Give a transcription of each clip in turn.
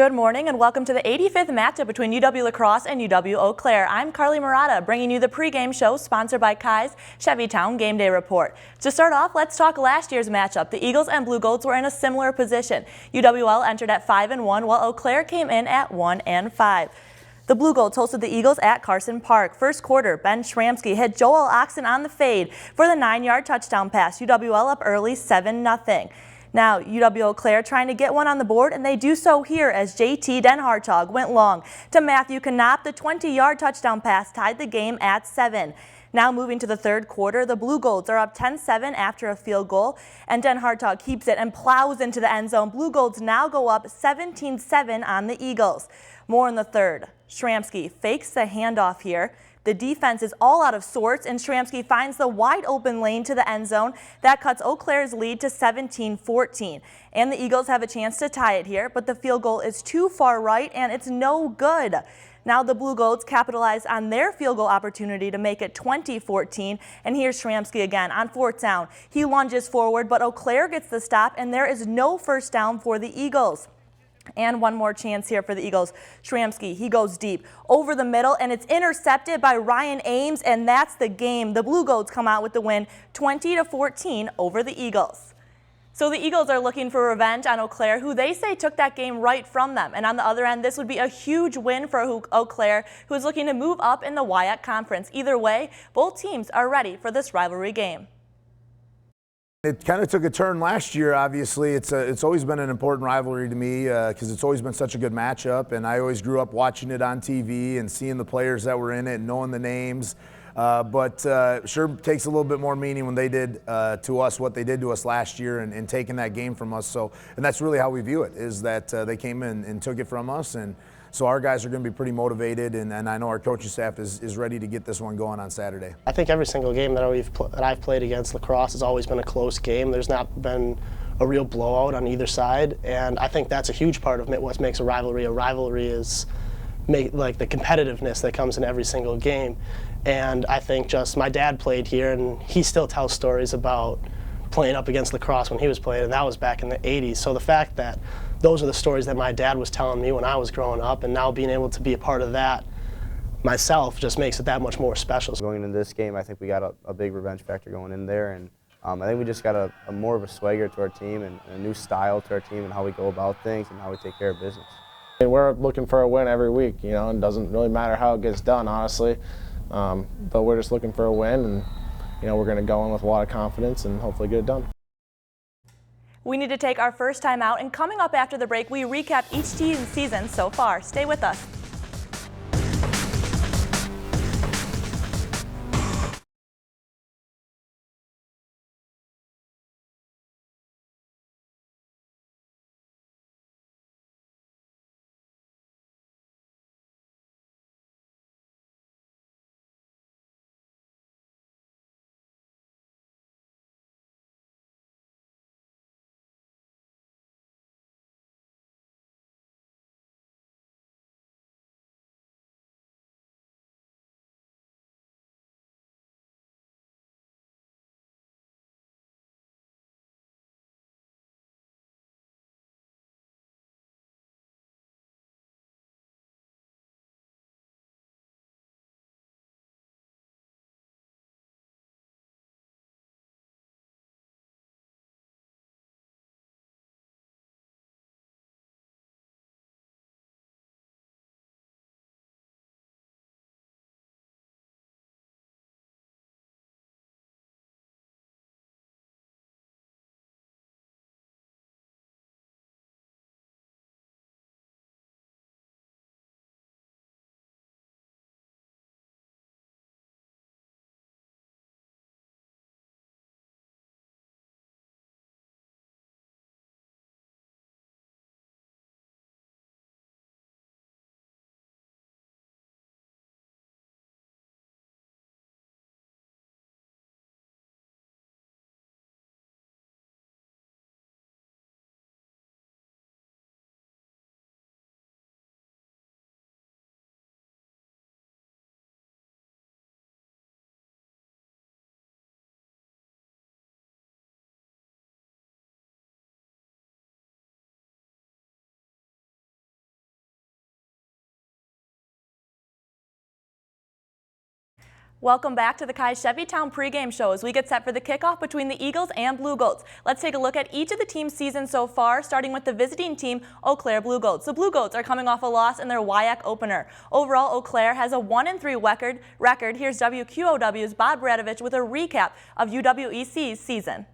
Good morning and welcome to the 85th matchup between UW-La Crosse and UW-Eau Claire. I'm Carly Murata bringing you the pregame show sponsored by Kai's Chevytown Game Day Report. To start off, let's talk last year's matchup. The Eagles and Blugolds were in a similar position. UWL entered at 5-1 while Eau Claire came in at 1-5. The Blugolds hosted the Eagles at Carson Park. First quarter, Ben Schramsky hit Joel Oxen on the fade for the 9-yard touchdown pass. UWL up early 7-0. Now, UW-Eau Claire trying to get one on the board, and they do so here as JT Den Hartog went long to Matthew Knopp. The 20-yard touchdown pass tied the game at 7. Now moving to the third quarter, the Blugolds are up 10-7 after a field goal, and Den Hartog keeps it and plows into the end zone. Blugolds now go up 17-7 on the Eagles. More in the third. Schramsky fakes the handoff here. The defense is all out of sorts, and Schramsky finds the wide open lane to the end zone. That cuts Eau Claire's lead to 17-14. And the Eagles have a chance to tie it here, but the field goal is too far right, and it's no good. Now the Blugolds capitalize on their field goal opportunity to make it 20-14, and here's Schramsky again on fourth down. He lunges forward, but Eau Claire gets the stop, and there is no first down for the Eagles. And one more chance here for the Eagles. Schramsky, he goes deep over the middle, and it's intercepted by Ryan Ames, and that's the game. The Blugolds come out with the win 20-14 over the Eagles. So the Eagles are looking for revenge on Eau Claire, who they say took that game right from them. And on the other end, this would be a huge win for Eau Claire, who is looking to move up in the WXOW Conference. Either way, both teams are ready for this rivalry game. It kind of took a turn last year, obviously. It's always been an important rivalry to me because it's always been such a good matchup, and I always grew up watching it on TV and seeing the players that were in it and knowing the names. But sure takes a little bit more meaning when they did to us what they did to us last year and taking that game from us. And that's really how we view it, is that they came in and took it from us. And so our guys are going to be pretty motivated, and I know our coaching staff is ready to get this one going on Saturday. I think every single game that I've played against La Crosse has always been a close game. There's not been a real blowout on either side, and I think that's a huge part of what makes a rivalry. A rivalry is like the competitiveness that comes in every single game. And I think just my dad played here, and he still tells stories about playing up against La Crosse when he was playing, and that was back in the 80s. So the fact that those are the stories that my dad was telling me when I was growing up, and now being able to be a part of that myself just makes it that much more special. Going into this game, I think we got a big revenge factor going in there, and I think we just got a more of a swagger to our team and a new style to our team and how we go about things and how we take care of business. And we're looking for a win every week, you know, and it doesn't really matter how it gets done, honestly. But we're just looking for a win, and you know, we're going to go in with a lot of confidence and hopefully get it done. We need to take our first time out, and coming up after the break, we recap each team's season so far. Stay with us. Welcome back to the Kai's Chevytown pregame show as we get set for the kickoff between the Eagles and Blugolds. Let's take a look at each of the team's season so far, starting with the visiting team, Eau Claire Blugolds. The Blugolds are coming off a loss in their WXOW opener. Overall, Eau Claire has a 1-3 record. Here's WQOW's Bob Bradovich with a recap of UW-EC's season.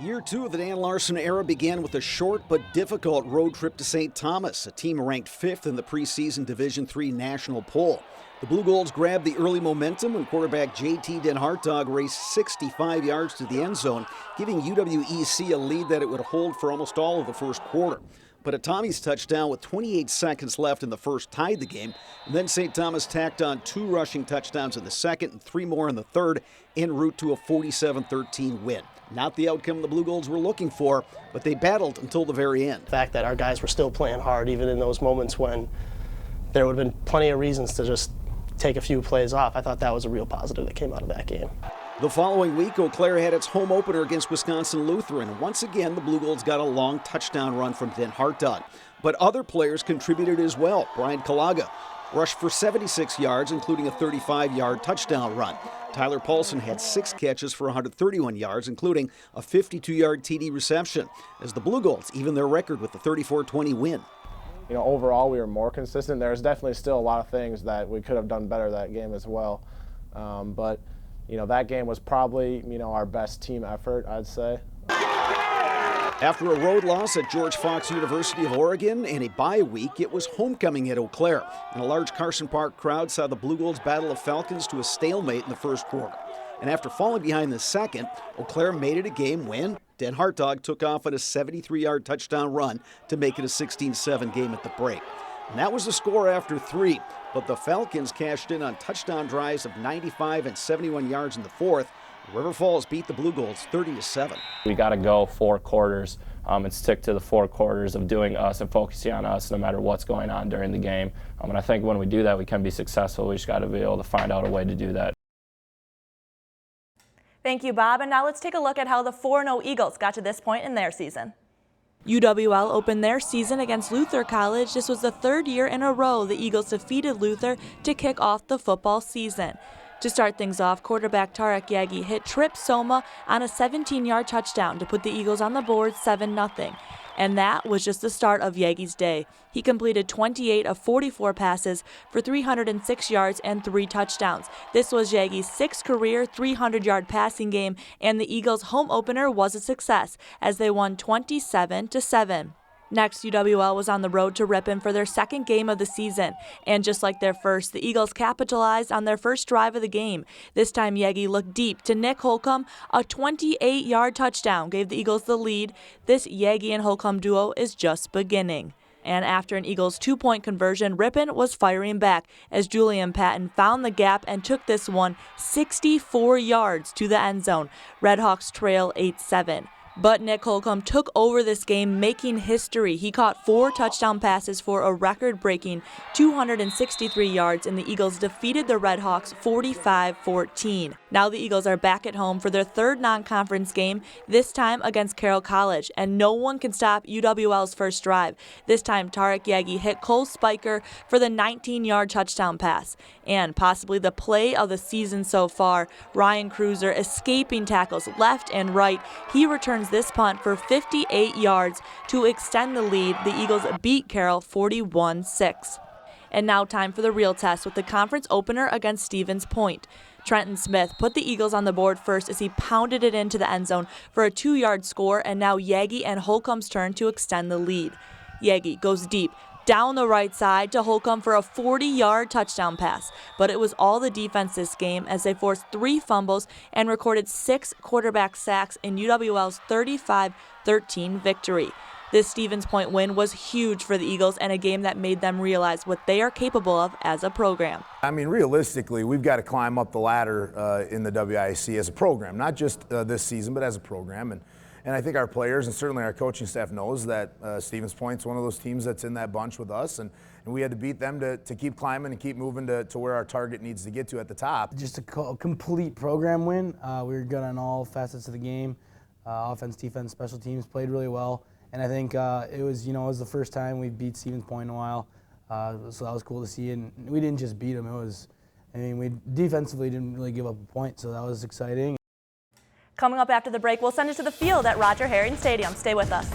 Year 2 of the Dan Larson era began with a short but difficult road trip to St. Thomas, a team ranked 5th in the preseason Division III national poll. The Blugolds grabbed the early momentum when quarterback JT Den Hartog raced 65 yards to the end zone, giving UW-EC a lead that it would hold for almost all of the first quarter. But a Tommy's touchdown with 28 seconds left in the first tied the game, and then St. Thomas tacked on 2 rushing touchdowns in the second and 3 more in the third, en route to a 47-13 win. Not the outcome the Blugolds were looking for, but they battled until the very end. The fact that our guys were still playing hard even in those moments when there would have been plenty of reasons to just take a few plays off, I thought that was a real positive that came out of that game. The following week, Eau Claire had its home opener against Wisconsin Lutheran. Once again, the Blugolds got a long touchdown run from Den Hartog. But other players contributed as well. Brian Kalaga rushed for 76 yards, including a 35-yard touchdown run. Tyler Paulson had 6 catches for 131 yards, including a 52-yard TD reception, as the Blugolds even their record with the 34-20 win. You know, overall we were more consistent. There's definitely still a lot of things that we could have done better that game as well. But, you know, that game was probably, you know, our best team effort, I'd say. After a road loss at George Fox University of Oregon and a bye week, it was homecoming at Eau Claire, and a large Carson Park crowd saw the Blugolds battle of Falcons to a stalemate in the first quarter. And after falling behind the second, Eau Claire made it a game when Den Hartog took off at a 73-yard touchdown run to make it a 16-7 game at the break. And that was the score after 3, but the Falcons cashed in on touchdown drives of 95 and 71 yards in the fourth. River Falls beat the Blugolds 30-7. We got to go 4 quarters and stick to the 4 quarters of doing us and focusing on us no matter what's going on during the game. And I think when we do that, we can be successful. We just got to be able to find out a way to do that. Thank you, Bob. And now let's take a look at how the 4-0 Eagles got to this point in their season. UWL opened their season against Luther College. This was the 3rd year in a row the Eagles defeated Luther to kick off the football season. To start things off, quarterback Tarek Yagi hit Trip Soma on a 17-yard touchdown to put the Eagles on the board 7-0. And that was just the start of Yagi's day. He completed 28 of 44 passes for 306 yards and 3 touchdowns. This was Yagi's 6th career 300-yard passing game, and the Eagles' home opener was a success as they won 27-7. Next, UWL was on the road to Ripon for their 2nd game of the season. And just like their first, the Eagles capitalized on their first drive of the game. This time, Yagi looked deep to Nick Holcomb. A 28-yard touchdown gave the Eagles the lead. This Yagi and Holcomb duo is just beginning. And after an Eagles 2-point conversion, Ripon was firing back as Julian Patton found the gap and took this one 64 yards to the end zone. Redhawks trail 8-7. But Nick Holcomb took over this game, making history. He caught 4 touchdown passes for a record-breaking 263 yards, and the Eagles defeated the Redhawks 45-14. Now the Eagles are back at home for their 3rd non-conference game, this time against Carroll College, and no one can stop UWL's first drive. This time, Tarek Yagi hit Cole Spiker for the 19-yard touchdown pass. And possibly the play of the season so far, Ryan Cruiser escaping tackles left and right. He returns this punt for 58 yards to extend the lead. The Eagles beat Carroll 41-6. And now time for the real test with the conference opener against Stevens Point. Trenton Smith put the Eagles on the board first as he pounded it into the end zone for a 2-yard score, and now Yagi and Holcomb's turn to extend the lead. Yagi goes deep down the right side to Holcomb for a 40-yard touchdown pass. But it was all the defense this game as they forced 3 fumbles and recorded 6 quarterback sacks in UWL's 35-13 victory. This Stevens Point win was huge for the Eagles and a game that made them realize what they are capable of as a program. I mean, realistically, we've got to climb up the ladder in the WIAC as a program, not just this season, but as a program. And I think our players and certainly our coaching staff knows that Stevens Point's one of those teams that's in that bunch with us, and we had to beat them to keep climbing and keep moving to where our target needs to get to at the top. Just a complete program win. We were good on all facets of the game. Offense, defense, special teams played really well, and I think it was the first time we beat Stevens Point in a while, so that was cool to see. And we didn't just beat them; it I mean, we defensively didn't really give up a point, so that was exciting. Coming up after the break, we'll send it to the field at Roger Herring Stadium. Stay with us.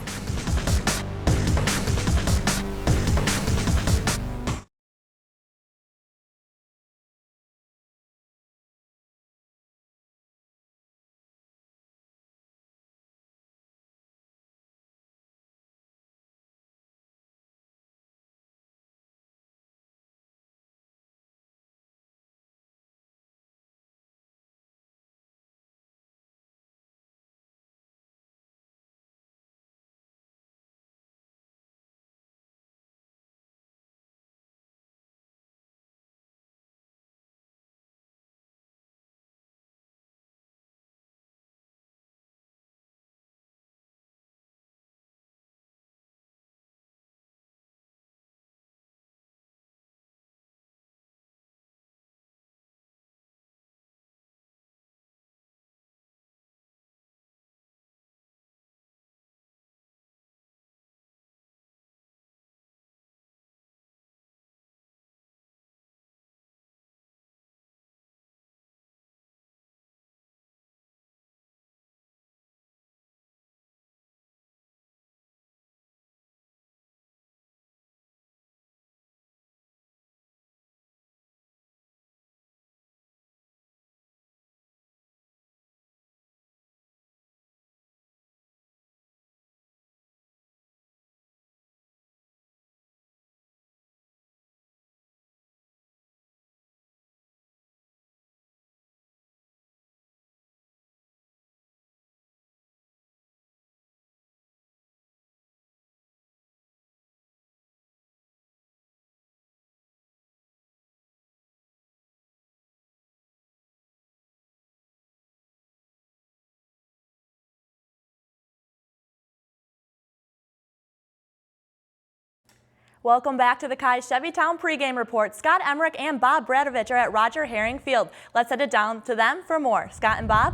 Welcome back to the Kai's Chevytown pregame report. Scott Emmerich and Bob Bradovich are at Roger Herring Field. Let's head it down to them for more. Scott and Bob?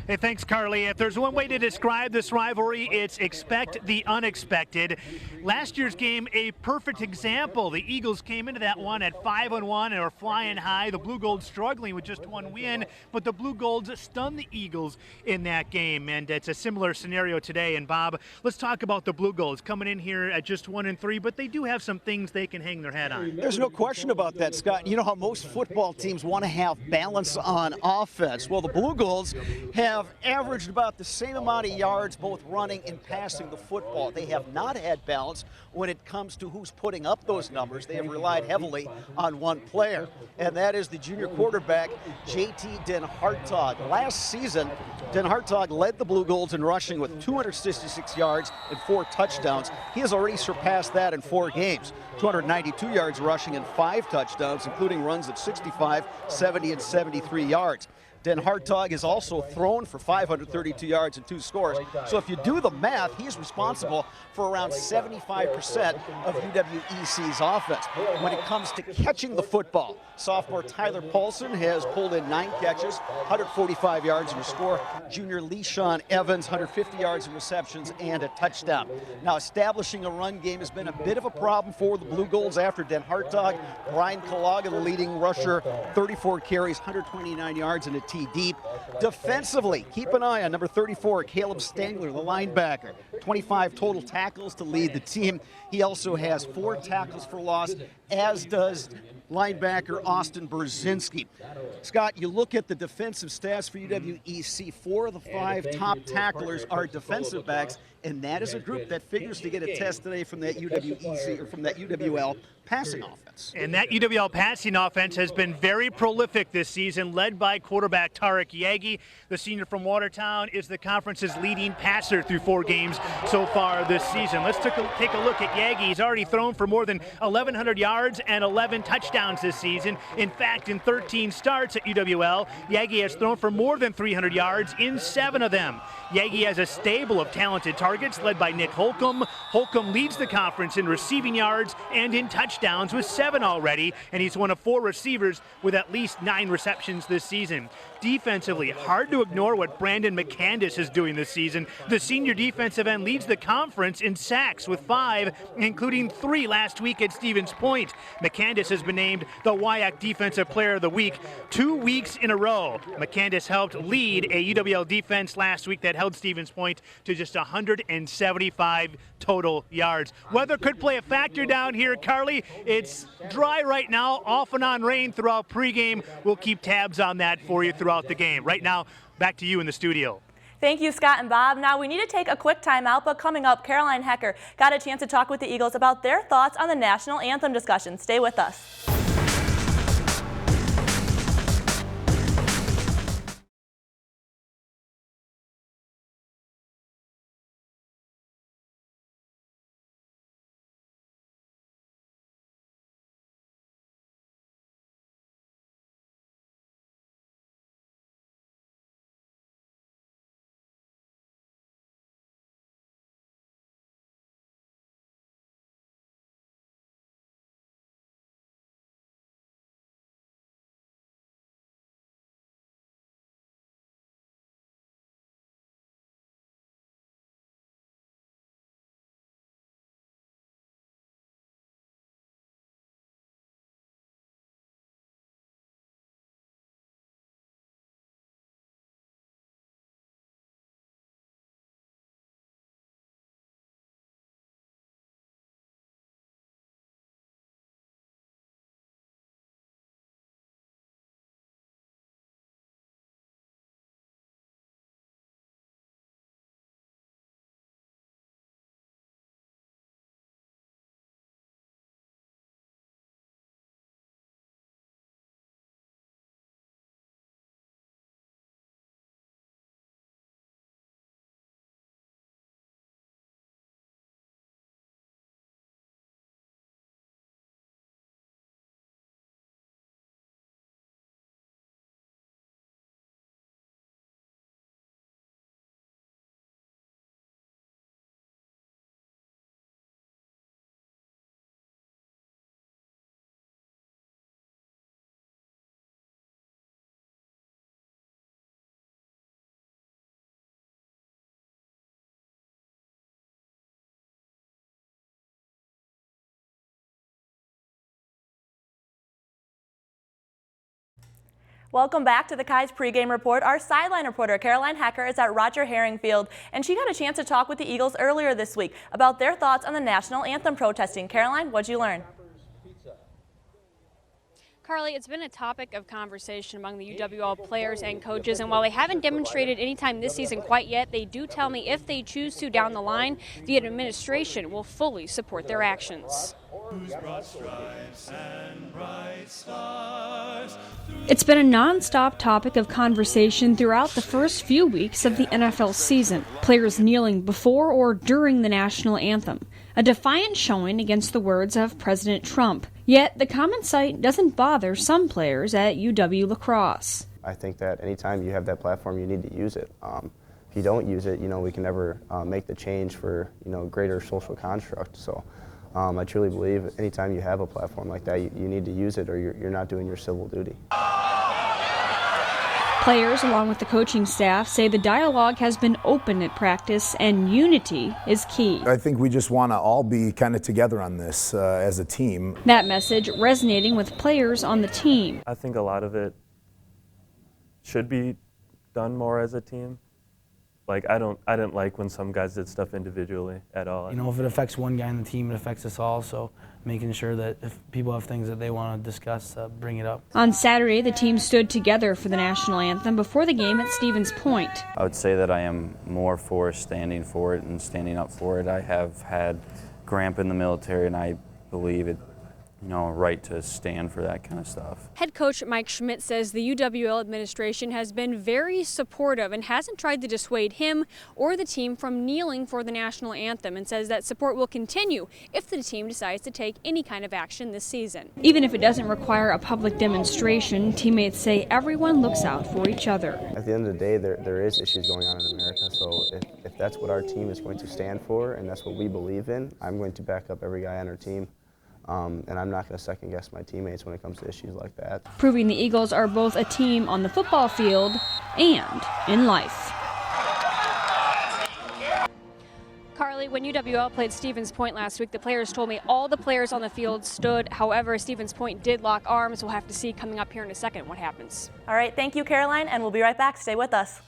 Hey, thanks, Carly. If there's one way to describe this rivalry, it's expect the unexpected. Last year's game, a perfect example. The Eagles came into that one at 5-1 and are flying high. The Blugolds struggling with just one win, but the Blugolds stunned the Eagles in that game, and it's a similar scenario today. And Bob, let's talk about the Blugolds coming in here at just 1-3, but they do have some things they can hang their head on. There's no question about that, Scott. You know how most football teams want to have balance on offense. Well, the Blugolds have averaged about the same amount of yards both running and passing the football. They have not had balance when it comes to who's putting up those numbers. They have relied heavily on one player, and that is the junior quarterback, JT Den Hartog. Last season, Den Hartog led the Blugolds in rushing with 266 yards and 4 touchdowns. He has already surpassed that in 4 games. 292 yards rushing and 5 touchdowns, including runs of 65, 70, and 73 yards. Den Hartog has also thrown for 532 yards and 2 scores. So if you do the math, he's responsible for around 75% of UW-EC's offense. When it comes to catching the football, sophomore Tyler Paulson has pulled in 9 catches, 145 yards and a score. Junior Leishawn Evans, 150 yards and receptions and a touchdown. Now, establishing a run game has been a bit of a problem for the Blugolds after Den Hartog. Brian Kalaga, the leading rusher, 34 carries, 129 yards and a deep. Defensively, keep an eye on number 34, Caleb Stangler, the linebacker. 25 total tackles to lead the team. He also has 4 tackles for loss, as does linebacker Austin Brzezinski. Scott, you look at the defensive stats for UW-EC. 4 of the 5 top tacklers are defensive backs, and that is a group that figures to get a test today from that UW-EC or from that UWL passing offense. And that UWL passing offense has been very prolific this season, led by quarterback Tarek Yagi. The senior from Watertown is the conference's leading passer through 4 games so far this season. Let's take a look at Yagi. He's already thrown for more than 1,100 yards and 11 touchdowns this season. In fact, in 13 starts at UWL, Yagi has thrown for more than 300 yards in 7 of them. Yagi has a stable of talented targets led by Nick Holcomb. Holcomb leads the conference in receiving yards and in touchdowns with 7 already, and he's one of 4 receivers with at least 9 receptions this season. Defensively, hard to ignore what Brandon McCandis is doing this season. The senior defensive end leads the conference in sacks with 5, including 3 last week at Stevens Point. McCandis has been named the WXOW Defensive Player of the Week 2 weeks in a row. McCandis helped lead a UW-Eau defense last week that held Stevens Point to just 175 total yards. Weather could play a factor down here, Carly. It's dry right now, off and on rain throughout pregame. We'll keep tabs on that for you throughout the game. Right now, back to you in the studio. Thank you, Scott and Bob. Now we need to take a quick timeout, but coming up, Caroline Hecker got a chance to talk with the Eagles about their thoughts on the national anthem discussion. Stay with us. Welcome back to the Kai's pregame report. Our sideline reporter, Caroline Hecker, is at Roger Herring Field, and she got a chance to talk with the Eagles earlier this week about their thoughts on the national anthem protesting. Caroline, what'd you learn? Carly, it's been a topic of conversation among the UW-Eau players and coaches, and while they haven't demonstrated any time this season quite yet, they do tell me if they choose to down the line, the administration will fully support their actions. It's been a non-stop topic of conversation throughout the first few weeks of the NFL season. Players kneeling before or during the national anthem, a defiant showing against the words of President Trump. Yet the common sight doesn't bother some players at UW-La Crosse. I think that anytime you have that platform, you need to use it. If you don't use it, we can never make the change for, greater social construct. So I truly believe anytime you have a platform like that, you need to use it or you're not doing your civil duty. Players, along with the coaching staff, say the dialogue has been open at practice and unity is key. I think we just want to all be kind of together on this as a team. That message resonating with players on the team. I think a lot of it should be done more as a team. Like, I didn't like when some guys did stuff individually at all. If it affects one guy in the team, it affects us all. So making sure that if people have things that they want to discuss, bring it up. On Saturday, the team stood together for the national anthem before the game at Stevens Point. I would say that I am more for standing for it and standing up for it. I have had Grandpa in the military, and I believe it, right to stand for that kind of stuff. Head coach Mike Schmidt says the UW-Eau administration has been very supportive and hasn't tried to dissuade him or the team from kneeling for the national anthem, and says that support will continue if the team decides to take any kind of action this season. Even if it doesn't require a public demonstration, teammates say everyone looks out for each other. At the end of the day, there is issues going on in America, so if that's what our team is going to stand for and that's what we believe in, I'm going to back up every guy on our team. And I'm not going to second guess my teammates when it comes to issues like that. Proving the Eagles are both a team on the football field and in life. Carly, Carly, when UW-Eau played Stevens Point last week, the players told me all the players on the field stood. However, Stevens Point did lock arms. We'll have to see coming up here in a second what happens. All right, thank you, Caroline, and we'll be right back. Stay with us.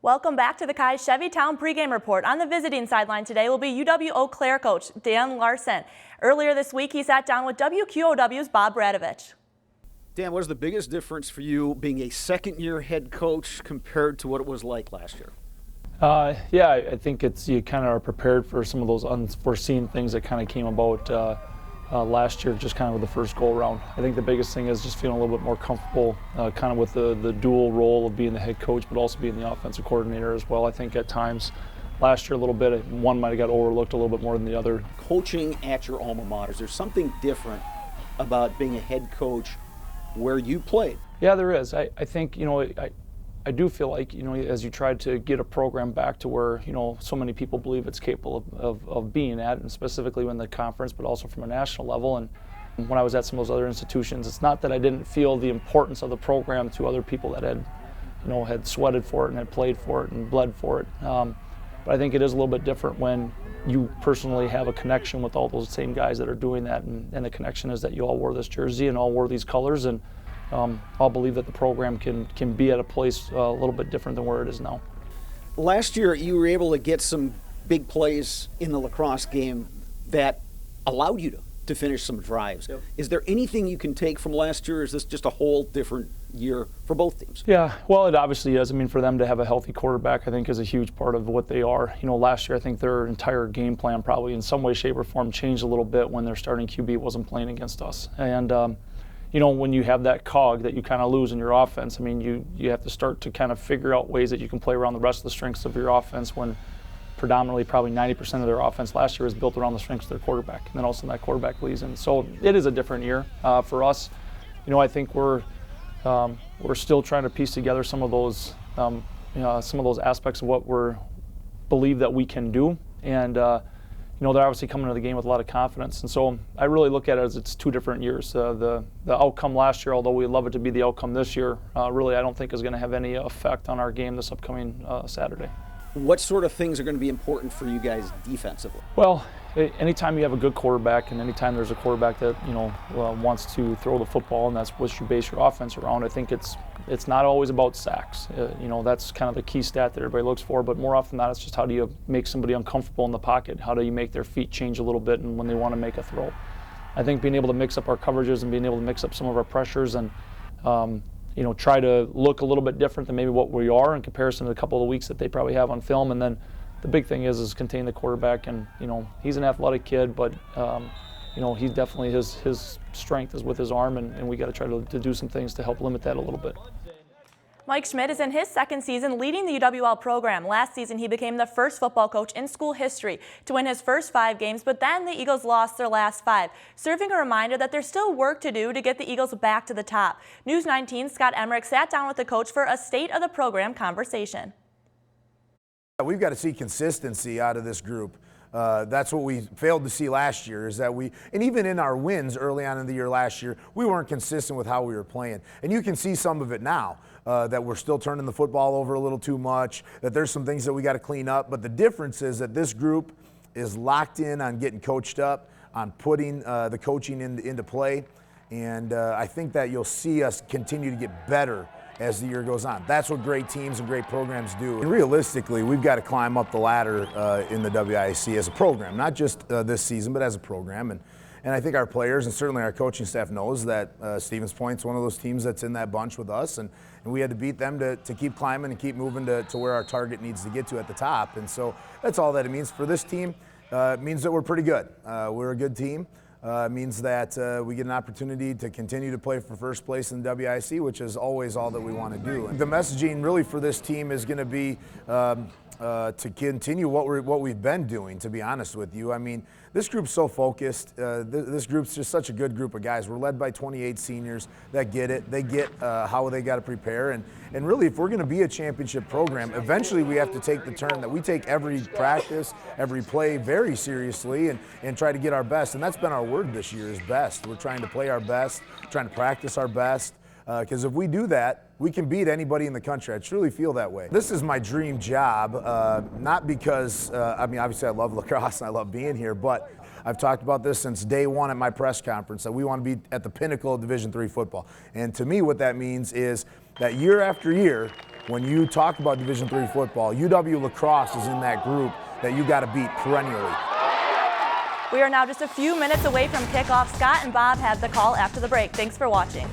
Welcome back to the Kai's Chevytown pregame report. On the visiting sideline today will be UW-Eau Claire coach Dan Larson. Earlier this week, he sat down with WQOW's Bob Radovich. Dan, what is the biggest difference for you being a second-year head coach compared to what it was like last year? Yeah, I think you kind of are prepared for some of those unforeseen things that kind of came about last year, just kind of with the first go around. I think the biggest thing is just feeling a little bit more comfortable kind of with the dual role of being the head coach, but also being the offensive coordinator as well. I think at times last year a little bit, one might have got overlooked a little bit more than the other. Coaching at your alma mater, is there something different about being a head coach where you played? Yeah, there is. I think, I do feel like, as you try to get a program back to where, so many people believe it's capable of being at, and specifically in the conference, but also from a national level. And when I was at some of those other institutions, it's not that I didn't feel the importance of the program to other people that had sweated for it and had played for it and bled for it. But I think it is a little bit different when you personally have a connection with all those same guys that are doing that, and the connection is that you all wore this jersey and all wore these colors, and I'll believe that the program can be at a place a little bit different than where it is now. Last year, you were able to get some big plays in the lacrosse game that allowed you to finish some drives. Yep. Is there anything you can take from last year, or is this just a whole different year for both teams? Yeah, well, it obviously is. I mean, for them to have a healthy quarterback, I think, is a huge part of what they are. Last year, I think their entire game plan probably in some way, shape, or form changed a little bit when their starting QB wasn't playing against us. And when you have that cog that you kind of lose in your offense, I mean, you have to start to kind of figure out ways that you can play around the rest of the strengths of your offense, when predominantly probably 90% of their offense last year was built around the strengths of their quarterback, and then also that quarterback leads in. So it is a different year for us. I think we're still trying to piece together some of those aspects of what we believe that we can do, and they're obviously coming into the game with a lot of confidence. And so I really look at it as it's two different years. The outcome last year, although we'd love it to be the outcome this year, really I don't think is going to have any effect on our game this upcoming Saturday. What sort of things are going to be important for you guys defensively? Well, anytime you have a good quarterback, and anytime there's a quarterback that wants to throw the football, and that's what you base your offense around, I think it's not always about sacks. That's kind of the key stat that everybody looks for, but more often than not, it's just how do you make somebody uncomfortable in the pocket? How do you make their feet change a little bit and when they want to make a throw? I think being able to mix up our coverages and being able to mix up some of our pressures and try to look a little bit different than maybe what we are in comparison to a couple of weeks that they probably have on film. And then the big thing is contain the quarterback. And he's an athletic kid, but he's definitely his strength is with his arm, and we got to try to do some things to help limit that a little bit. Mike Schmidt is in his second season leading the UW-Eau program. Last season, he became the first football coach in school history to win his first 5 games, but then the Eagles lost their last 5, serving a reminder that there's still work to do to get the Eagles back to the top. News 19's Scott Emmerich sat down with the coach for a state of the program conversation. We've got to see consistency out of this group. That's what we failed to see last year, is that and even in our wins early on in the year last year, we weren't consistent with how we were playing. And you can see some of it now, that we're still turning the football over a little too much, that there's some things that we got to clean up. But the difference is that this group is locked in on getting coached up, on putting the coaching into play. And I think that you'll see us continue to get better as the year goes on. That's what great teams and great programs do. And realistically, we've got to climb up the ladder in the WIAC as a program, not just this season, but as a program. And I think our players and certainly our coaching staff knows that Stevens Point's one of those teams that's in that bunch with us, and we had to beat them to keep climbing and keep moving to where our target needs to get to at the top. And so that's all that it means for this team. It means that we're pretty good. We're a good team. It means that we get an opportunity to continue to play for first place in the WIC, which is always all that we want to do. The messaging really for this team is going to be to continue what we've been doing, to be honest with you. I mean, this group's so focused. This group's just such a good group of guys. We're led by 28 seniors that get it. They get how they got to prepare. And really, if we're going to be a championship program, eventually we have to take the turn that we take every practice, every play very seriously and try to get our best. And that's been our word this year, is best. We're trying to play our best, trying to practice our best. Because if we do that, we can beat anybody in the country. I truly feel that way. This is my dream job, not because, I mean, obviously I love lacrosse and I love being here, but I've talked about this since day one at my press conference, that we want to be at the pinnacle of Division III football. And to me, what that means is that year after year, when you talk about Division III football, UW-Lacrosse is in that group that you got to beat perennially. We are now just a few minutes away from kickoff. Scott and Bob have the call after the break. Thanks for watching.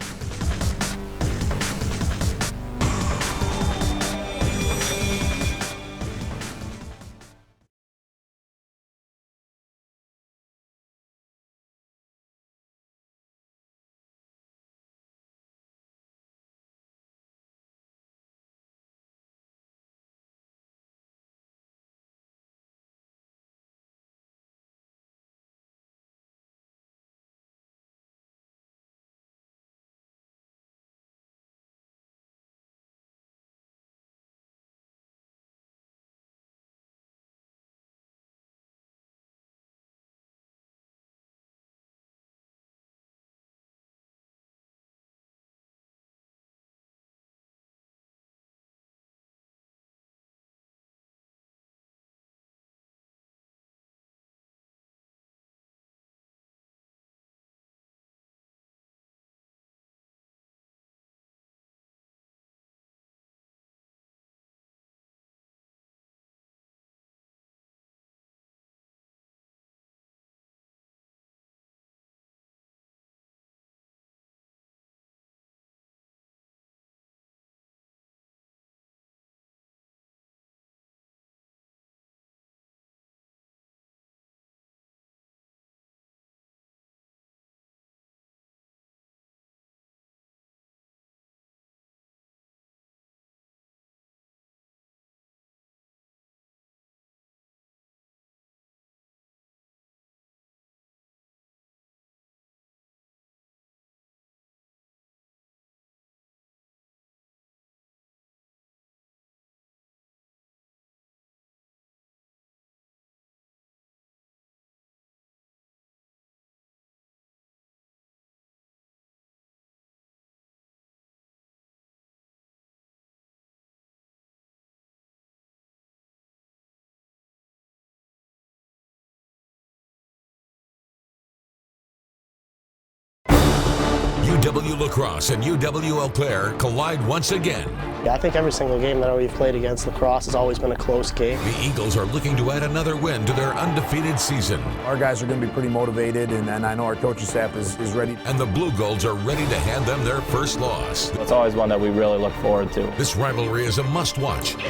UW-La Crosse and UW-Eau Claire collide once again. Yeah, I think every single game that we've played against La Crosse has always been a close game. The Eagles are looking to add another win to their undefeated season. Our guys are going to be pretty motivated, and I know our coaching staff is ready. And the Blugolds are ready to hand them their first loss. It's always one that we really look forward to. This rivalry is a must-watch. The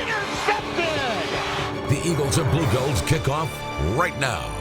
Eagles and Blugolds kick off right now.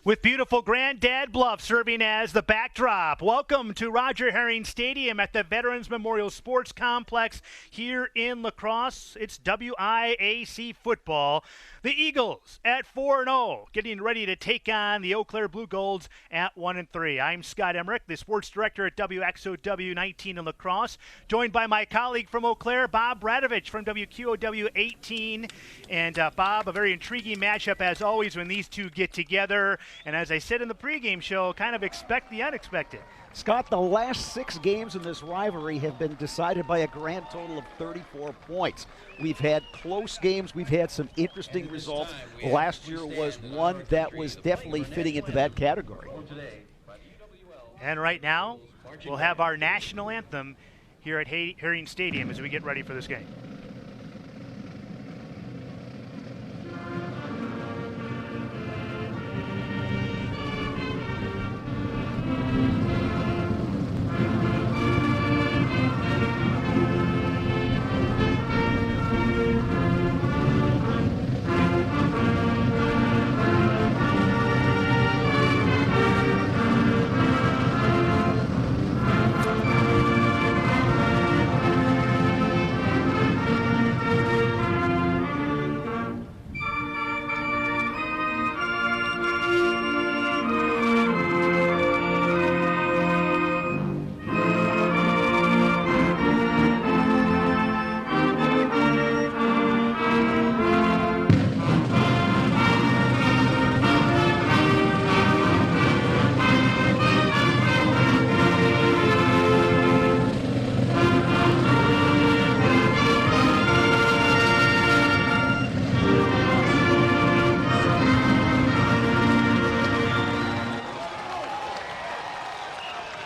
With beautiful Granddad Bluff serving as the backdrop. Welcome to Roger Herring Stadium at the Veterans Memorial Sports Complex here in La Crosse. It's WIAC football. The Eagles at 4-0, getting ready to take on the Eau Claire Blugolds at 1-3. I'm Scott Emmerich, the sports director at WXOW 19 in La Crosse, joined by my colleague from Eau Claire, Bob Bradovich from WQOW 18. And Bob, a very intriguing matchup as always when these two get together. And as I said in the pregame show, kind of expect the unexpected. Scott, the last 6 games in this rivalry have been decided by a grand total of 34 points. We've had close games. We've had some interesting results. Last year was one that was definitely fitting into that category. And right now, we'll have our national anthem here at Herring Stadium as we get ready for this game.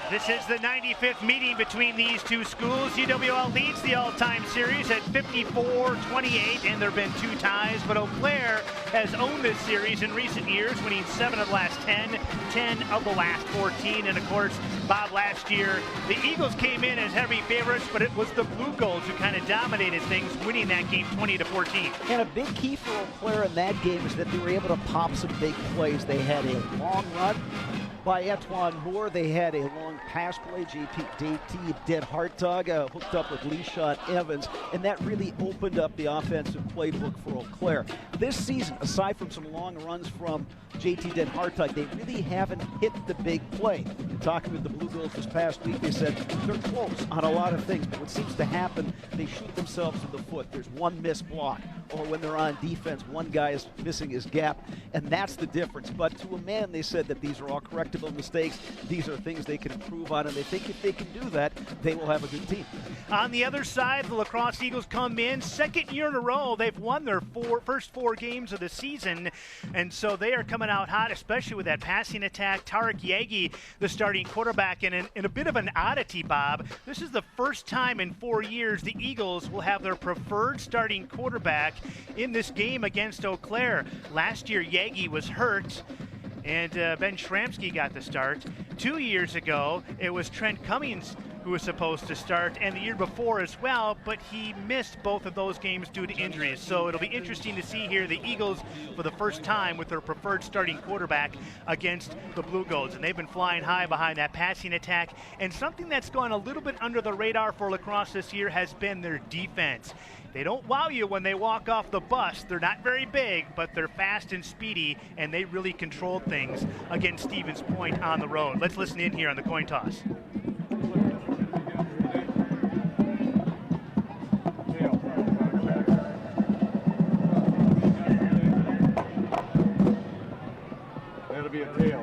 This is the 95th meeting between these two schools. UW-Eau leads the all-time series at 54-28, and there have been 2 ties, but Eau Claire has owned this series in recent years, winning 7 of the last 10, 10 of the last 14, and of course, Bob, last year, the Eagles came in as heavy favorites, but it was the Blugolds who kind of dominated things, winning that game 20-14. And a big key for Eau Claire in that game is that they were able to pop some big plays. They had a long run by Antoine Moore. They had a long pass play. JT did Hartog, hooked up with Leishon Evans, and that really opened up the offensive playbook for Eau Claire. This season, aside from some long runs from JT did Hartog, they really haven't hit the big play. In talking with the Blugolds this past week, they said they're close on a lot of things, but what seems to happen, they shoot themselves in the foot. There's one missed block, or when they're on defense, one guy is missing his gap, and that's the difference. But to a man, they said that these are all correctable mistakes. These are things they can improve on, and they think if they can do that, they will have a good team. On the other side, the La Crosse Eagles come in second year in a row. They've won their first 4 games of the season, and so they are coming out hot, especially with that passing attack. Tarek Yagi, the starting quarterback, and in a bit of an oddity, Bob, this is the first time in 4 years the Eagles will have their preferred starting quarterback in this game against Eau Claire. Last year, Yagi was hurt, and Ben Schramsky got the start. 2 years ago, it was Trent Cummings who was supposed to start, and the year before as well, but he missed both of those games due to injuries. So it'll be interesting to see here the Eagles for the first time with their preferred starting quarterback against the Blugolds, and they've been flying high behind that passing attack. And something that's gone a little bit under the radar for La Crosse this year has been their defense. They don't wow you when they walk off the bus. They're not very big, but they're fast and speedy, and they really controlled things against Stevens Point on the road. Let's listen in here on the coin toss. That'll be a tail.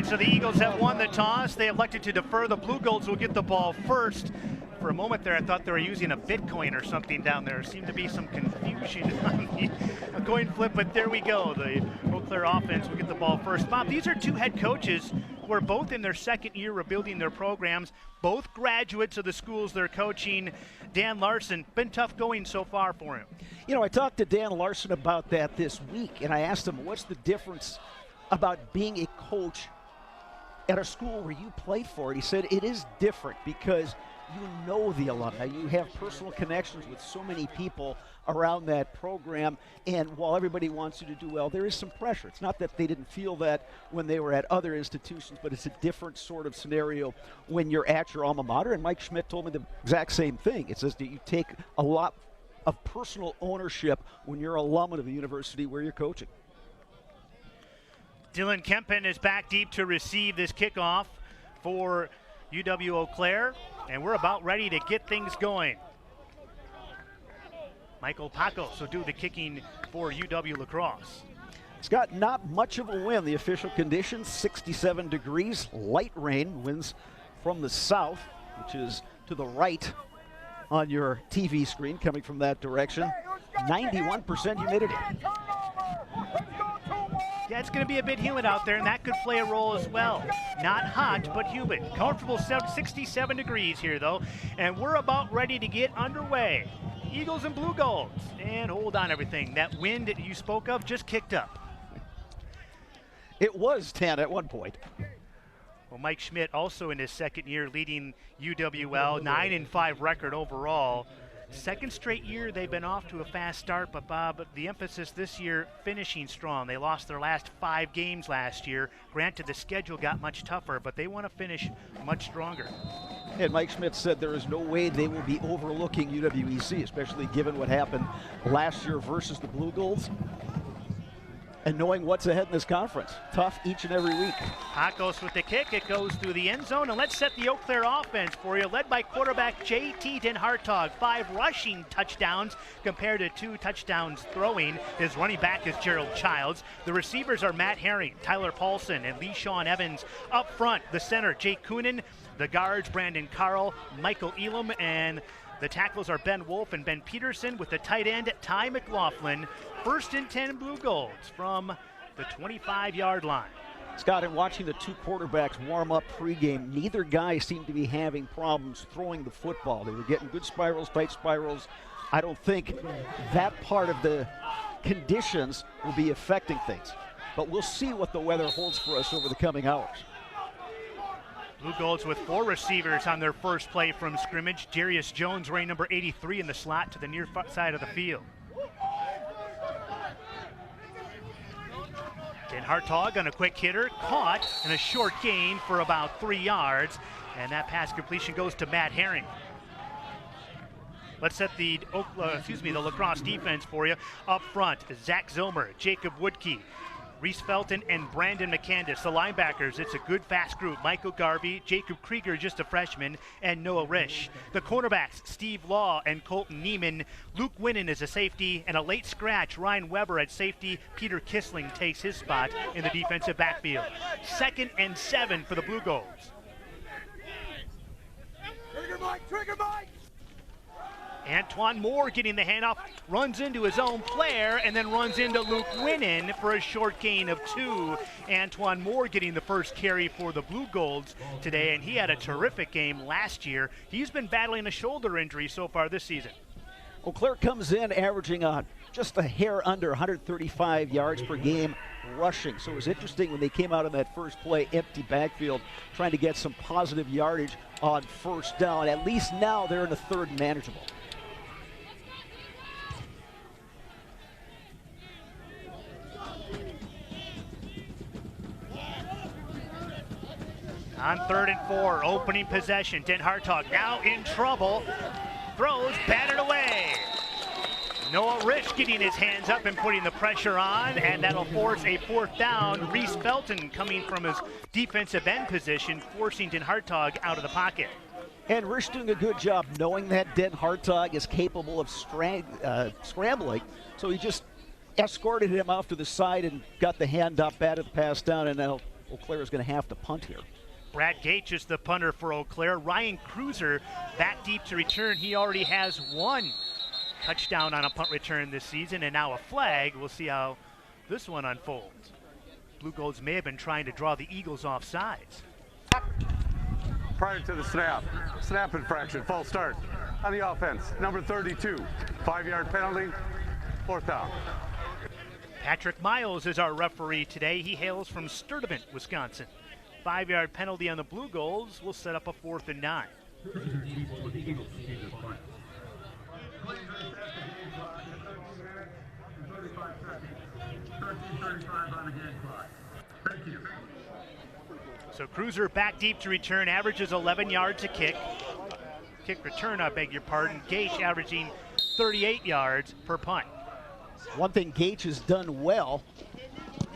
So the Eagles have won the toss. They elected to defer. The Blugolds will get the ball first. For a moment there, I thought they were using a Bitcoin or something down there. Seemed to be some confusion on the coin flip, but there we go. The Eau Claire offense will get the ball first. Bob, these are two head coaches who are both in their second year rebuilding their programs, both graduates of the schools they're coaching. Dan Larson, been tough going so far for him. You know, I talked to Dan Larson about that this week, and I asked him, what's the difference about being a coach at a school where you played for it? He said it is different because you know the alumni. You have personal connections with so many people around that program, and while everybody wants you to do well, there is some pressure. It's not that they didn't feel that when they were at other institutions, but it's a different sort of scenario when you're at your alma mater, and Mike Schmidt told me the exact same thing. It says that you take a lot of personal ownership when you're alum of the university where you're coaching. Dylan Kempen is back deep to receive this kickoff for UW-Eau Claire, and we're about ready to get things going. Michael Pacos will do the kicking for UW-La Crosse. Scott, not much of a wind. The official conditions, 67 degrees, light rain, winds from the south, which is to the right on your TV screen coming from that direction. 91% humidity. Yeah, it's going to be a bit humid out there, and that could play a role as well. Not hot, but humid. Comfortable 67 degrees here, though, and we're about ready to get underway. Eagles and Blugolds. And hold on, everything. That wind that you spoke of just kicked up. It was 10 at one point. Well, Mike Schmidt also in his second year leading UW-Eau, 9-5 record overall. Second straight year they've been off to a fast start, but Bob, the emphasis this year, finishing strong. They lost their last 5 games last year. Granted, the schedule got much tougher, but they want to finish much stronger. And Mike Schmidt said there is no way they will be overlooking UWEC, especially given what happened last year versus the Blugolds. And knowing what's ahead in this conference. Tough each and every week. Pacos with the kick. It goes through the end zone. And let's set the Eau Claire offense for you. Led by quarterback J.T. Den Hartog. 5 rushing touchdowns compared to 2 touchdowns throwing. His running back is Gerald Childs. The receivers are Matt Herring, Tyler Paulson, and Lee Sean Evans. Up front, the center, Jake Coonan. The guards, Brandon Carl, Michael Elam, and the tackles are Ben Wolf and Ben Peterson, with the tight end, Ty McLaughlin. 1st and 10 Blugolds from the 25-yard line. Scott, in watching the two quarterbacks warm up pregame, neither guy seemed to be having problems throwing the football. They were getting good spirals, tight spirals. I don't think that part of the conditions will be affecting things. But we'll see what the weather holds for us over the coming hours. Blugolds with 4 receivers on their first play from scrimmage. Darius Jones wearing number 83 in the slot to the near side of the field. Den Hartog on a quick hitter, caught in a short gain for about 3 yards, and that pass completion goes to Matt Herring. Let's set the La Crosse defense for you. Up front, Zach Zomer, Jacob Woodkey, Reese Felton, and Brandon McCandis. The linebackers, it's a good, fast group. Michael Garvey, Jacob Krieger, just a freshman, and Noah Risch. The cornerbacks, Steve Law and Colton Neiman. Luke Winnan is a safety, and a late scratch, Ryan Weber at safety. Peter Kissling takes his spot in the defensive backfield. 2nd and 7 for the Blugolds. Trigger Mike! Antoine Moore getting the handoff, runs into his own player, and then runs into Luke Winnan for a short gain of 2. Antoine Moore getting the first carry for the Blugolds today, and he had a terrific game last year. He's been battling a shoulder injury so far this season. Eau Claire comes in averaging just a hair under 135 yards per game rushing. So it was interesting when they came out on that first play, empty backfield, trying to get some positive yardage on first down. At least now they're in the 3rd manageable. On 3rd and 4, opening possession. Den Hartog now in trouble. Throws, batted away. Noah Risch getting his hands up and putting the pressure on, and that'll force a 4th down. Reese Felton coming from his defensive end position, forcing Den Hartog out of the pocket. And Risch doing a good job knowing that Den Hartog is capable of scrambling, so he just escorted him off to the side and got the hand up, batted the pass down, and now Eau Claire is going to have to punt here. Brad Gates is the punter for Eau Claire. Ryan Cruiser back deep to return. He already has one touchdown on a punt return this season, and now a flag. We'll see how this one unfolds. Blugolds may have been trying to draw the Eagles off sides. Prior to the snap infraction, false start on the offense, number 32, 5-yard penalty, 4th down. Patrick Miles is our referee today. He hails from Sturtevant, Wisconsin. 5-yard penalty on the Blugolds will set up a 4th and 9. So Cruiser back deep to return, averages 11 yards a kick. Kick return, I beg your pardon. Gage averaging 38 yards per punt. One thing Gage has done well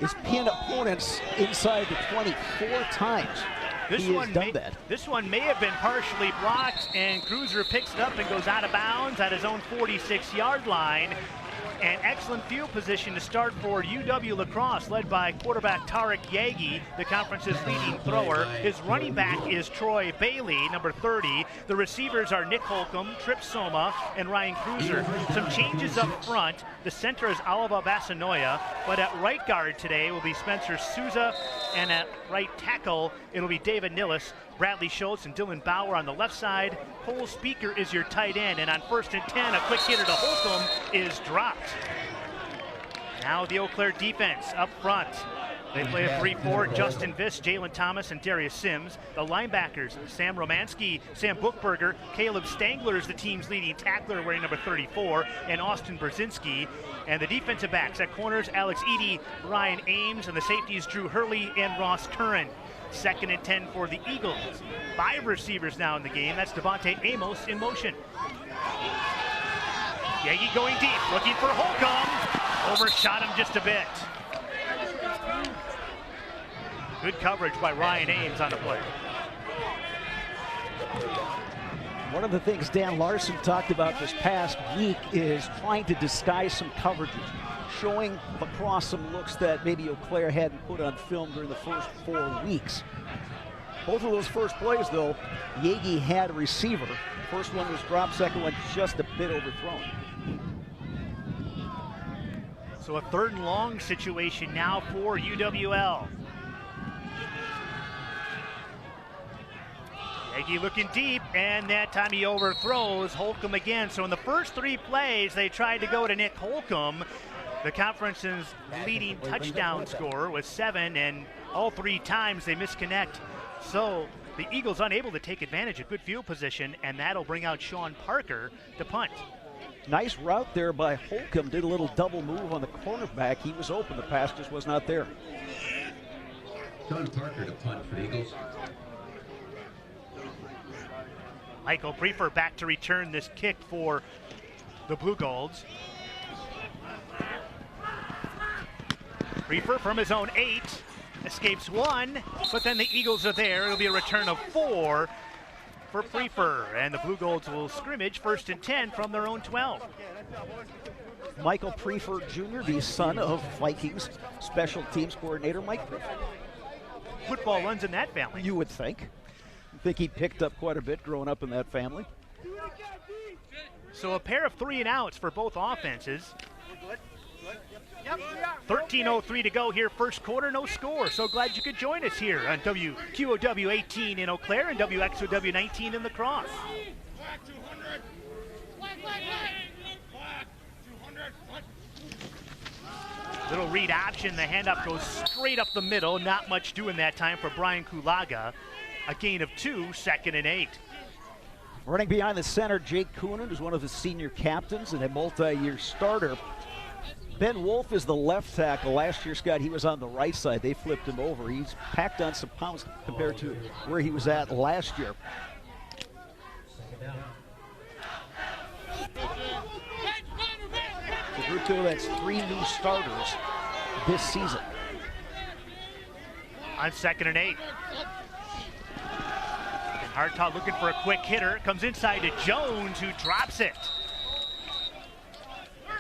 is pin opponents inside the 20 4 times. This one may have been partially blocked, and Cruiser picks it up and goes out of bounds at his own 46-yard line. An excellent field position to start for UW-La Crosse, led by quarterback Tarek Yagi, the conference's leading thrower. His running back is Troy Bailey, number 30. The receivers are Nick Holcomb, Trip Soma, and Ryan Cruiser. Some changes up front. The center is Oliva Basanoia, but at right guard today will be Spencer Souza, and at right tackle, it'll be David Nillis. Bradley Schultz and Dylan Bauer on the left side. Cole Speaker is your tight end, and on 1st and 10, a quick hitter to Holcomb is dropped. Now the Eau Claire defense up front. They play a 3-4, Justin Viss, Jalen Thomas, and Darius Sims. The linebackers, Sam Romanski, Sam Bookberger, Caleb Stangler is the team's leading tackler wearing number 34, and Austin Brzezinski. And the defensive backs at corners, Alex Eady, Ryan Ames, and the safeties, Drew Hurley and Ross Curran. 2nd and 10 for the Eagles. 5 receivers now in the game. That's Devontae Amos in motion. Yagi going deep, looking for Holcomb. Overshot him just a bit. Good coverage by Ryan Ames on the play. One of the things Dan Larson talked about this past week is trying to disguise some coverages, showing La Crosse some looks that maybe Eau Claire hadn't put on film during the first 4 weeks. Both of those first plays, though, Yagi had a receiver. First one was dropped, second one just a bit overthrown. So a 3rd and long situation now for UWL. Yagi looking deep, and that time he overthrows Holcomb again. So in the first 3 plays, they tried to go to Nick Holcomb. The conference's leading touchdown scorer was 7, and all 3 times they misconnect. So the Eagles unable to take advantage of good field position, and that'll bring out Sean Parker to punt. Nice route there by Holcomb. Did a little double move on the cornerback. He was open. The pass just was not there. Sean Parker to punt for the Eagles. Michael Prefer back to return this kick for the Blugolds. Prefer from his own 8, escapes 1, but then the Eagles are there. It'll be a return of 4 for Prefer, and the Blugolds will scrimmage 1st and 10 from their own 12. Michael Prefer Jr., the son of Vikings special teams coordinator Mike Prefer. Football runs in that family. You would think. I think he picked up quite a bit growing up in that family. So a pair of 3 and outs for both offenses. 13:03 to go here, first quarter, no score. So glad you could join us here on WQOW 18 in Eau Claire and WXOW 19 in La Crosse. Little read option, the handoff goes straight up the middle. Not much doing that time for Brian Kulaga. A gain of 2, 2nd and 8. Running behind the center, Jake Coonan is one of the senior captains and a multi-year starter. Ben Wolf is the left tackle. Last year, Scott, he was on the right side. They flipped him over. He's packed on some pounds compared to where he was at last year. So group 2, that's 3 new starters this season. On 2nd and 8. Hartog looking for a quick hitter. Comes inside to Jones, who drops it.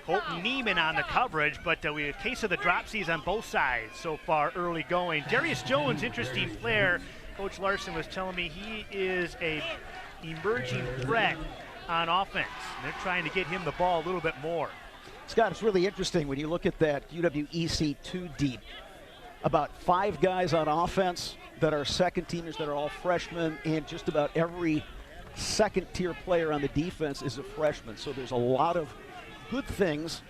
Colton Neiman on the coverage, but we have a case of the dropsies on both sides so far early going. Darius Jones, interesting player. Coach Larson was telling me he is a emerging threat on offense. And they're trying to get him the ball a little bit more. Scott, it's really interesting when you look at that UW-EC 2 deep. About 5 guys on offense that are second teamers that are all freshmen, and just about every second tier player on the defense is a freshman. So there's a lot of good things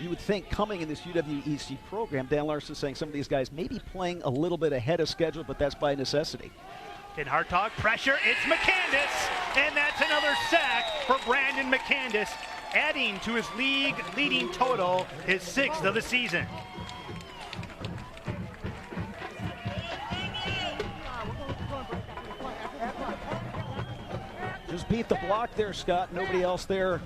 you would think coming in this UW-EC program. Dan Larson saying some of these guys may be playing a little bit ahead of schedule, but that's by necessity. In Hartog, pressure, it's McCandis, and that's another sack for Brandon McCandis, adding to his league-leading total, his 6th of the season. Just beat the block there, Scott. Nobody else there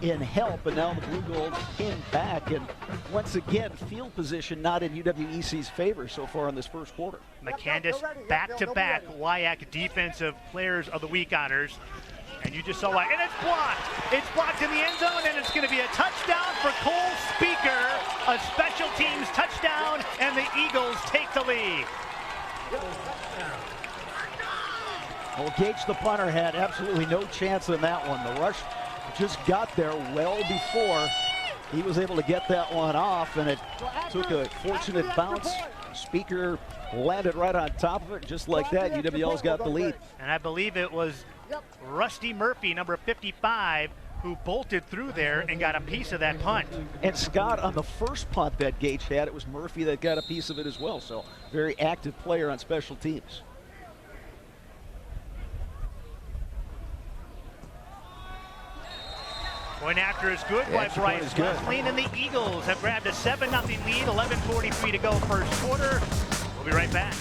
in help, and now the Blugolds came back, and once again, field position not in UW-EC's favor so far in this first quarter. McCandis back-to-back WIAC Defensive Players of the Week honors, and you just saw why. And it's blocked. It's blocked in the end zone, and it's going to be a touchdown for Cole Speaker, a special teams touchdown, and the Eagles take the lead. Well, Gage, the punter, had absolutely no chance in that one. The rush just got there well before he was able to get that one off, and it took a fortunate bounce. Speaker landed right on top of it, just like that. UWL's got the lead. And I believe it was Rusty Murphy, number 55, who bolted through there and got a piece of that punt. And Scott, on the first punt that Gage had, it was Murphy that got a piece of it as well. So very active player on special teams. Point after is good by Bryce Wrestling, and the Eagles have grabbed a 7-0 lead, 11:43 to go first quarter. We'll be right back.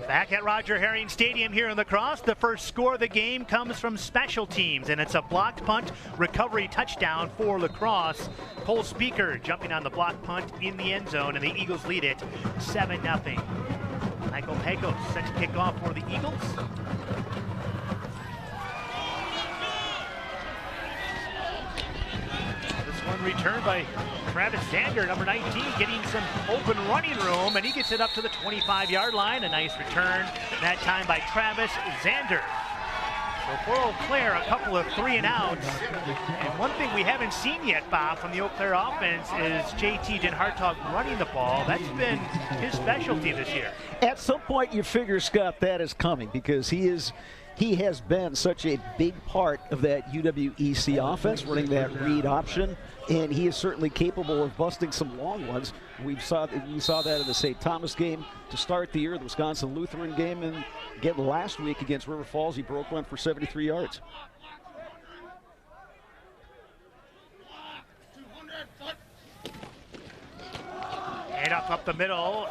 Back at Roger Herring Stadium here in La Crosse, the first score of the game comes from special teams, and it's a blocked punt recovery touchdown for La Crosse. Cole Speaker jumping on the blocked punt in the end zone, and the Eagles lead it 7-0. Michael Pecos set to kick off for the Eagles. This one returned by Travis Zander, number 19, getting some open running room, and he gets it up to the 25-yard line. A nice return, that time by Travis Zander. So for Eau Claire, a couple of 3-and-outs. And one thing we haven't seen yet, Bob, from the Eau Claire offense is JT Den Hartog running the ball. That's been his specialty this year. At some point, you figure, Scott, that is coming, because he has been such a big part of that UW-EC offense, running that read option, and he is certainly capable of busting some long ones. We saw that in the St. Thomas game to start the year, the Wisconsin Lutheran game, and again last week against River Falls, he broke one for 73 yards. And up the middle,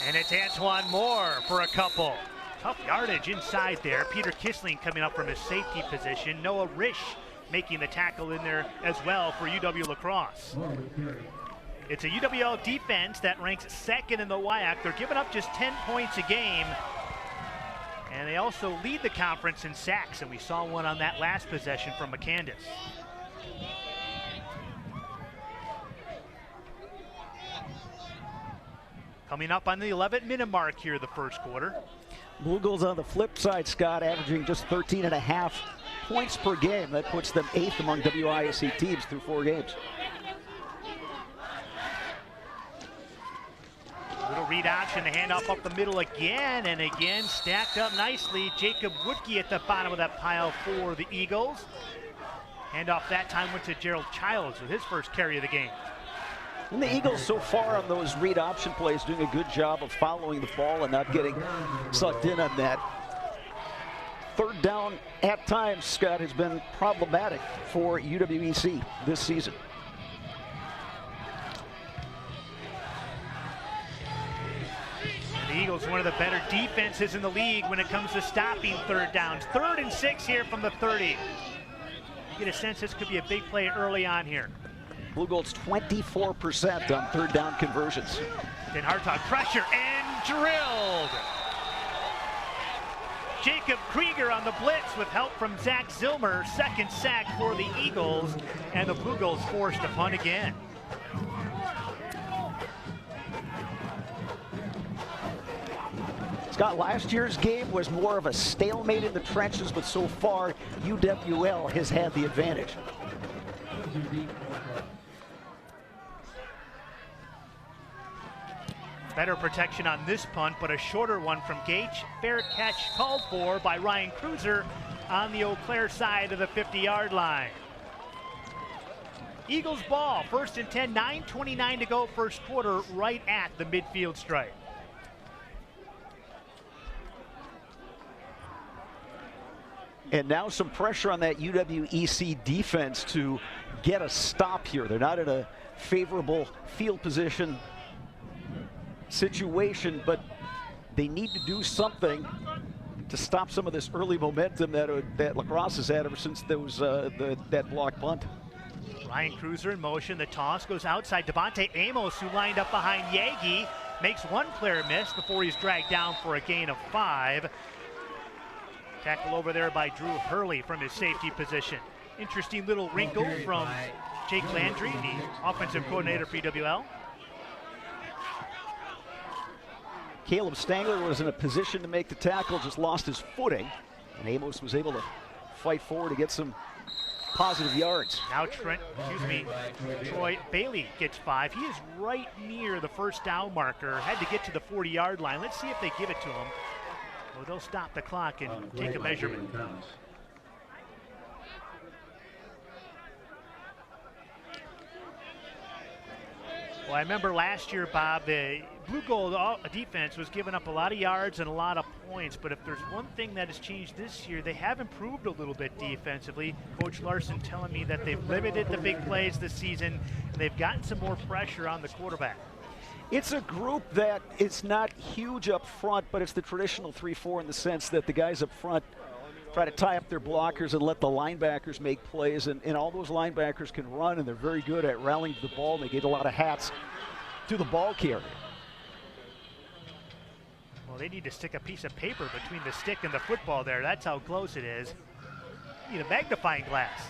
and it's Antoine Moore for a couple. Tough yardage inside there. Peter Kissling coming up from his safety position. Noah Risch making the tackle in there as well for UW-La Crosse. It's a UW-Eau defense that ranks second in the WIAC. They're giving up just 10 points a game. And they also lead the conference in sacks, and we saw one on that last possession from McCandis. Coming up on the 11-minute mark here the first quarter. Blugolds on the flip side, Scott, averaging just 13.5 points per game. That puts them 8th among WISC teams through 4 games. Little read option, the handoff up the middle again, and again stacked up nicely. Jacob Woodke at the bottom of that pile for the Eagles. Handoff that time went to Gerald Childs with his first carry of the game. And the Eagles so far on those read option plays doing a good job of following the ball and not getting sucked in on that. Third down at times, Scott, has been problematic for UWEC this season. The Eagles, one of the better defenses in the league when it comes to stopping third downs. 3rd and 6 here from the 30. You get a sense this could be a big play early on here. Blugolds 24% on third down conversions. Then Hartog pressure and drilled. Jacob Krieger on the blitz with help from Zach Zilmer. 2nd sack for the Eagles, and the Blugolds forced to punt again. Scott, last year's game was more of a stalemate in the trenches, but so far UWL has had the advantage. Better protection on this punt, but a shorter one from Gage. Fair catch called for by Ryan Cruiser on the Eau Claire side of the 50-yard line. Eagles ball, 1st and 10, 9:29 to go first quarter, right at the midfield stripe. And now some pressure on that UWEC defense to get a stop here. They're not in a favorable field position situation, but they need to do something to stop some of this early momentum that La Crosse has had ever since that block punt. Ryan Cruiser in motion. The toss goes outside. Devontae Amos, who lined up behind Yagi, makes one player miss before he's dragged down for a gain of 5. Tackle over there by Drew Hurley from his safety position. Interesting little wrinkle from Jake Landry, the offensive coordinator for EWL. Caleb Stangler was in a position to make the tackle, just lost his footing, and Amos was able to fight forward to get some positive yards. Now Troy Bailey gets 5. He is right near the first down marker, had to get to the 40-yard line. Let's see if they give it to him. Well, they'll stop the clock and take a measurement. Well, I remember last year, Bob, the Blugolds defense was giving up a lot of yards and a lot of points, but if there's one thing that has changed this year, they have improved a little bit defensively. Coach Larson telling me that they've limited the big plays this season, and they've gotten some more pressure on the quarterback. It's a group that is not huge up front, but it's the traditional 3-4 in the sense that the guys up front try to tie up their blockers and let the linebackers make plays, and all those linebackers can run, and they're very good at rallying to the ball, and they get a lot of hats to the ball carrier. Well, they need to stick a piece of paper between the stick and the football there. That's how close it is. You need a magnifying glass.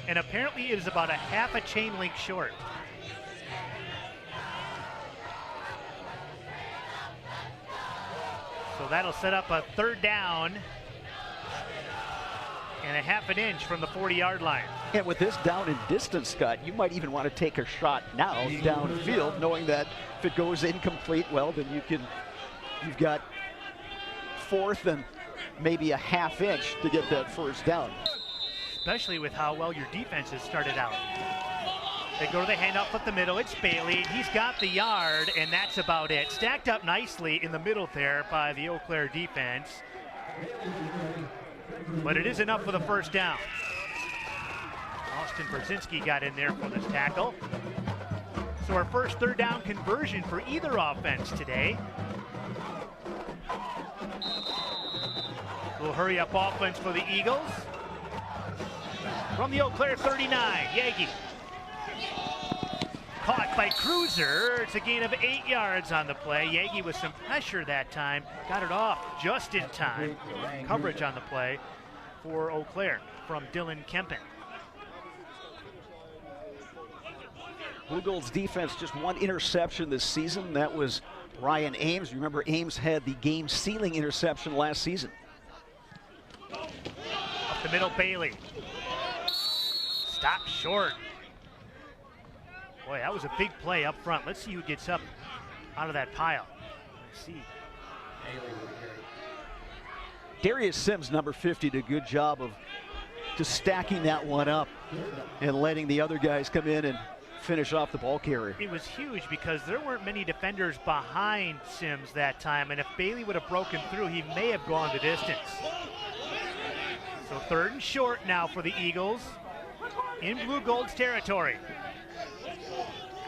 And apparently it is about a half a chain link short. So that'll set up a 3rd down and a half an inch from the 40-yard line. And with this down in distance, Scott, you might even want to take a shot now downfield, knowing that if it goes incomplete, well, then you've got 4th and maybe a half inch to get that first down. Especially with how well your defense has started out. They go to the handoff up the middle. It's Bailey. He's got the yard, and that's about it. Stacked up nicely in the middle there by the Eau Claire defense. But it is enough for the first down. Austin Brzezinski got in there for this tackle. So our first third down conversion for either offense today. Little hurry up offense for the Eagles. From the Eau Claire 39, Yagi. Caught by Cruiser. It's a gain of 8 yards on the play. Yagi with some pressure that time. Got it off just in time. Coverage on the play for Eau Claire from Dylan Kempen. Blugolds defense just one interception this season. That was Ryan Ames. Remember, Ames had the game-sealing interception last season. Up the middle, Bailey. Stop short. Boy, that was a big play up front. Let's see who gets up out of that pile. Let's see. Darius Sims, number 50, did a good job of just stacking that one up and letting the other guys come in and finish off the ball carrier. It was huge because there weren't many defenders behind Sims that time, and if Bailey would have broken through, he may have gone the distance. So third and short now for the Eagles in Blugolds territory.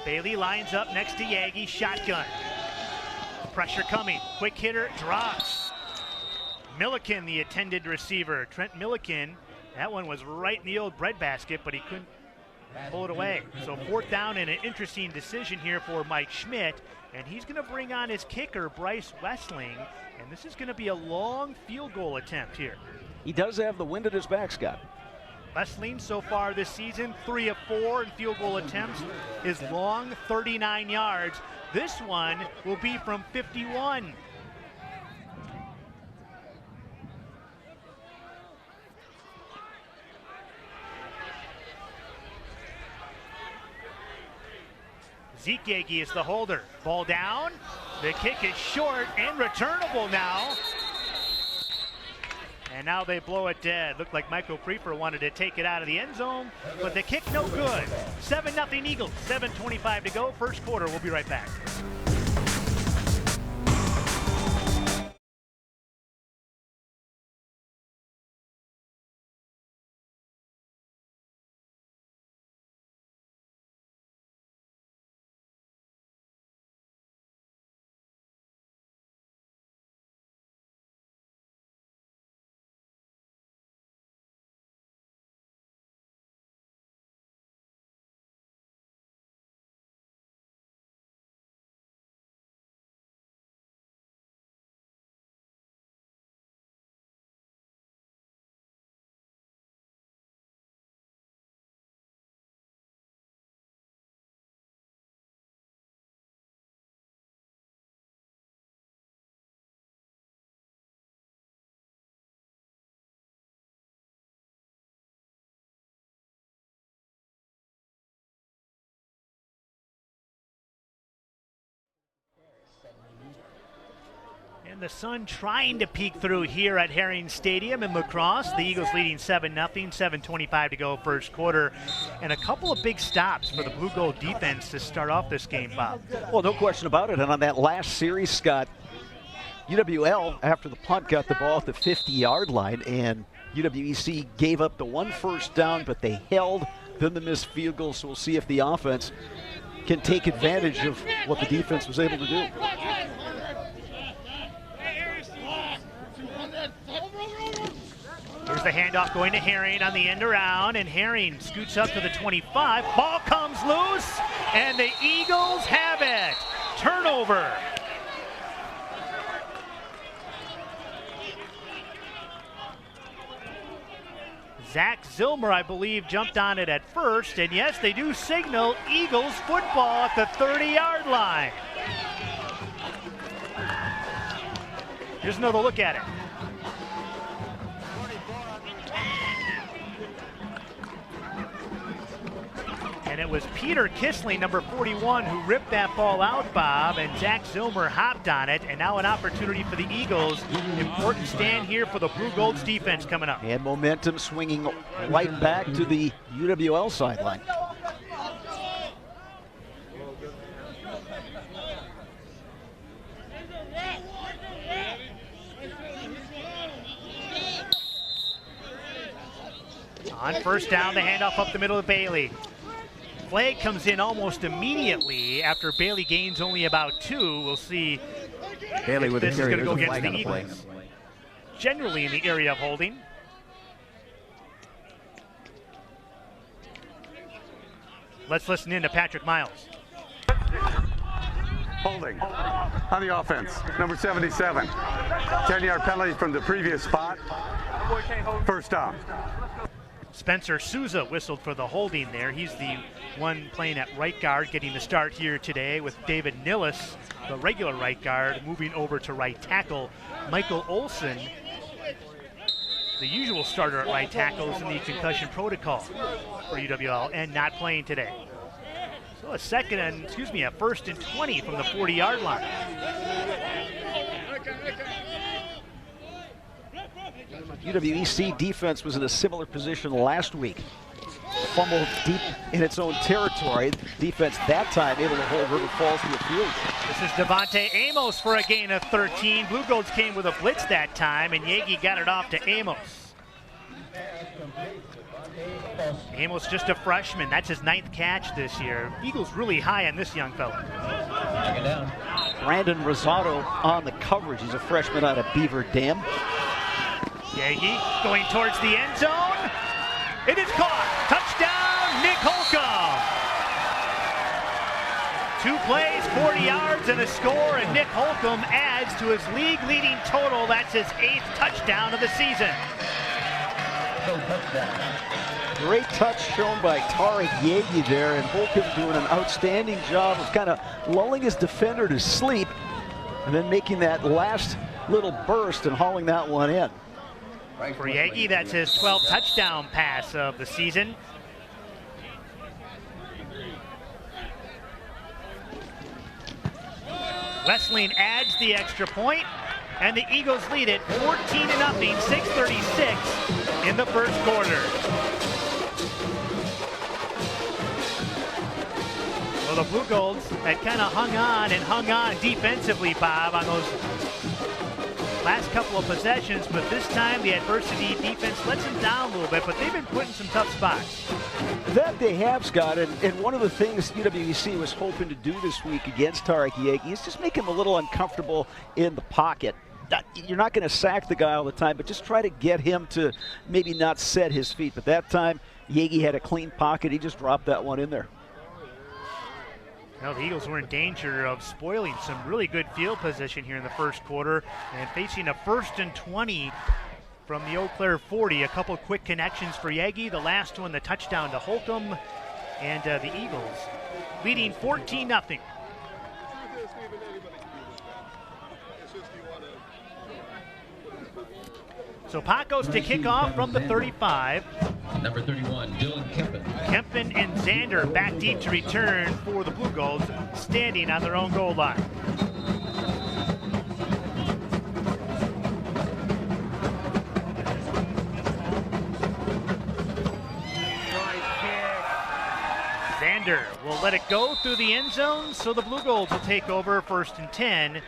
Bailey lines up next to Yagi, shotgun. Pressure coming, quick hitter, drops. Milliken, the intended receiver. Trent Milliken, that one was right in the old breadbasket, but he couldn't pull it away. So fourth down and an interesting decision here for Mike Schmidt, and he's gonna bring on his kicker, Bryce Westling, and this is gonna be a long field goal attempt here. He does have the wind at his back, Scott. Westling so far this season, 3 of 4 in field goal attempts. His long 39 yards. This one will be from 51. Zeke Yagi is the holder. Ball down. The kick is short and returnable now. And now they blow it dead. Looked like Michael Prefer wanted to take it out of the end zone, but the kick no good. 7-0 Eagles, 7:25 to go. First quarter, we'll be right back. And the sun trying to peek through here at Herring Stadium in La Crosse. The Eagles leading 7-0, 7:25 to go first quarter. And a couple of big stops for the Blugolds defense to start off this game, Bob. Well, no question about it. And on that last series, Scott, UW-Eau, after the punt, got the ball at the 50-yard line, and UWEC gave up the one first down, but they held, then the missed field goal. So we'll see if the offense can take advantage of what the defense was able to do. Here's the handoff going to Herring on the end around, and Herring scoots up to the 25. Ball comes loose, and the Eagles have it. Turnover. Zach Zilmer, I believe, jumped on it at first, and yes, they do signal Eagles football at the 30-yard line. Here's another look at it. And it was Peter Kissling, number 41, who ripped that ball out, Bob, and Zach Zilmer hopped on it, and now an opportunity for the Eagles. Important stand here for the Blugolds defense coming up. And momentum swinging right back to the UW-Eau sideline. On first down, the handoff up the middle of Bailey. flag comes in almost immediately after Bailey gains only about 2. We'll see Bailey if with this the is carry. going to go There's a against flag the on the Eagles. play. Generally in the area of holding. Let's listen in to Patrick Miles. Holding on the offense, number 77. 10-yard penalty from the previous spot. First down. Spencer Souza whistled for the holding there. He's the one playing at right guard, getting the start here today, with David Nillis, the regular right guard, moving over to right tackle. Michael Olson, the usual starter at right tackle, is in the concussion protocol for UW-Eau and not playing today. So a first and 20 from the 40-yard line. UW-EC defense was in a similar position last week. Fumbled deep in its own territory. Defense that time able to hold River Falls to the field. This is Devontae Amos for a gain of 13. Blugolds came with a blitz that time, and Yagi got it off to Amos. Amos just a freshman. That's his 9th catch this year. Eagles really high on this young fella. Brandon Rosado on the coverage. He's a freshman out of Beaver Dam. Yagi going towards the end zone. It is caught. Touchdown, Nick Holcomb. 2 plays, 40 yards, and a score, and Nick Holcomb adds to his league-leading total. That's his 8th touchdown of the season. Great touch shown by Tarek Yagi there, and Holcomb doing an outstanding job of kind of lulling his defender to sleep and then making that last little burst and hauling that one in. For Yagi, that's his 12th touchdown pass of the season. Wesleyan adds the extra point, and the Eagles lead it 14-0, 6:36 in the first quarter. Well, the Blugolds had kind of hung on defensively, Bob, on those last couple of possessions, but this time the adversity defense lets them down a little bit, but they've been put in some tough spots. That they have, Scott, and one of the things UW-EC was hoping to do this week against Tarek Yagi is just make him a little uncomfortable in the pocket. You're not going to sack the guy all the time, but just try to get him to maybe not set his feet. But that time, Yagi had a clean pocket. He just dropped that one in there. Well, the Eagles were in danger of spoiling some really good field position here in the first quarter and facing a 1st and 20 from the Eau Claire 40. A couple quick connections for Yagi. The last one, the touchdown to Holcomb, and the Eagles leading 14-0. So Pacos to kick off from the 35. Number 31, Dylan Kempen. Kempen and Zander back deep to return for the Blugolds, standing on their own goal line. Zander will let it go through the end zone, so the Blugolds will take over 1st and 10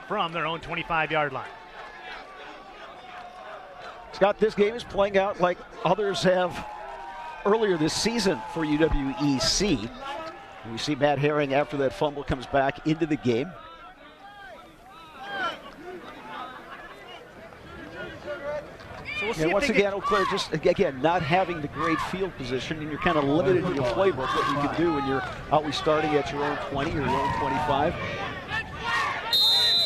from their own 25-yard line. Scott, this game is playing out like others have earlier this season for UW-EC. We see Matt Herring, after that fumble, comes back into the game. So we'll see and once if again, Eau Claire just, again, not having the great field position, and you're kind of limited in your playbook, what you can do when you're always starting at your own 20 or your own 25.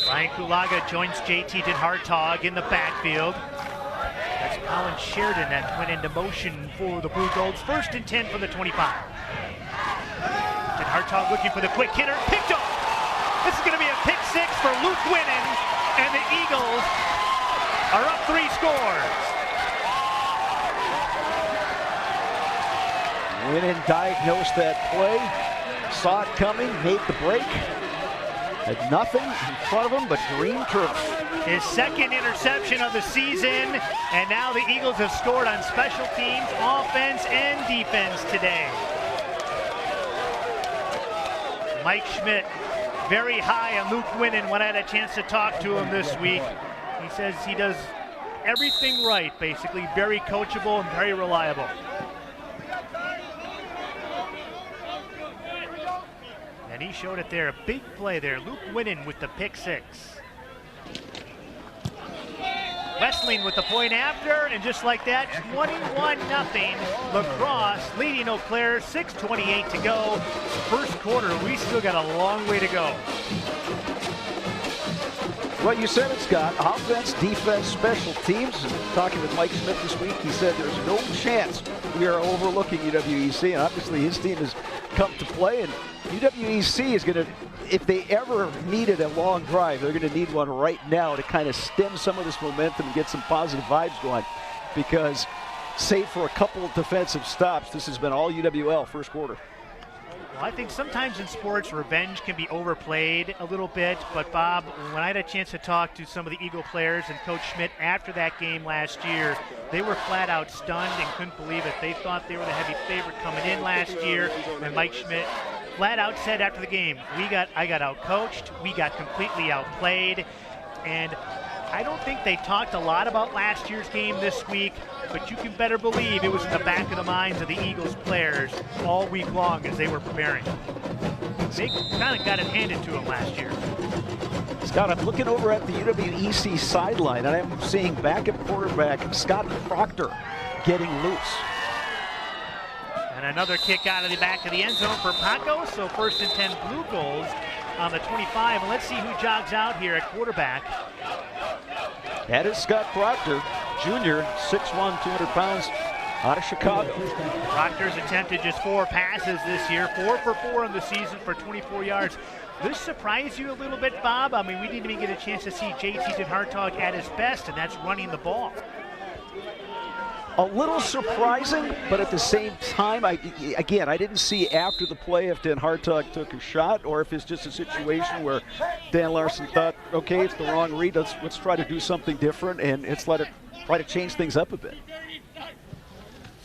Ryan Kulaga joins JT Den Hartog in the backfield. That's Colin Sheridan that went into motion for the Blugolds. 1st and 10 from the 25. Den Hartog looking for the quick hitter. Picked off. This is going to be a pick 6 for Luke Winnan, and the Eagles are up 3 scores. Winnan diagnosed that play, saw it coming, made the break. Had nothing in front of him but green turf. His 2nd interception of the season, and now the Eagles have scored on special teams, offense, and defense today. Mike Schmidt, very high on Luke Winnan when I had a chance to talk to him this week. He says he does everything right, basically. Very coachable and very reliable. And he showed it there. A big play there. Luke Winnan with the pick six. Westling with the point after, and just like that, 21-0. La Crosse leading Eau Claire, 6:28 to go. First quarter, we still got a long way to go. Well, you said it, Scott. Offense, defense, special teams. Talking with Mike Smith this week, he said there's no chance we are overlooking UW-EC, and obviously his team has come to play, and UW-EC is going to, if they ever needed a long drive, they're going to need one right now to kind of stem some of this momentum and get some positive vibes going, because save for a couple of defensive stops, this has been all UWL first quarter. Well, I think sometimes in sports, revenge can be overplayed a little bit, but Bob, when I had a chance to talk to some of the Eagle players and Coach Schmidt after that game last year, they were flat out stunned and couldn't believe it. They thought they were the heavy favorite coming in last year, and Mike Schmidt flat out said after the game, I got out-coached, we got completely outplayed, and I don't think they talked a lot about last year's game this week, but you can better believe it was in the back of the minds of the Eagles players all week long as they were preparing. They kind of got it handed to them last year. Scott, I'm looking over at the UW-EC sideline, and I'm seeing backup quarterback Scott Proctor getting loose. And another kick out of the back of the end zone for Paco, so 1st and 10 Blugolds on the 25. And let's see who jogs out here at quarterback. That is Scott Proctor, junior, 6'1", 200 pounds, out of Chicago. Proctor's attempted just 4 passes this year, 4 for 4 in the season for 24 yards. This surprised you a little bit, Bob? I mean, we didn't even get a chance to see JT Den Hartog at his best, and that's running the ball. A little surprising, but at the same time, I didn't see after the play if Dan Hartog took a shot or if it's just a situation where Dan Larson thought, okay, it's the wrong read, let's try to do something different, and try to change things up a bit.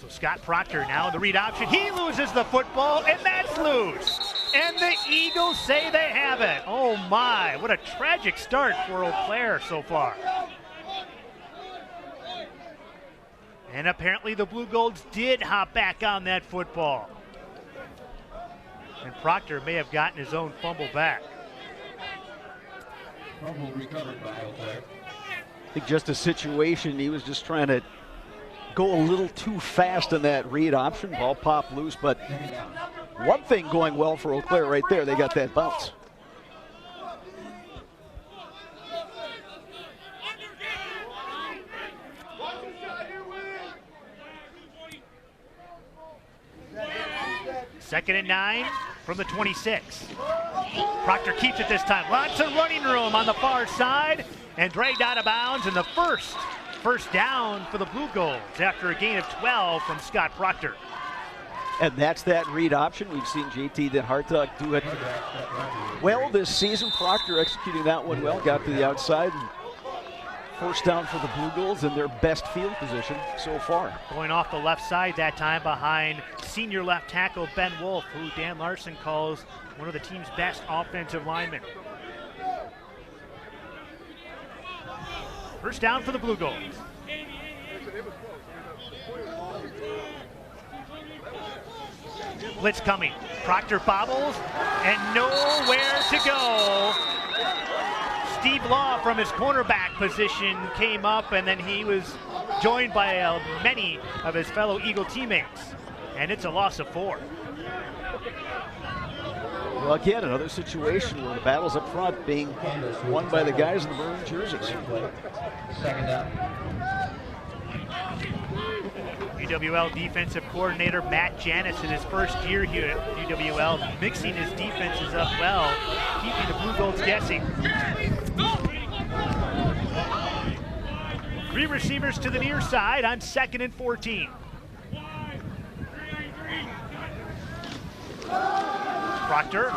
So Scott Proctor now in the read option. He loses the football, and that's loose. And the Eagles say they have it. Oh my, what a tragic start for Eau Claire so far. And apparently the Blugolds did hop back on that football. And Proctor may have gotten his own fumble back. Fumble recovered by Eau Claire. I think just a situation, he was just trying to go a little too fast in that read option. Ball popped loose, but one thing going well for Eau Claire right there, they got that bounce. Second and 9 from the 26. Proctor keeps it this time. Lots of running room on the far side and dragged out of bounds, and the first down for the Blugolds after a gain of 12 from Scott Proctor. And that's that read option. We've seen JT Den Hartog do it well this season. Proctor executing that one well, got to the outside. And first down for the Blugolds in their best field position so far. Going off the left side that time behind senior left tackle Ben Wolf, who Dan Larson calls one of the team's best offensive linemen. First down for the Blugolds. Blitz coming. Proctor bobbles and nowhere to go. Steve Law from his cornerback position came up, and then he was joined by many of his fellow Eagle teammates. And it's a loss of 4. Well, again, another situation where the battle's up front being won by the guys in the maroon jerseys. Second down. UWL defensive coordinator Matt Janis in his first year here at UWL, mixing his defenses up well, keeping the Blugolds guessing. 3 receivers to the near side on 2nd and 14. Proctor,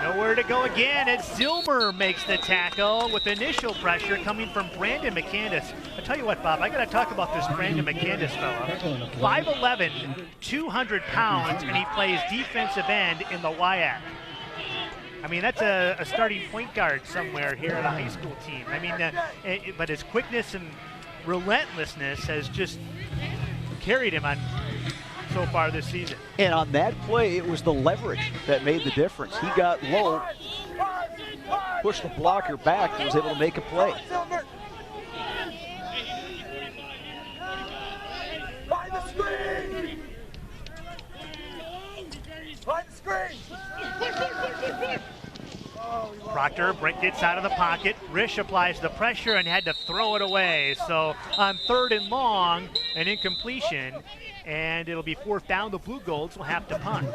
nowhere to go again as Zilmer makes the tackle with initial pressure coming from Brandon McCandis. I tell you what, Bob, I got to talk about this Brandon McCandis fella. 5'11", 200 pounds, and he plays defensive end in the WXOW. I mean, that's a starting point guard somewhere here on a high school team. I mean, but his quickness and relentlessness has just carried him on so far this season. And on that play, it was the leverage that made the difference. He got low, pushed the blocker back, and was able to make a play. Find the screen! Find the screen! Proctor gets out of the pocket. Risch applies the pressure and had to throw it away. So on 3rd and long, an incompletion, and it'll be 4th down. The Blugolds will have to punt.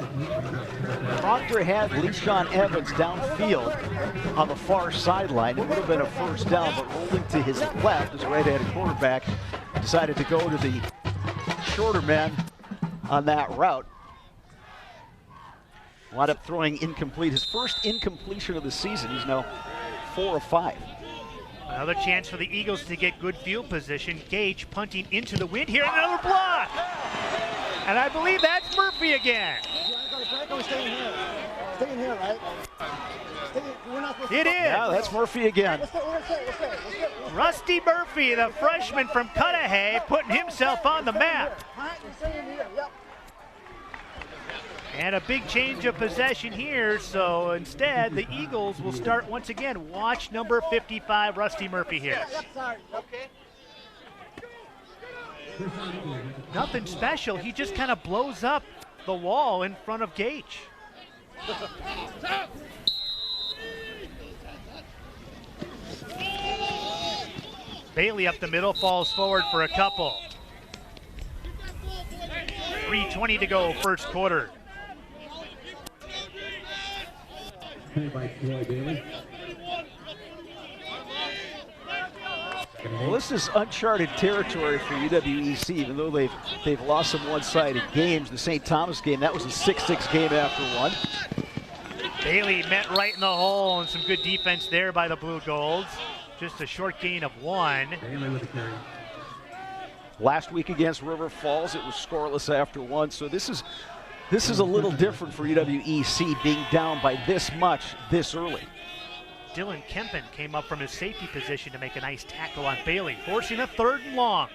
Proctor had LeSean Evans downfield on the far sideline. It would have been a 1st down, but rolling to his left as a right-handed quarterback decided to go to the shorter man on that route. Wound up throwing incomplete. His first incompletion of the season. He's now 4 of 5. Another chance for the Eagles to get good field position. Gage punting into the wind here. Another block! And I believe that's Murphy again. Stay in here, right? It is. Yeah, that's Murphy again. Rusty Murphy, the freshman from Cudahy, putting himself on the map. And a big change of possession here, so instead the Eagles will start once again. Watch number 55, Rusty Murphy here. Nothing special, he just kind of blows up the wall in front of Gage. Bailey up the middle, falls forward for a couple. 3:20 to go, first quarter. Well, this is uncharted territory for UW-EC, even though they've lost some one-sided games. The St. Thomas game, that was a 6-6 game after one. Bailey met right in the hole, and some good defense there by the Blugolds. Just a short gain of 1. Last week against River Falls, it was scoreless after 1. So this is a little different for UW-EC, being down by this much this early. Dylan Kempen came up from his safety position to make a nice tackle on Bailey, forcing a 3rd and long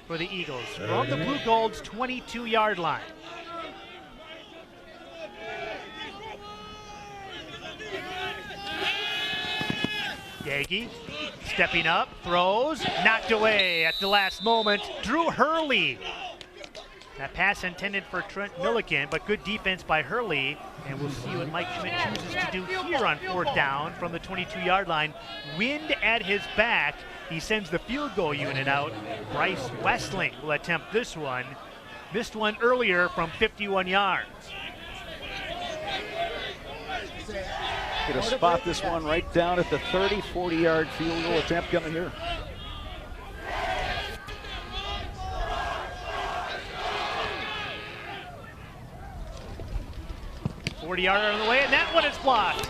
for the Eagles from the Blugolds' 22-yard line. Yagi stepping up, throws, knocked away at the last moment. Drew Hurley. That pass intended for Trent Milliken, but good defense by Hurley. And we'll see what Mike Schmidt chooses to do here on 4th down from the 22-yard line. Wind at his back. He sends the field goal unit out. Bryce Westling will attempt this one. Missed one earlier from 51 yards. Gonna spot this one right down at the 30, 40-yard field goal attempt coming here. 40-yarder on the way, and that one is blocked.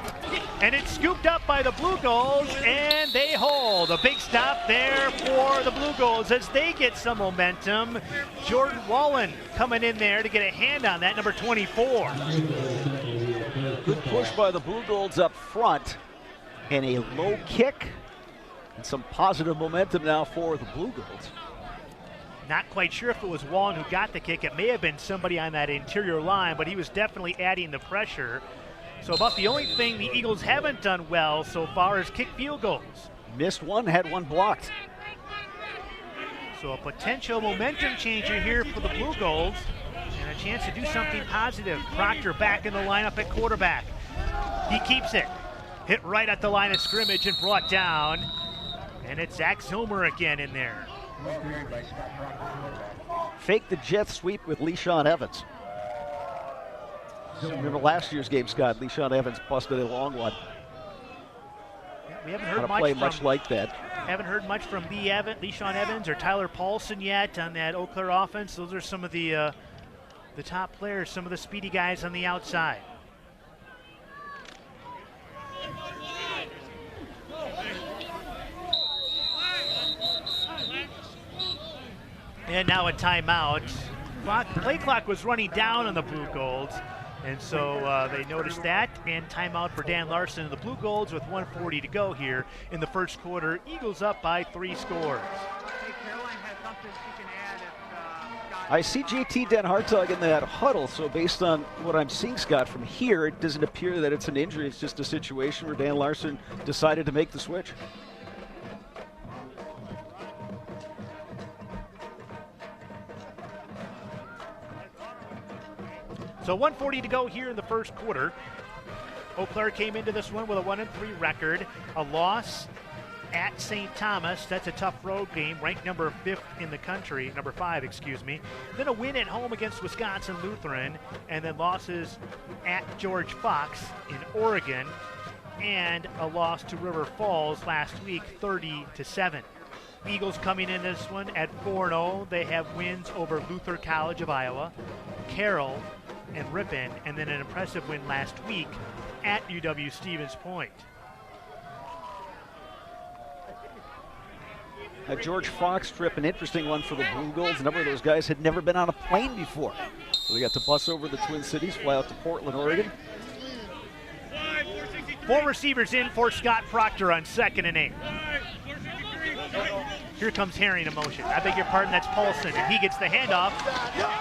And it's scooped up by the Blugolds, and they hold. A big stop there for the Blugolds as they get some momentum. Jordan Wallen coming in there to get a hand on that, number 24. Good push by the Blugolds up front, and a low kick, and some positive momentum now for the Blugolds. Not quite sure if it was Wallen who got the kick. It may have been somebody on that interior line, but he was definitely adding the pressure. So about the only thing the Eagles haven't done well so far is kick field goals. Missed one, had one blocked. So a potential momentum changer here for the Blugolds, and a chance to do something positive. Proctor back in the lineup at quarterback. He keeps it. Hit right at the line of scrimmage and brought down. And it's Zach Zomer again in there. Fake the jet sweep with LeSean Evans. Remember last year's game, Scott? LeSean Evans busted a long one. We haven't heard much like that. Haven't heard much from LeSean Evans or Tyler Paulson yet on that Eau Claire offense. Those are some of the top players, some of the speedy guys on the outside. And now a timeout. Play clock was running down on the Blugolds, and so they noticed that. And timeout for Dan Larson and the Blugolds with 1:40 to go here in the first quarter. Eagles up by 3 scores. Caroline has something she can add if Scott I see JT Den Hartog in that huddle, so based on what I'm seeing, Scott, from here, it doesn't appear that it's an injury. It's just a situation where Dan Larson decided to make the switch. So 1:40 to go here in the first quarter. Eau Claire came into this one with a 1-3 record, a loss at St. Thomas. That's a tough road game, ranked number 5 in the country, number 5, excuse me. Then a win at home against Wisconsin Lutheran, and then losses at George Fox in Oregon, and a loss to River Falls last week, 30-7. Eagles coming in this one at 4-0. They have wins over Luther College of Iowa, Carroll, and Ripon, and then an impressive win last week at UW Stevens Point. A George Fox trip, an interesting one for the Blugolds. A number of those guys had never been on a plane before. So they got to bus over the Twin Cities, fly out to Portland, Oregon. 4 receivers in for Scott Proctor on 2nd and 8. Here comes Herring in motion. I beg your pardon, that's Paulson. And he gets the handoff,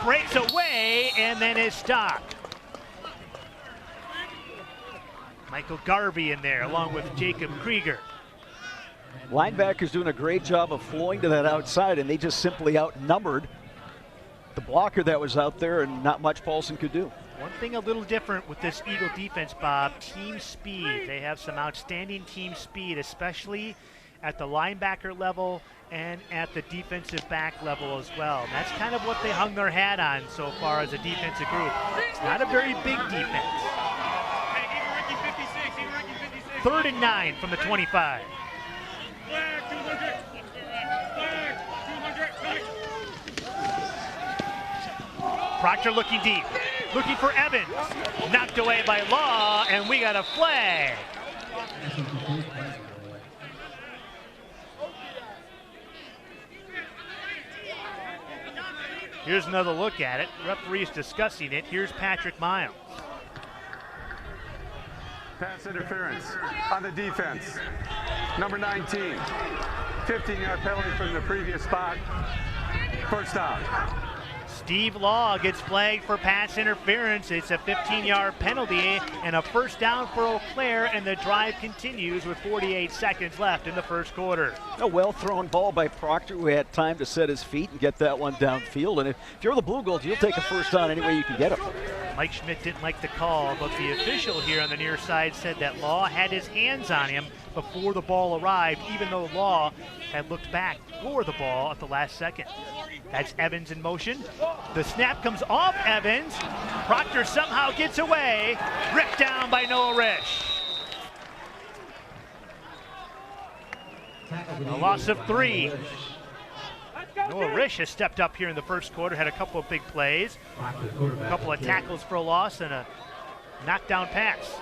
breaks away, and then is stopped. Michael Garvey in there, along with Jacob Krieger. Linebackers doing a great job of flowing to that outside, and they just simply outnumbered the blocker that was out there, and not much Paulson could do. One thing a little different with this Eagle defense, Bob, team speed. They have some outstanding team speed, especially at the linebacker level and at the defensive back level as well. And that's kind of what they hung their hat on so far as a defensive group. It's not a very big defense. 3rd and 9 from the 25. Proctor looking deep, looking for Evans. Knocked away by Law, and we got a flag. Here's another look at it. Referee's discussing it. Here's Patrick Miles. Pass interference on the defense. Number 19, 15-yard penalty from the previous spot. First down. Steve Law gets flagged for pass interference. It's a 15-yard penalty and a first down for Eau Claire, and the drive continues with 48 seconds left in the first quarter. A well-thrown ball by Proctor, who had time to set his feet and get that one downfield. And if you're the Blugolds, you'll take a first down any way you can get it. Mike Schmidt didn't like the call, but the official here on the near side said that Law had his hands on him before the ball arrived, even though Law had looked back for the ball at the last second. That's Evans in motion. The snap comes off Evans. Proctor somehow gets away. Ripped down by Noah Risch. A loss of 3. Noah Risch has stepped up here in the first quarter, had a couple of big plays, a couple of tackles for a loss, and a knockdown pass.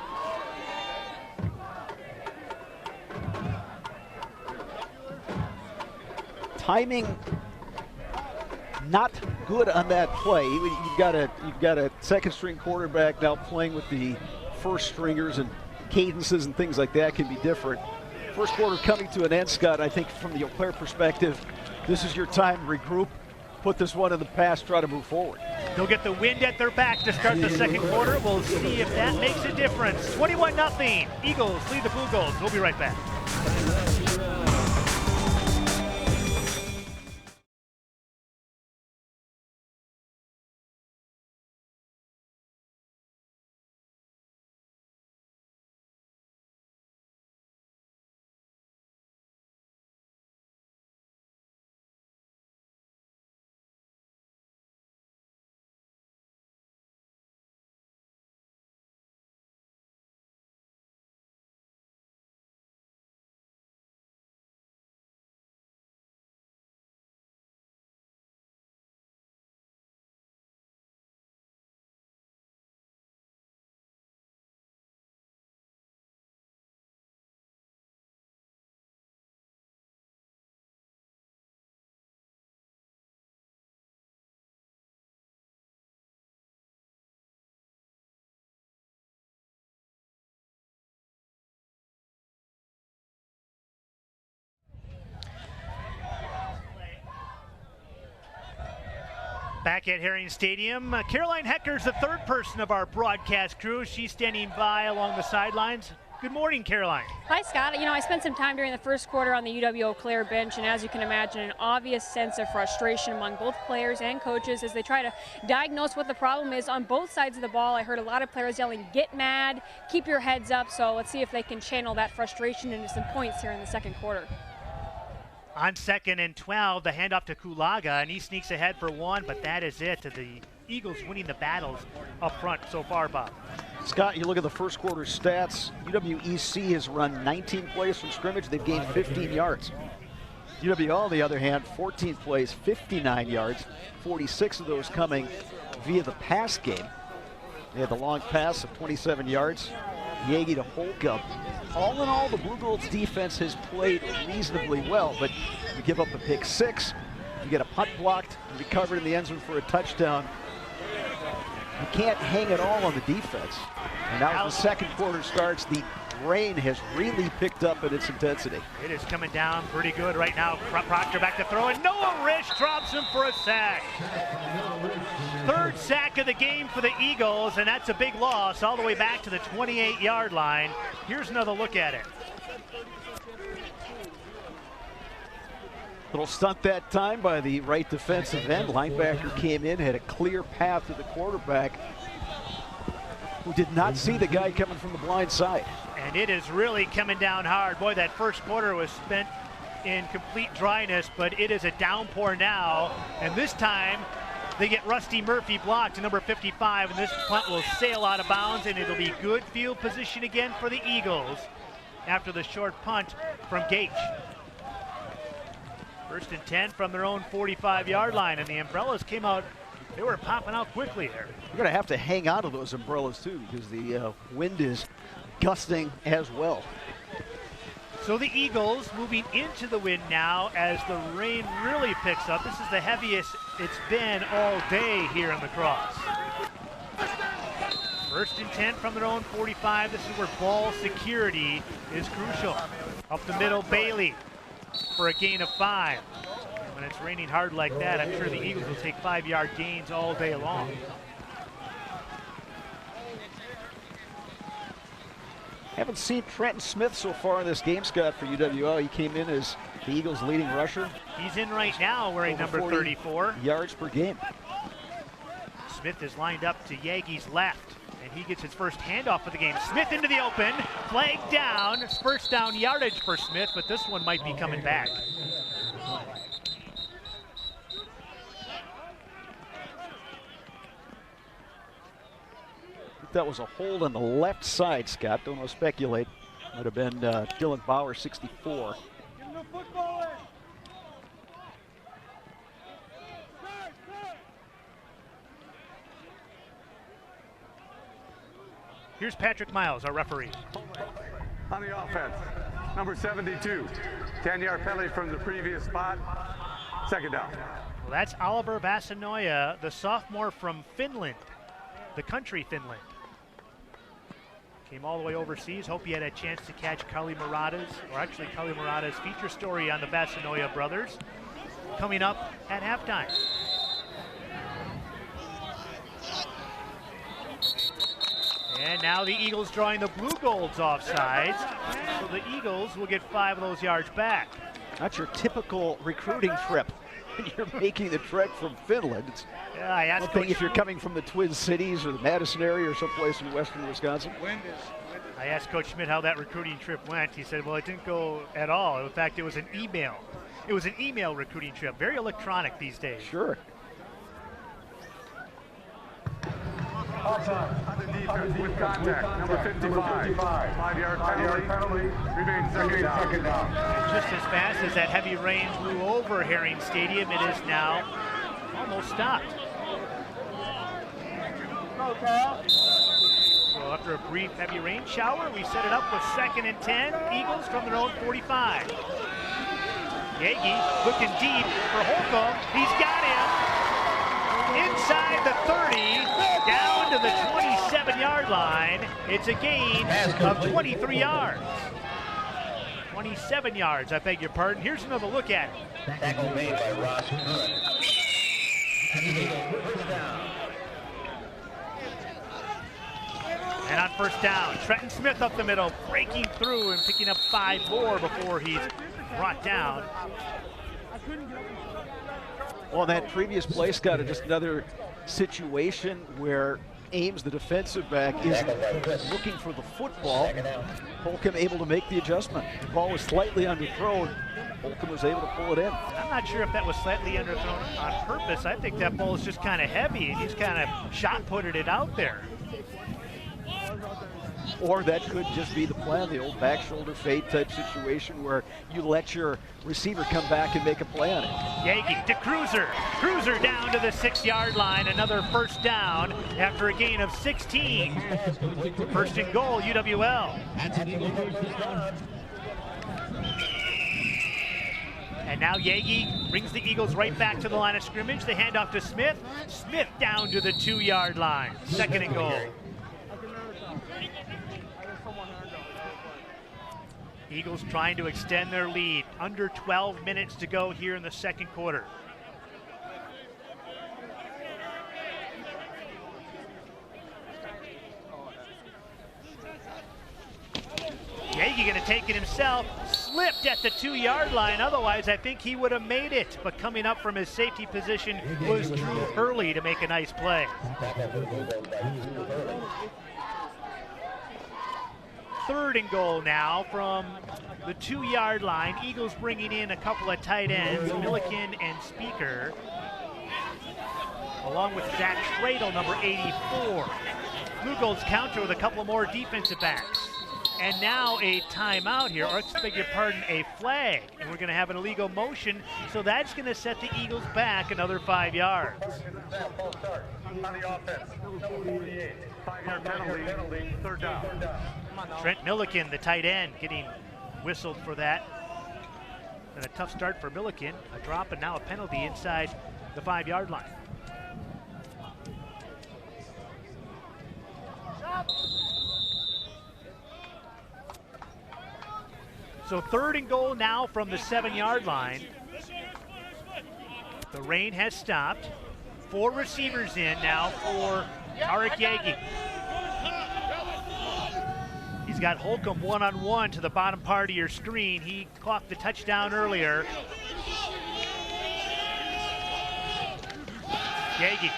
Timing not good on that play. You've got a second string quarterback now playing with the first stringers, and cadences and things like that can be different. First quarter coming to an end, Scott. I think from the Eau Claire perspective, this is your time to regroup, put this one in the past, try to move forward. They'll get the wind at their back to start the second quarter. We'll see if that makes a difference. 21-0. Eagles lead the Blugolds. We'll be right back. Back at Herring Stadium, Caroline Hecker's the third person of our broadcast crew. She's standing by along the sidelines. Good morning, Caroline. Hi, Scott. You know, I spent some time during the first quarter on the UW-Eau Claire bench, and as you can imagine, an obvious sense of frustration among both players and coaches as they try to diagnose what the problem is on both sides of the ball. I heard a lot of players yelling, "Get mad, keep your heads up," so let's see if they can channel that frustration into some points here in the second quarter. On 2nd and 12, the handoff to Kulaga, and he sneaks ahead for one, but that is it. The Eagles winning the battles up front so far, Bob. Scott, you look at the first quarter stats. UW-EC has run 19 plays from scrimmage. They've gained 15 yards. UW-Eau, on the other hand, 14 plays, 59 yards, 46 of those coming via the pass game. They had the long pass of 27 yards. Yagi to Holcomb. All in all, the Blugolds defense has played reasonably well, but you give up a pick six, you get a punt blocked, recovered in the end zone for a touchdown. You can't hang it all on the defense. And now as the second quarter starts, the rain has really picked up in its intensity. It is coming down pretty good right now. Proctor back to throw, and Noah Rich drops him for a sack. Third sack of the game for the Eagles, and that's a big loss all the way back to the 28-yard line. Here's another look at it. Little stunt that time by the right defensive end. Linebacker came in, had a clear path to the quarterback, who did not see the guy coming from the blind side. And it is really coming down hard. Boy, that first quarter was spent in complete dryness, but it is a downpour now. And this time, they get Rusty Murphy blocked to number 55, and this punt will sail out of bounds, and it'll be good field position again for the Eagles after the short punt from Gage. 1st and 10 from their own 45-yard line, and the umbrellas came out. They were popping out quickly there. You're going to have to hang on to those umbrellas, too, because the wind is gusting as well. So the Eagles moving into the wind now as the rain really picks up. This is the heaviest it's been all day here in the Crosse. 1st and 10 from their own 45. This is where ball security is crucial. Up the middle, Bailey for a gain of 5. When it's raining hard like that, I'm sure the Eagles will take 5-yard gains all day long. Haven't seen Trenton Smith so far in this game, Scott, for UW-Eau. He came in as the Eagles' leading rusher. He's in right now wearing number 34. Yards per game. Smith is lined up to Yagi's left, and he gets his first handoff of the game. Smith into the open, flag down, first down yardage for Smith, but this one might be coming back. That was a hold on the left side, Scott. Don't want to speculate. Might have been Dylan Bauer, 64. Here's Patrick Miles, our referee. On the offense, number 72, 10-yard penalty from the previous spot, 2nd down. Well, that's Oliver Vasanoja, the sophomore from Finland, the country Finland. Came all the way overseas. Hope he had a chance to catch Carly Murata's feature story on the Vasanoja brothers coming up at halftime. And now the Eagles drawing the Blugolds offsides, so the Eagles will get 5 of those yards back. Not your typical recruiting trip. You're making the trek from Finland. It's yeah, I asked Coach, if you're coming from the Twin Cities or the Madison area or someplace in western Wisconsin. I asked Coach Schmidt how that recruiting trip went. He said, well, it didn't go at all. In fact, it was an email. It was an email recruiting trip. Very electronic these days. Sure. On the defense with contact, number 55. 5-yard penalty, remains 2nd down. And just as fast as that heavy rain blew over Herring Stadium, it is now almost stopped. So after a brief heavy rain shower, we set it up with 2nd and 10. Eagles from their own 45. Yagi looking deep for Holcomb. He's got him inside the 30, down to the 27-yard line. It's a gain of 23 yards. 27 yards, I beg your pardon. Here's another look at it. Tackle made by Ross. And on first down, Trenton Smith up the middle, breaking through and picking up 5 more before he's brought down. Well, that previous play, Scott, just another situation where Ames, the defensive back, is looking for the football. Holcomb able to make the adjustment. The ball was slightly underthrown. Holcomb was able to pull it in. I'm not sure if that was slightly underthrown on purpose. I think that ball is just kind of heavy, and he's kind of shot-putted it out there. Or that could just be the plan, the old back shoulder fade type situation where you let your receiver come back and make a play on it. Yagi to Cruiser. Cruiser down to the 6-yard line. Another first down after a gain of 16. First and goal, UW-Eau. And now Yagi brings the Eagles right back to the line of scrimmage. They hand off to Smith. Smith down to the 2-yard line. Second and goal. Eagles trying to extend their lead. Under 12 minutes to go here in the second quarter. Yagi gonna take it himself. Slipped at the 2-yard line. Otherwise, I think he would have made it. But coming up from his safety position was Drew Hurley to make a nice play. Third and goal now from the 2-yard line. Eagles bringing in a couple of tight ends, Milliken and Speaker, along with Zach Schradel, number 84. Blugolds counter with a couple more defensive backs. And now a timeout here, or beg your pardon, a flag. And we're going to have an illegal motion, so that's going to set the Eagles back another 5 yards. On the offense, number 48, 5-yard penalty, third down. Trent Milliken, the tight end, getting whistled for that. And a tough start for Milliken. A drop and now a penalty inside the 5-yard line. So third and goal now from the 7-yard line. The rain has stopped. 4 receivers in now for Tarek Yagi. He's got Holcomb one-on-one to the bottom part of your screen. He clocked the touchdown earlier. Yagi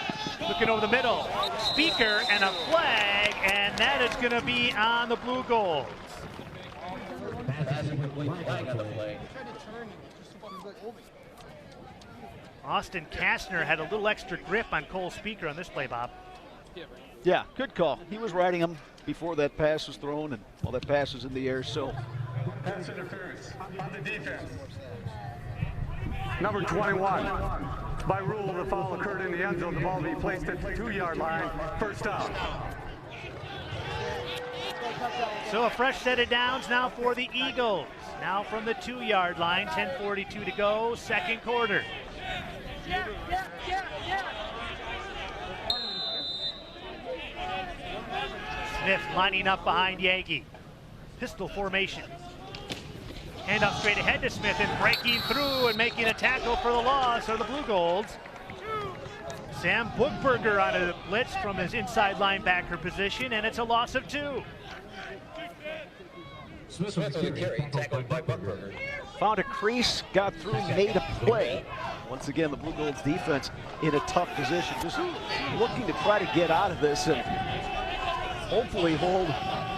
looking over the middle. Speaker and a flag, and that is going to be on the Blugolds. Austin Kastner had a little extra grip on Cole Speaker on this play, Bob. Yeah, good call. He was riding him before that pass was thrown, and while that pass was in the air, so. Pass interference on the defense. Number 21. By rule, the foul occurred in the end zone. The ball will be placed at the 2-yard line. First down. So a fresh set of downs now for the Eagles. Now from the 2-yard line, 10:42 to go, second quarter. Smith lining up behind Yagi. Pistol formation. Hand up straight ahead to Smith, and breaking through and making a tackle for the loss are the Blugolds. Sam Bookberger on a blitz from his inside linebacker position, and it's a loss of 2. Smith with a good carry, tackled by Buckberger. Found a crease, got through, made a play. Once again, the Blugolds defense in a tough position, just looking to try to get out of this and hopefully hold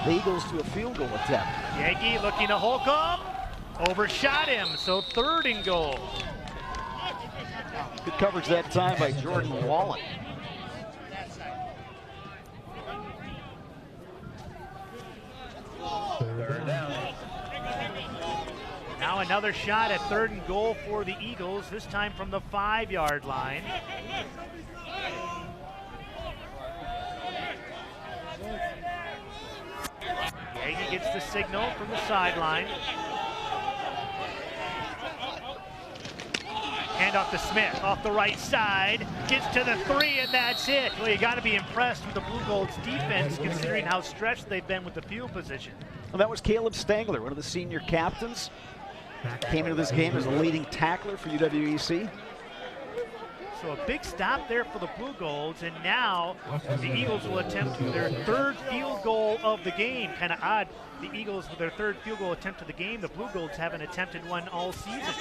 the Eagles to a field goal attempt. Yagi looking to Holcomb, overshot him, so third and goal. Good coverage that time by Jordan Wallen. Third down. Now another shot at third and goal for the Eagles, this time from the 5-yard line. Yagi gets the signal from the sideline. Hand off to Smith, off the right side, gets to the 3, and that's it. Well, you got to be impressed with the Blugolds defense, considering how stretched they've been with the field position. Well, that was Caleb Stangler, one of the senior captains. Came into this game as a leading tackler for UWEC. So a big stop there for the Blugolds, and now the Eagles will attempt their third field goal of the game. Kind of odd, the Eagles with their third field goal attempt of the game. The Blugolds haven't attempted one all season.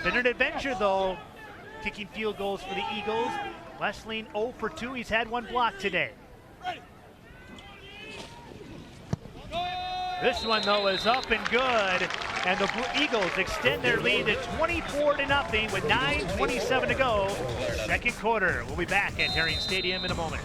Been an adventure though, kicking field goals for the Eagles. Wesleyan 0 for 2. He's had one block today. This one though is up and good, and the Eagles extend their lead to 24-0 with 9:27 to go. Second quarter. We'll be back at Herring Stadium in a moment.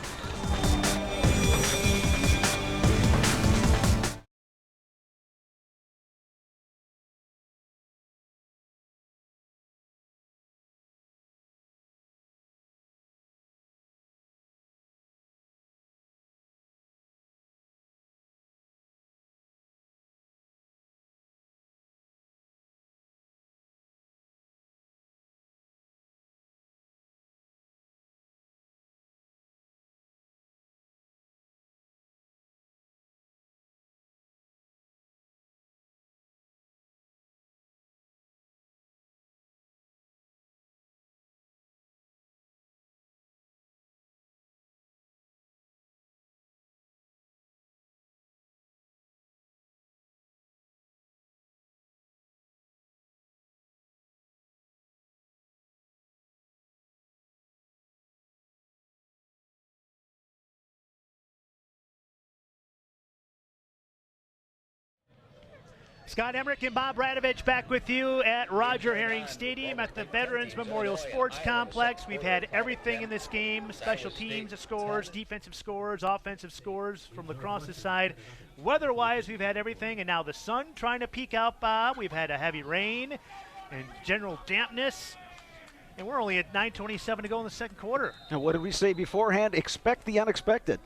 Scott Emmerich and Bob Radovich back with you at Roger Herring Stadium at the Veterans Memorial Sports Complex. We've had everything in this game, special teams scores, defensive scores, offensive scores from La Crosse's side. Weather-wise, we've had everything, and now the sun trying to peek out, Bob. We've had a heavy rain and general dampness, and we're only at 9:27 to go in the second quarter. And what did we say beforehand? Expect the unexpected.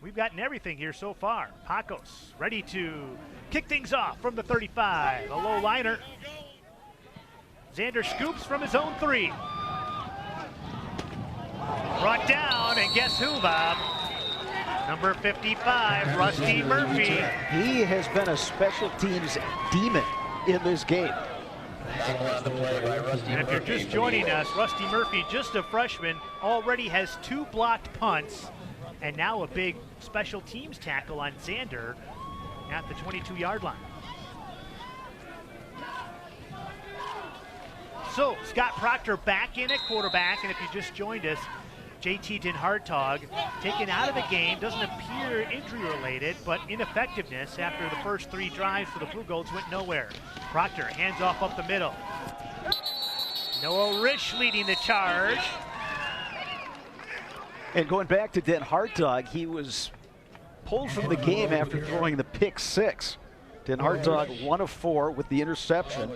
We've gotten everything here so far. Pacos ready to kick things off from the 35. A low liner. Xander scoops from his own 3. Brought down, and guess who, Bob? Number 55, Rusty Murphy. He has been a special teams demon in this game. And if you're just joining us, Rusty Murphy, just a freshman, already has 2 blocked punts, and now a big special teams tackle on Xander at the 22-yard line. So Scott Proctor back in at quarterback, and if you just joined us, JT Den Hartog taken out of the game. Doesn't appear injury-related, but ineffectiveness after the first 3 drives for the Blugolds went nowhere. Proctor hands off up the middle. Noah Rich leading the charge. And going back to Den Hartog, he was pulled from the game after throwing the pick 6. Den Hartog 1 of 4 with the interception.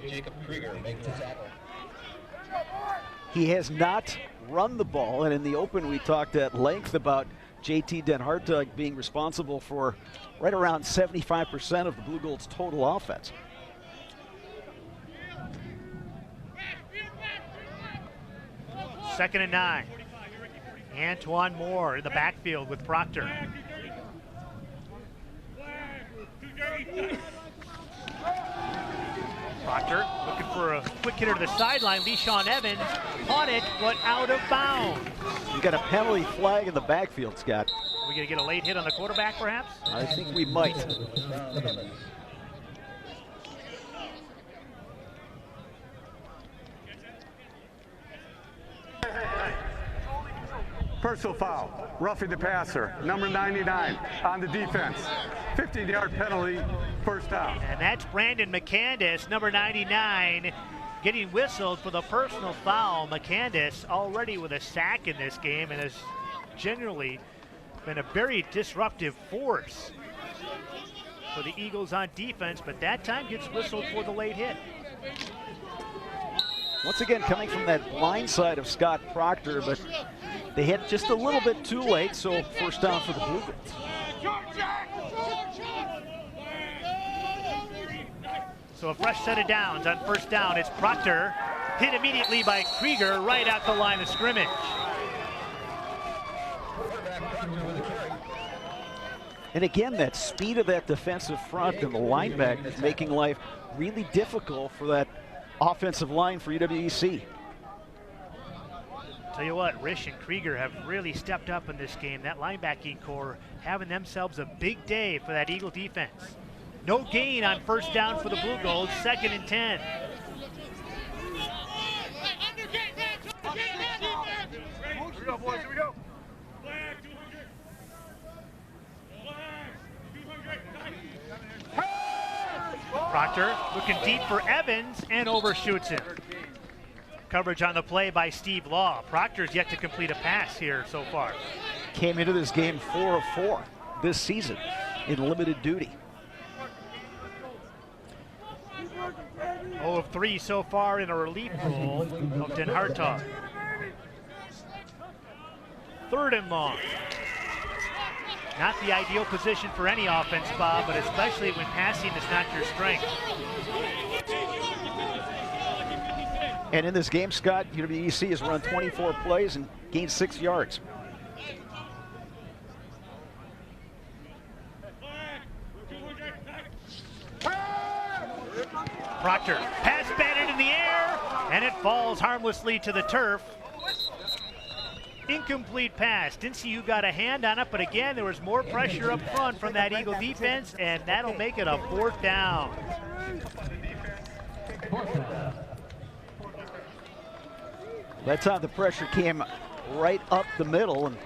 He has not run the ball, and in the open we talked at length about JT Den Hartog being responsible for right around 75% of the Blugolds' total offense. Second and 9. Antoine Moore in the backfield with Proctor. Proctor looking for a quick hitter to the sideline. LeSean Evans caught it, but out of bounds. You got a penalty flag in the backfield, Scott. Are we going to get a late hit on the quarterback, perhaps? I think we might. Personal foul, roughing the passer, number 99 on the defense. 15-yard penalty, first down. And that's Brandon McCandis, number 99, getting whistled for the personal foul. McCandis already with a sack in this game and has generally been a very disruptive force for the Eagles on defense, but that time gets whistled for the late hit. Once again, coming from that blind side of Scott Proctor, but they hit just a little bit too late, so first down for the Blugolds. So a fresh set of downs on first down. It's Proctor, hit immediately by Krieger right at the line of scrimmage. And again, that speed of that defensive front and the linebackers making life really difficult for that offensive line for UW-EC. Tell you what, Risch and Krieger have really stepped up in this game. That linebacking core having themselves a big day for that Eagle defense. No gain on first down for the Blugolds, 2nd and 10. Here we go, boys, here we go. Proctor looking deep for Evans and overshoots him. Coverage on the play by Steve Law. Proctor's yet to complete a pass here so far. Came into this game 4 of 4 this season in limited duty. 0 of 3 so far in a relief role of Den Hartog. 3rd and long. Not the ideal position for any offense, Bob, but especially when passing is not your strength. And in this game, Scott, UW-EC has run 24 plays and gained 6 yards. Proctor, pass batted in the air, and it falls harmlessly to the turf. Incomplete pass. Didn't see who got a hand on it, but again, there was more pressure up front from that Eagle defense, and that'll make it a 4th down. That time the pressure came right up the middle, and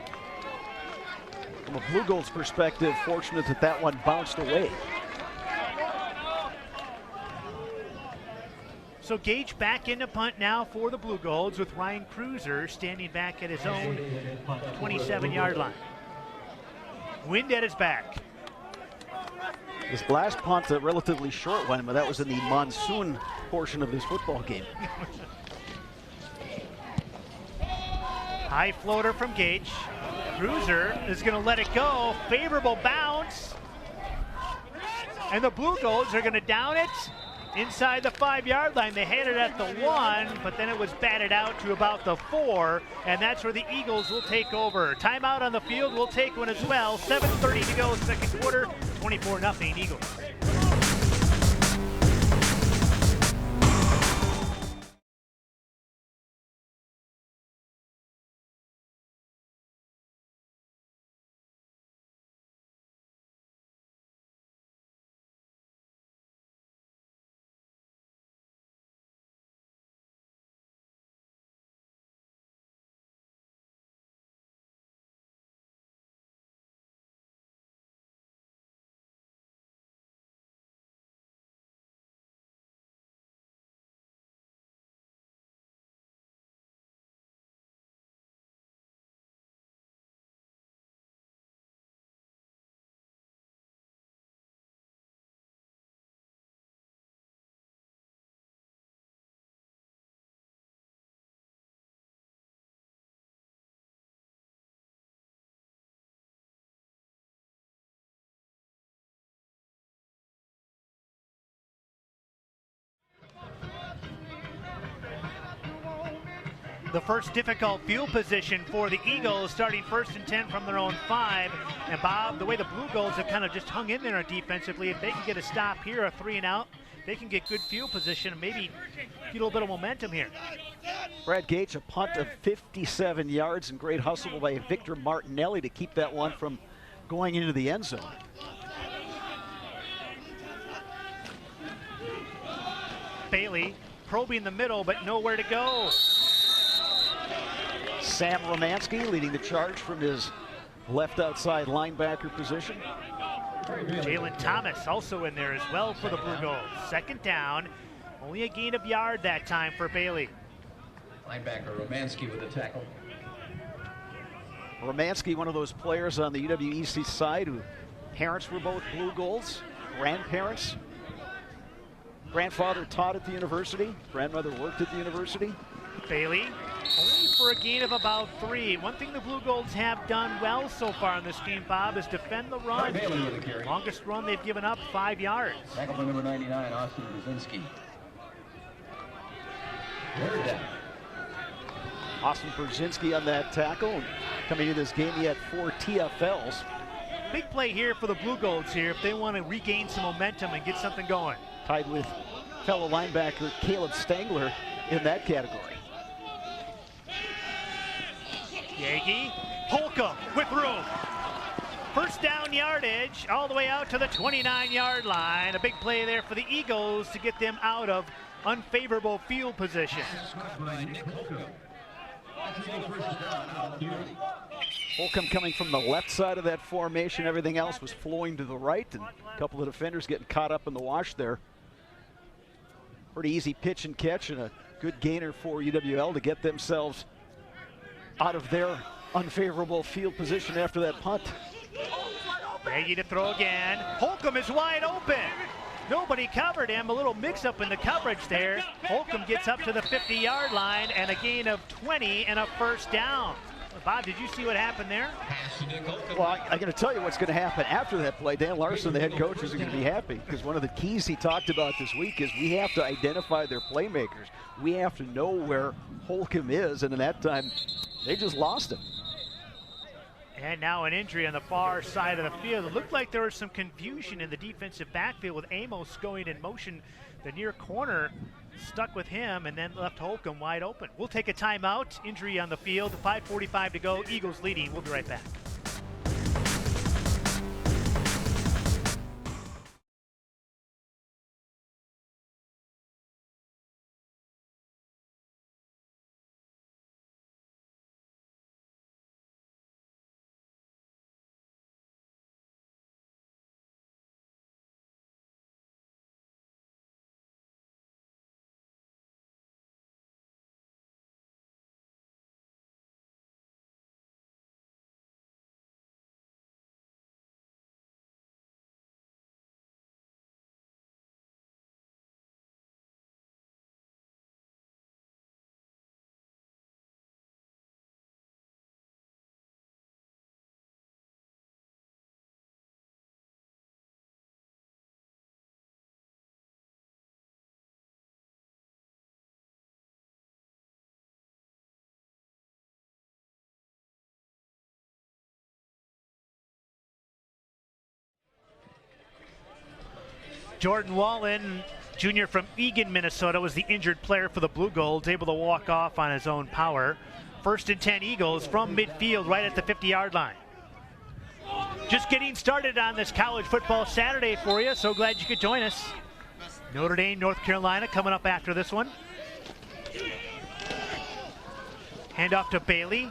from a Blugolds perspective, fortunate that that one bounced away. So Gage back into punt now for the Blugolds with Ryan Cruiser standing back at his own 27-yard line. Wind at his back. This last punt, a relatively short one, but that was in the monsoon portion of this football game. High floater from Gage. Cruiser is going to let it go. Favorable bounce. And the Blugolds are going to down it inside the 5-yard line. They had it at the 1, but then it was batted out to about the 4, and that's where the Eagles will take over. Timeout on the field, we'll take one as well. 7:30 to go, 2nd quarter, 24-0 Eagles. The first difficult field position for the Eagles, starting 1st and 10 from their own 5. And Bob, the way the Blugolds have kind of just hung in there defensively, if they can get a stop here, a 3 and out, they can get good field position and maybe get a little bit of momentum here. Brad Gage, a punt of 57 yards, and great hustle by Victor Martinelli to keep that one from going into the end zone. Bailey probing the middle, but nowhere to go. Sam Romansky leading the charge from his left outside linebacker position. Jalen Thomas also in there as well for the Blugolds. 2nd down, only a gain of yard that time for Bailey. Linebacker Romansky with a tackle. Romansky, one of those players on the UW-EC side who parents were both Blugolds, grandparents. Grandfather taught at the university, grandmother worked at the university. Bailey, only for a gain of about 3. One thing the Blugolds have done well so far in this game, Bob, is defend the run. Longest run they've given up, 5 yards. Tackle by number 99, Austin Brzezinski. 3rd down. Austin Brzezinski on that tackle. Coming into this game, he had 4 TFLs. Big play here for the Blugolds here if they want to regain some momentum and get something going. Tied with fellow linebacker Caleb Stangler in that category. Yagi, Holcomb with room. First down yardage all the way out to the 29-yard line. A big play there for the Eagles to get them out of unfavorable field position. Holcomb coming from the left side of that formation. Everything else was flowing to the right, and a couple of defenders getting caught up in the wash there. Pretty easy pitch and catch, and a good gainer for UWL to get themselves out of their unfavorable field position after that punt. Yagi to throw again. Holcomb is wide open. Nobody covered him. A little mix-up in the coverage there. Holcomb gets up to the 50-yard line and a gain of 20 and a first down. Bob, did you see what happened there? Well, I'm going to tell you what's going to happen after that play. Dan Larson, the head coach, is going to be happy because one of the keys he talked about this week is we have to identify their playmakers. We have to know where Holcomb is, and in that time, they just lost him. And now an injury on the far side of the field. It looked like there was some confusion in the defensive backfield with Amos going in motion. The near corner stuck with him and then left Holcomb wide open. We'll take a timeout. Injury on the field. 5:45 to go. Eagles leading. We'll be right back. Jordan Wallen, junior from Eagan, Minnesota, was the injured player for the Blugolds, able to walk off on his own power. 1st and 10 Eagles from midfield right at the 50-yard line. Just getting started on this college football Saturday for you. So glad you could join us. Notre Dame, North Carolina coming up after this one. Handoff to Bailey.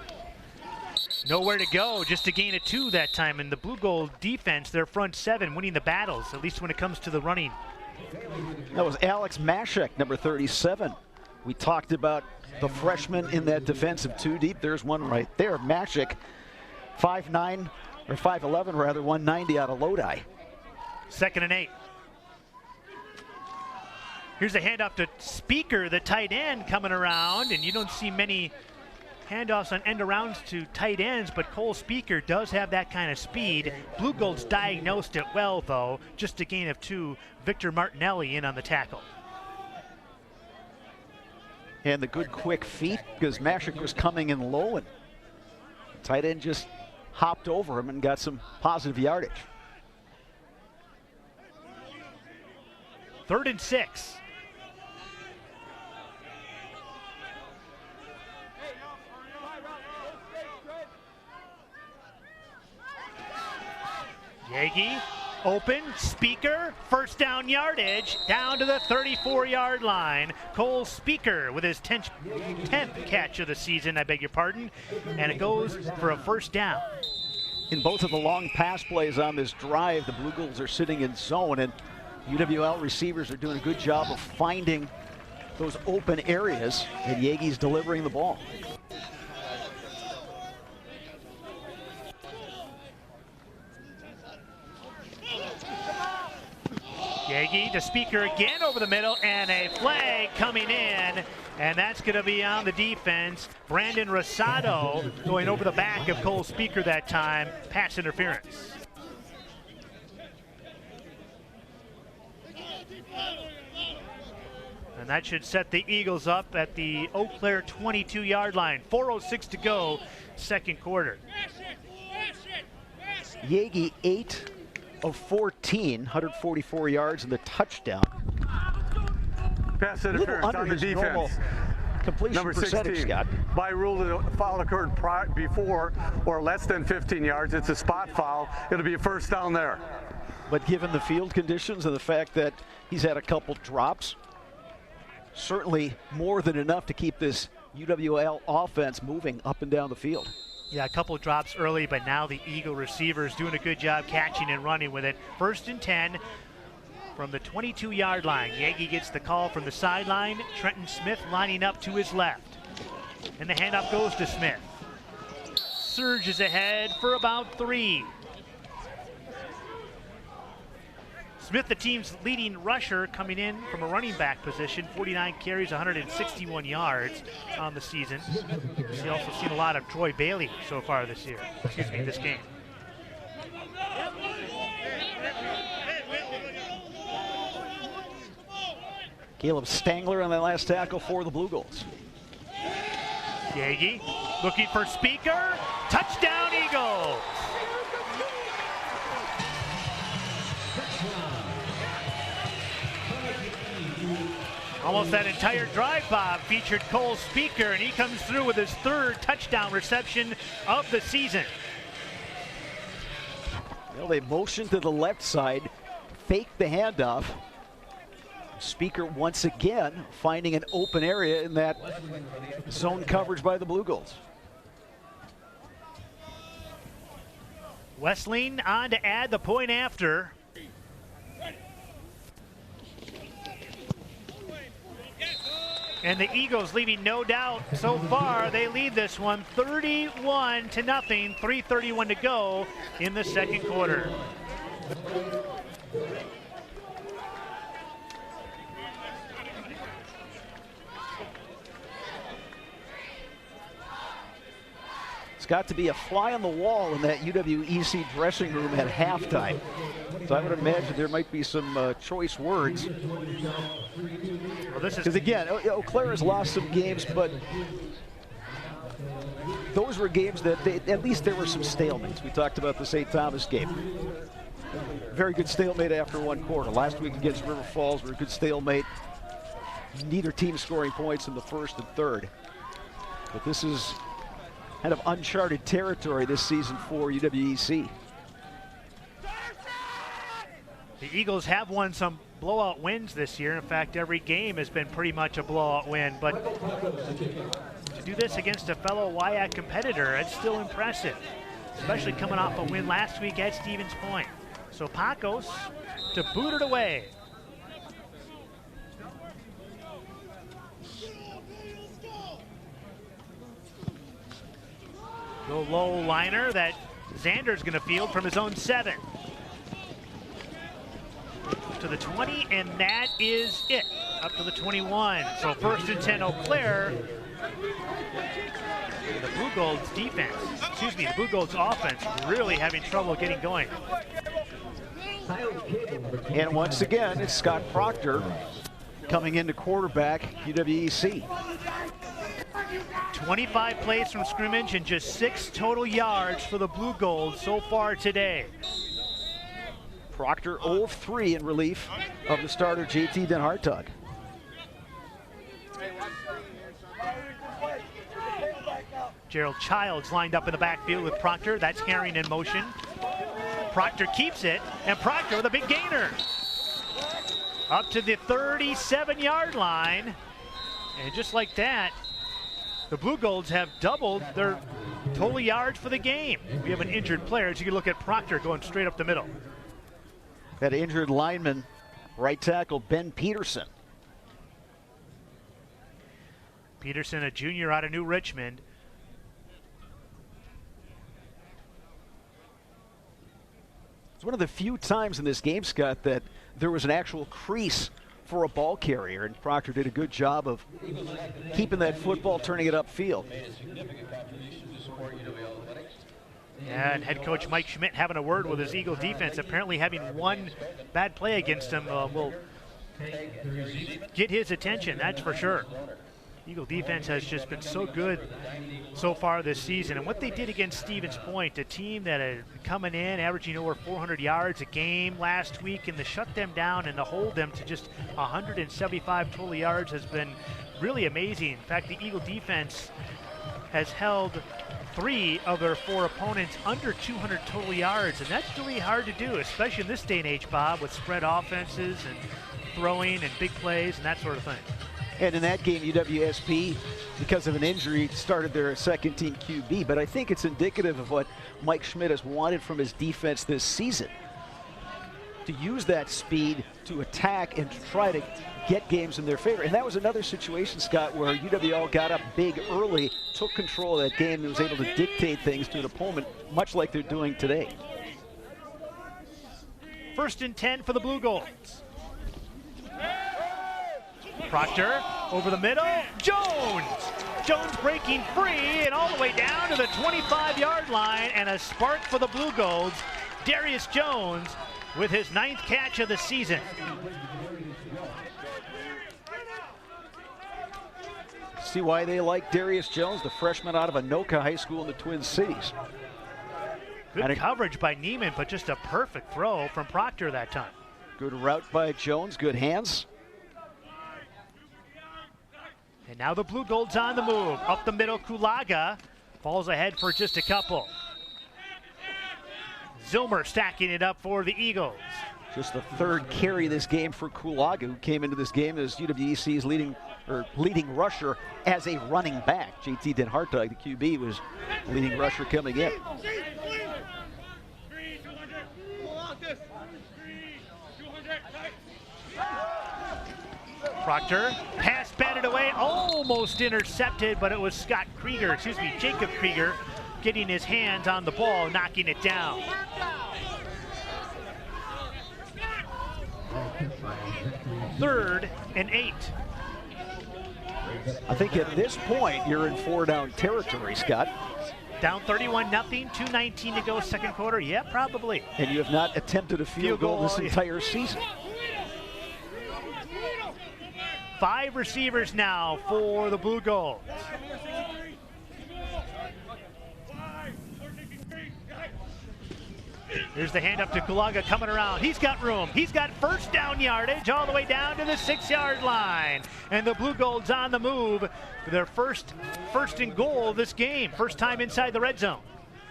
Nowhere to go, just a gain of 2 that time. And the Blugold defense, their front 7, winning the battles, at least when it comes to the running. That was Alex Mashek, number 37. We talked about the freshman in that defensive 2 deep. There's one right there. Mashek, 5'9", or 5'11", rather, 190 out of Lodi. 2nd and 8. Here's a handoff to Speaker, the tight end, coming around, and you don't see many handoffs on end arounds to tight ends, but Cole Speaker does have that kind of speed. Blugolds diagnosed it well, though. Just a gain of 2. Victor Martinelli in on the tackle. And the good quick feet, because Mashek was coming in low, and tight end just hopped over him and got some positive yardage. 3rd and 6. Yagi, open, Speaker, first down yardage, down to the 34-yard line. Cole Speaker with his 10th catch of the season, I beg your pardon, and it goes for a first down. In both of the long pass plays on this drive, the Blugolds are sitting in zone, and UWL receivers are doing a good job of finding those open areas, and Yagi's delivering the ball. Yagi to Speaker again over the middle, and a flag coming in, and that's going to be on the defense. Brandon Rosado going over the back of Cole Speaker that time. Pass interference. And that should set the Eagles up at the Eau Claire 22-yard line. 4:06 to go, 2nd quarter. Yagi 8 of 14, 144 yards and the touchdown. Pass interference on the defense. completion Number percentage, 16. Scott. By rule, the foul occurred before or less than 15 yards. It's a spot foul. It'll be a first down there. But given the field conditions and the fact that he's had a couple drops, certainly more than enough to keep this UWL offense moving up and down the field. Yeah, a couple of drops early, but now the Eagle receivers doing a good job catching and running with it. 1st and 10 from the 22-yard line. Yagi gets the call from the sideline. Trenton Smith lining up to his left. And the handoff goes to Smith. Surges ahead for about 3. Smith, the team's leading rusher, coming in from a running back position, 49 carries, 161 yards on the season. We've also seen a lot of Troy Bailey so far this year, this game. Caleb Stangler on that last tackle for the Blugolds. Yagi looking for Speaker. Touchdown, Eagles! Almost that entire drive, Bob, featured Cole Speaker, and he comes through with his 3rd touchdown reception of the season. Well, they motioned to the left side, faked the handoff. Speaker once again finding an open area in that zone coverage by the Blugolds. Westling on to add the point after. And the Eagles leaving no doubt so far. They lead this one 31-0, 3:31 to go in the second quarter. It's got to be a fly on the wall in that UW-EC dressing room at halftime. So I would imagine there might be some choice words. Because again, Eau Claire has lost some games, but those were games that at least there were some stalemates. We talked about the St. Thomas game. Very good stalemate after 1 quarter. Last week against River Falls were a good stalemate. Neither team scoring points in the 1st and 3rd. But this is kind of uncharted territory this season for UW-EC. The Eagles have won some blowout wins this year. In fact, every game has been pretty much a blowout win. But to do this against a fellow WIAC competitor, it's still impressive, especially coming off a win last week at Stevens Point. So Pacos to boot it away. The low liner that Xander's going to field from his own 7. To the 20, and that is it. Up to the 21. So 1st and 10, Eau Claire. The Blugolds defense, the Blugolds offense really having trouble getting going. And once again, it's Scott Proctor coming into quarterback UW-EC. 25 plays from scrimmage and just 6 total yards for the Blugolds so far today. Proctor 0 of 3 in relief of the starter JT Den Hartog. Gerald Childs lined up in the backfield with Proctor. That's Herring in motion. Proctor keeps it, and Proctor with a big gainer. Up to the 37-yard line. And just like that, the Blugolds have doubled their total yards for the game. We have an injured player, as you can look at Proctor going straight up the middle. That injured lineman, right tackle Ben Peterson. Peterson, a junior out of New Richmond. It's one of the few times in this game, Scott, that there was an actual crease for a ball carrier, and Proctor did a good job of keeping that football, turning it upfield. Yeah, and head coach Mike Schmidt having a word with his Eagle defense, apparently having one bad play against him will get his attention, that's for sure. Eagle defense has just been so good so far this season. And what they did against Stevens Point, a team that had coming in, averaging over 400 yards a game last week, and to shut them down and to hold them to just 175 total yards has been really amazing. In fact, the Eagle defense has held 3 of their 4 opponents under 200 total yards, and that's really hard to do, especially in this day and age, Bob, with spread offenses and throwing and big plays and that sort of thing. And in that game, UWSP, because of an injury, started their second-team QB. But I think it's indicative of what Mike Schmidt has wanted from his defense this season, to use that speed to attack and to try to get games in their favor. And that was another situation, Scott, where UW-Eau got up big early, took control of that game, and was able to dictate things to an opponent, much like they're doing today. 1st and 10 for the Blugolds. Proctor over the middle. Jones breaking free and all the way down to the 25-yard line, and a spark for the Blugolds. Darius Jones with his 9th catch of the season. See why they like Darius Jones, the freshman out of Anoka High School in the Twin Cities. Good coverage by Neiman, but just a perfect throw from Proctor that time. Good route by Jones, good hands. And now the Blugolds on the move. Up the middle, Kulaga falls ahead for just a couple. Zilmer stacking it up for the Eagles. Just the 3rd carry this game for Kulaga, who came into this game as UWEC's leading rusher as a running back. JT Den Hartog, the QB, was leading rusher coming in. Proctor, pass batted away, almost intercepted, but it was Jacob Krieger, getting his hands on the ball, knocking it down. Third and 8. I think at this point, you're in 4-down territory, Scott. Down 31-0, 2:19 to go, 2nd quarter. Yeah, probably. And you have not attempted a field goal this entire season. 5 receivers now for the Blugolds. Here's the hand up to Kulaga coming around. He's got room. He's got 1st down yardage all the way down to the 6-yard line. And the Blugolds on the move for their first and goal of this game. First time inside the red zone.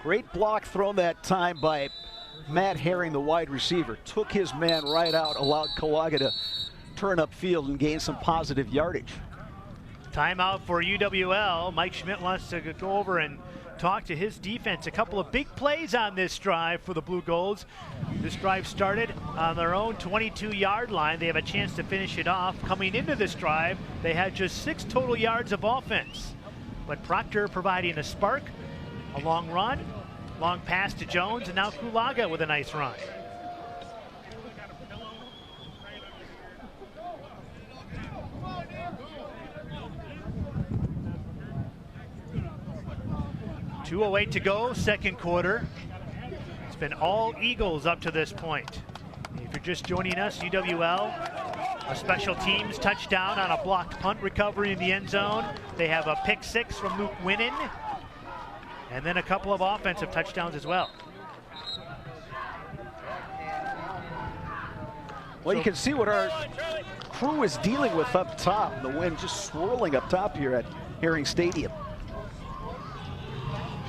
Great block thrown that time by Matt Herring, the wide receiver. Took his man right out, allowed Kulaga to turn upfield and gain some positive yardage. Timeout for UW-Eau. Mike Schmidt wants to go over and talk to his defense. A couple of big plays on this drive for the Blugolds. This drive started on their own 22-yard line. They have a chance to finish it off. Coming into this drive, they had just 6 total yards of offense. But Proctor providing a spark, a long run, long pass to Jones, and now Kulaga with a nice run. .208 to go, 2nd quarter. It's been all Eagles up to this point. If you're just joining us, UW-Eau, a special teams touchdown on a blocked punt recovery in the end zone. They have a pick 6 from Luke Winnan, and then a couple of offensive touchdowns as well. Well, you can see what our crew is dealing with up top. The wind just swirling up top here at Herring Stadium.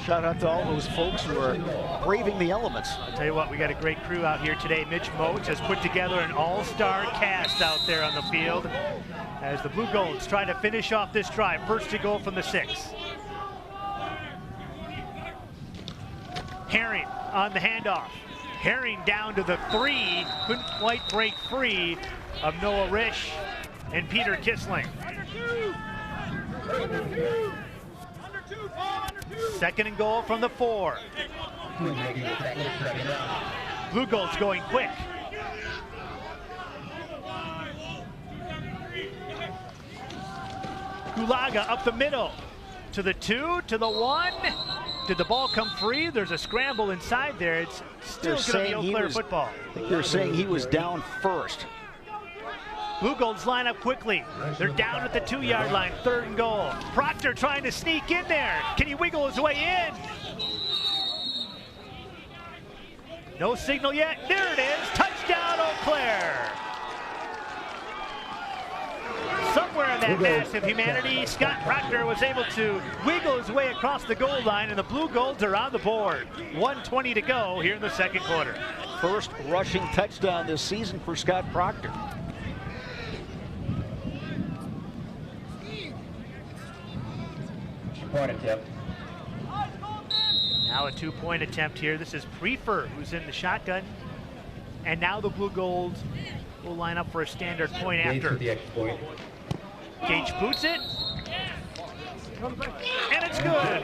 Shout out to all those folks who are braving the elements. I'll tell you what, we got a great crew out here today. Mitch Moats has put together an all-star cast out there on the field as the Blugolds try to finish off this drive. First to go from the 6. Herring on the handoff. Herring down to the 3. Couldn't quite break free of Noah Risch and Peter Kissling. 2nd and goal from the 4. Blugolds going quick. Kulaga up the middle to the 2, to the 1. Did the ball come free? There's a scramble inside there. It's still going to be Eau Claire football. I think they're saying he was down first. Blugolds line up quickly. They're down at the 2-yard line, 3rd and goal. Proctor trying to sneak in there. Can he wiggle his way in? No signal yet. There it is. Touchdown, Eau Claire. somewhere in that mass of humanity, Scott Proctor was able to wiggle his way across the goal line, and the Blugolds are on the board. 1:20 to go here in the second quarter. First rushing touchdown this season for Scott Proctor. Point attempt. Now a 2-point attempt here. This is Prefer who's in the shotgun. And now the Blugolds will line up for a standard point after. Gage boots it. And it's good.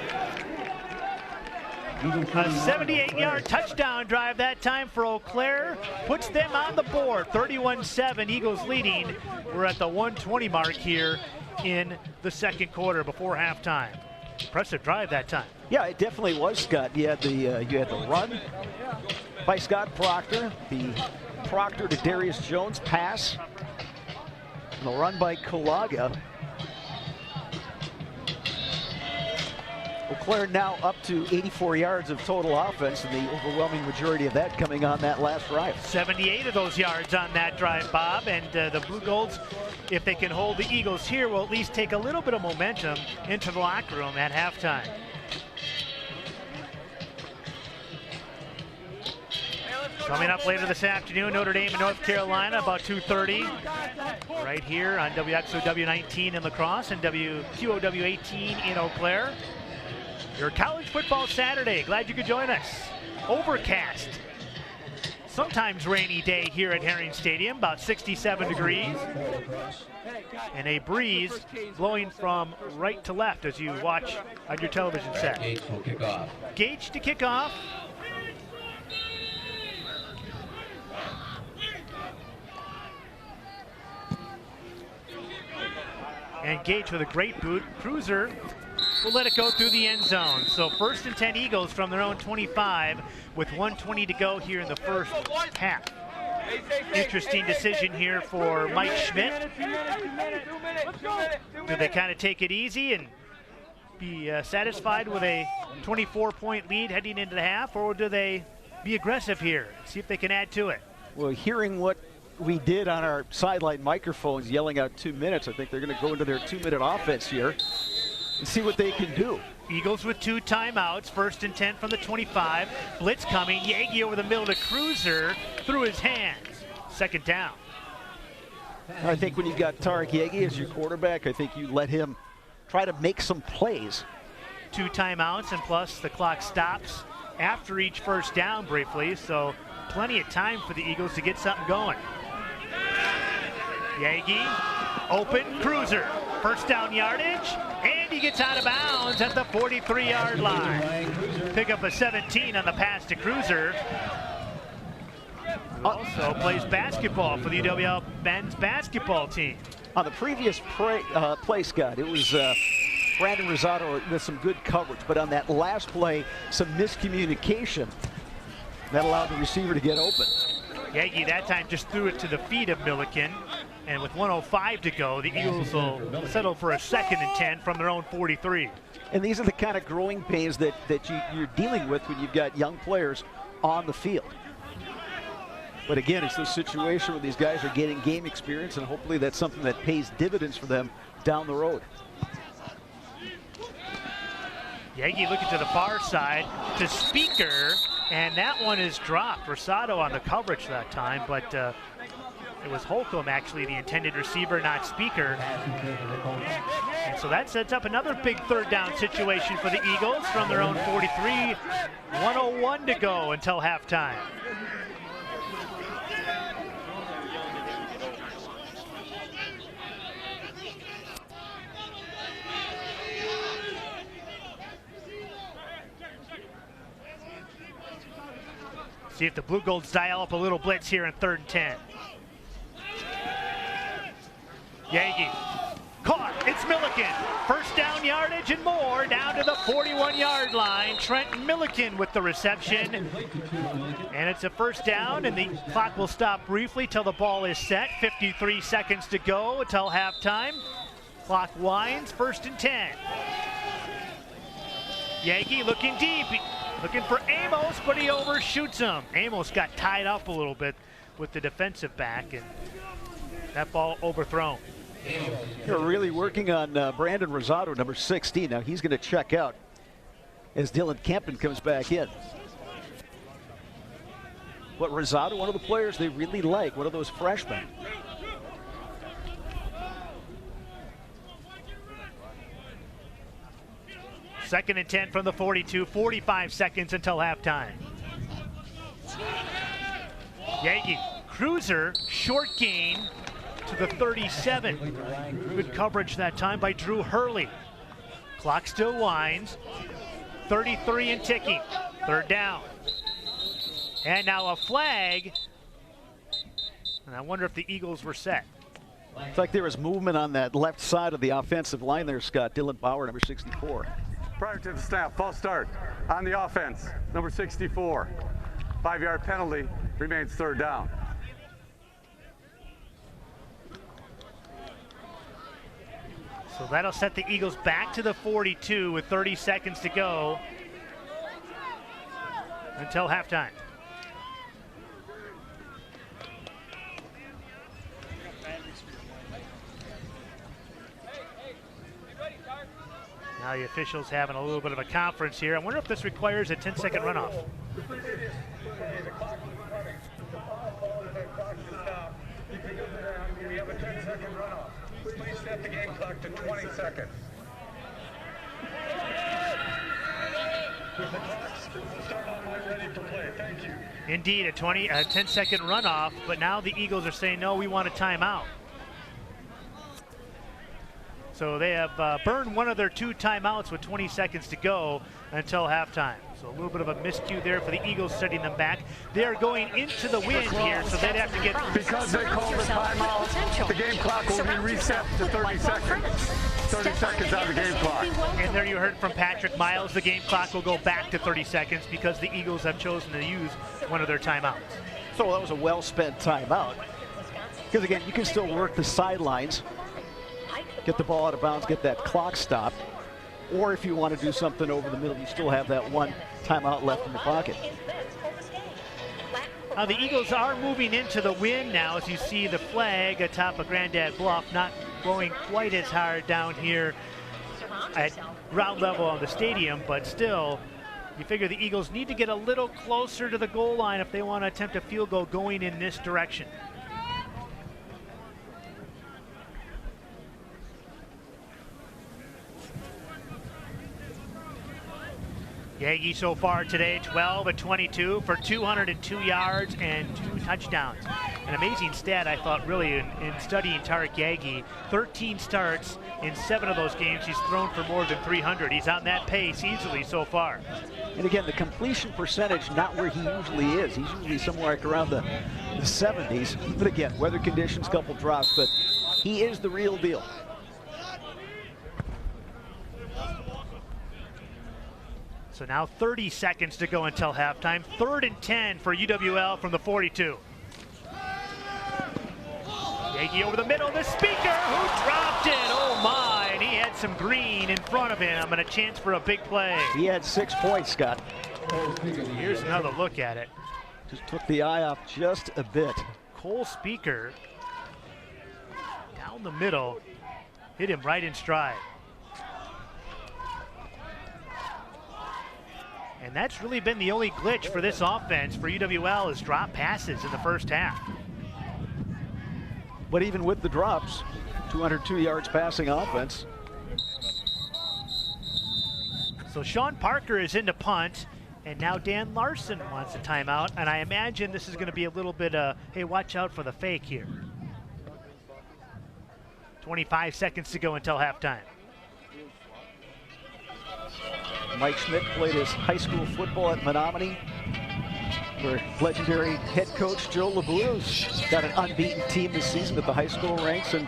A 78-yard touchdown drive that time for Eau Claire. Puts them on the board. 31-7, Eagles leading. We're at the 1:20 mark here in the second quarter before halftime. Impressive drive that time. Yeah, it definitely was, Scott. You had the run by Scott Proctor, the Proctor to Darius Jones pass, and the run by Kalaga. Eau Claire now up to 84 yards of total offense, and the overwhelming majority of that coming on that last drive. 78 of those yards on that drive, Bob, and the Blugolds, if they can hold the Eagles here, will at least take a little bit of momentum into the locker room at halftime. Coming up later this afternoon, Notre Dame and North Carolina, about 2:30, right here on WXOW 19 in La Crosse and WQOW 18 in Eau Claire. Your college football Saturday. Glad you could join us. Overcast, sometimes rainy day here at Herring Stadium, about 67 degrees. And a breeze blowing from right to left as you watch on your television set. Gage will kick off. Gage to kick off. And Gage with a great boot. Cruiser will let it go through the end zone. So 1st and 10 Eagles from their own 25 with 1:20 to go here in the first half. Interesting decision here for Mike Schmidt. Do they kind of take it easy and be satisfied with a 24-point lead heading into the half, or do they be aggressive here, see if they can add to it? Well, hearing what we did on our sideline microphones, yelling out 2 minutes, I think they're going to go into their 2-minute offense here and see what they can do. Eagles with 2 timeouts, 1st and 10 from the 25. Blitz coming, Yagi over the middle to Cruiser, through his hands. 2nd down. I think when you've got Tarek Yagi as your quarterback, I think you let him try to make some plays. 2 timeouts, and plus the clock stops after each first down briefly, so plenty of time for the Eagles to get something going. Yagi, open, Cruiser, 1st down yardage, and he gets out of bounds at the 43-yard line. Pick up a 17 on the pass to Cruiser. Also plays basketball for the UW-Eau men's basketball team. On the previous play, Scott, it was Brandon Rosado with some good coverage, but on that last play, some miscommunication that allowed the receiver to get open. Yagi that time just threw it to the feet of Milliken, and with 1:05 to go, the Eagles will settle for a 2nd and 10 from their own 43. And these are the kind of growing pains that you're dealing with when you've got young players on the field. But again, it's this situation where these guys are getting game experience, and hopefully that's something that pays dividends for them down the road. Yagi looking to the far side to Speaker, and that one is dropped. Rosado on the coverage that time, but it was Holcomb actually the intended receiver, not Speaker. And so that sets up another big 3rd down situation for the Eagles from their own 43. 1:01 to go until halftime. See if the Blugolds dial up a little blitz here in 3rd and 10. Yagi, caught, it's Milliken. 1st down yardage and more, down to the 41-yard line. Trent Milliken with the reception. And it's a 1st down, and the clock will stop briefly till the ball is set. 53 seconds to go until halftime. Clock winds, 1st and 10. Yagi looking deep. Looking for Amos, but he overshoots him. Amos got tied up a little bit with the defensive back, and that ball overthrown. They're really working on Brandon Rosado, number 16. Now he's going to check out as Dylan Kempton comes back in. But Rosado, one of the players they really like, one of those freshmen. Second and 10 from the 42, 45 seconds until halftime. Yagi, cruiser, short gain to the 37. Good coverage that time by Drew Hurley. Clock still winds. 33 and ticking. Third down. And now a flag. And I wonder if the Eagles were set. It's like there was movement on that left side of the offensive line there, Scott. Dylan Bauer, number 64. Prior to the snap, false start on the offense, number 64. 5-yard penalty, remains third down. So that'll set the Eagles back to the 42 with 30 seconds to go until halftime. Now the officials having a little bit of a conference here. I wonder if this requires a 10-second runoff. We have a 10-second runoff. Please set the game clock to 20 seconds. With the clocks, start on my ready for play. Thank you. Indeed, a 10-second runoff, but now the Eagles are saying, no, we want a timeout. So they have burned one of their 2 timeouts with 20 seconds to go until halftime. So a little bit of a miscue there for the Eagles, setting them back. They are going into the wind here, so they'd have to get... Because they called the timeout, the game clock will be reset to 30 seconds. 30 seconds on the game clock. And there you heard from Patrick Miles, the game clock will go back to 30 seconds because the Eagles have chosen to use one of their timeouts. So that was a well-spent timeout. Because again, you can still work the sidelines, get the ball out of bounds, get that clock stopped. Or if you want to do something over the middle, you still have that 1 timeout left in the pocket. Now the Eagles are moving into the wind now, as you see the flag atop of Grandad Bluff, not blowing quite as hard down here at ground level on the stadium, but still, you figure the Eagles need to get a little closer to the goal line if they want to attempt a field goal going in this direction. Yagi so far today, 12 of 22 for 202 yards and 2 touchdowns. An amazing stat, I thought, really, in studying Tarek Yagi. 13 starts. In 7 of those games, he's thrown for more than 300. He's on that pace easily so far. And again, the completion percentage, not where he usually is. He's usually somewhere like around the 70s. But again, weather conditions, couple drops, but he is the real deal. So now 30 seconds to go until halftime. 3rd and 10 for UW-Eau from the 42. Yagi over the middle, the speaker who dropped it. Oh my, and he had some green in front of him and a chance for a big play. He had 6 points, Scott. Here's another look at it. Just took the eye off just a bit. Cole Speaker down the middle, hit him right in stride. And that's really been the only glitch for this offense for UW-Eau is drop passes in the first half. But even with the drops, 202 yards passing offense. So Sean Parker is into punt, and now Dan Larson wants a timeout, and I imagine this is going to be a little bit, hey, watch out for the fake here. 25 seconds to go until halftime. Mike Schmidt played his high school football at Menominee, where legendary head coach Joe Labuda's got an unbeaten team this season at the high school ranks, and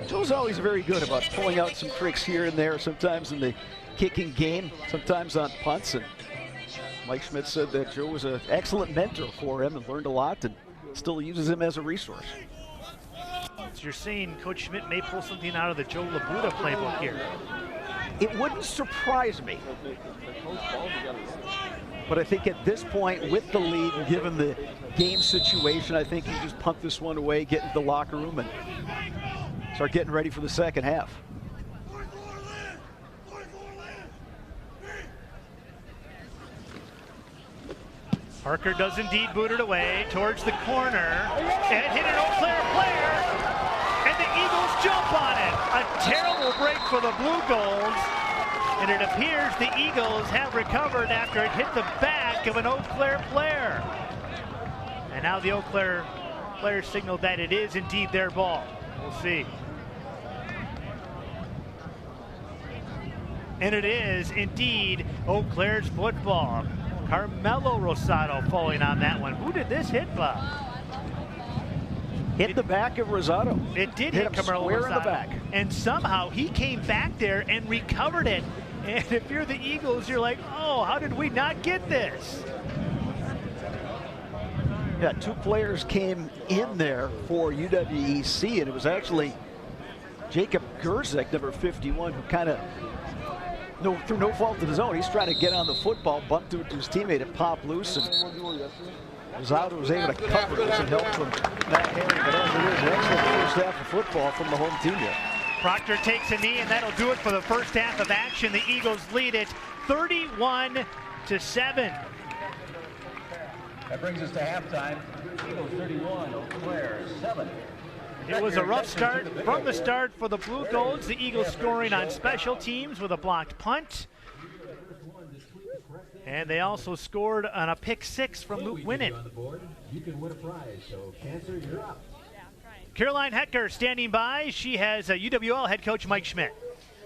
Joe's always very good about pulling out some tricks here and there, sometimes in the kicking game, sometimes on punts. And Mike Schmidt said that Joe was an excellent mentor for him and learned a lot and still uses him as a resource. So you're saying Coach Schmidt may pull something out of the Joe Labuda playbook here? It wouldn't surprise me. But I think at this point, with the lead and given the game situation, I think you just punt this one away, get into the locker room, and start getting ready for the second half. Parker does indeed boot it away towards the corner and hit an Eau Claire player, and the Eagles jump on it. A terrible break for the Blugolds, and it appears the Eagles have recovered after it hit the back of an Eau Claire player. And now the Eau Claire players signaled that it is indeed their ball. We'll see. And it is indeed Eau Claire's football. Carmelo Rosado falling on that one. Who did this hit by? Hit the back of Rosado. It did hit hit him Carmelo square Rosado. in the back. And somehow he came back there and recovered it. And if you're the Eagles, you're like, oh, how did we not get this? Yeah, 2 players came in there for UW-EC, and it was actually Jacob Gerzek, number 51, who kind of, through no fault of his own, he's trying to get on the football, bumped to his teammate, and popped loose, and Rosado was able to cover it with some help from Matt Henry. But as it is, an excellent first half of football from the home team here. Proctor takes a knee, and that'll do it for the first half of action. The Eagles lead it 31-7. That brings us to halftime. Eagles 31, Eau Claire 7. It was a rough start from the start for the Blugolds. The Eagles scoring on special teams with a blocked punt. And they also scored on a pick 6 from Luke Winnett. You can win a prize, so Cancer, you're up. Caroline Hecker standing by. She has UW-Eau head coach Mike Schmidt.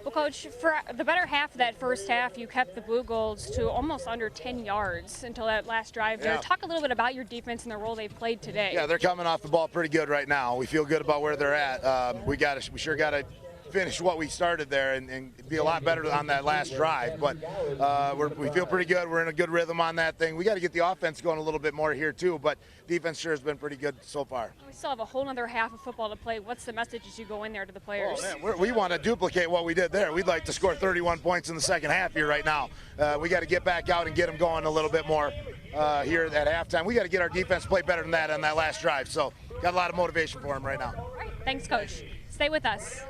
Well, Coach, for the better half of that first half, you kept the Blugolds to almost under 10 yards until that last drive there. Yeah. Talk a little bit about your defense and the role they've played today. Yeah, they're coming off the ball pretty good right now. We feel good about where they're at. We sure got to finish what we started there and be a lot better on that last drive. But we feel pretty good. We're in a good rhythm on that thing. We got to get the offense going a little bit more here too. But defense sure has been pretty good so far. We still have a whole other half of football to play. What's the message as you go in there to the players? Oh, man, we want to duplicate what we did there. We'd like to score 31 points in the second half here right now. We got to get back out and get them going a little bit more here at halftime. We got to get our defense to play better than that on that last drive. So got a lot of motivation for them right now. All right, thanks, Coach. Stay with us.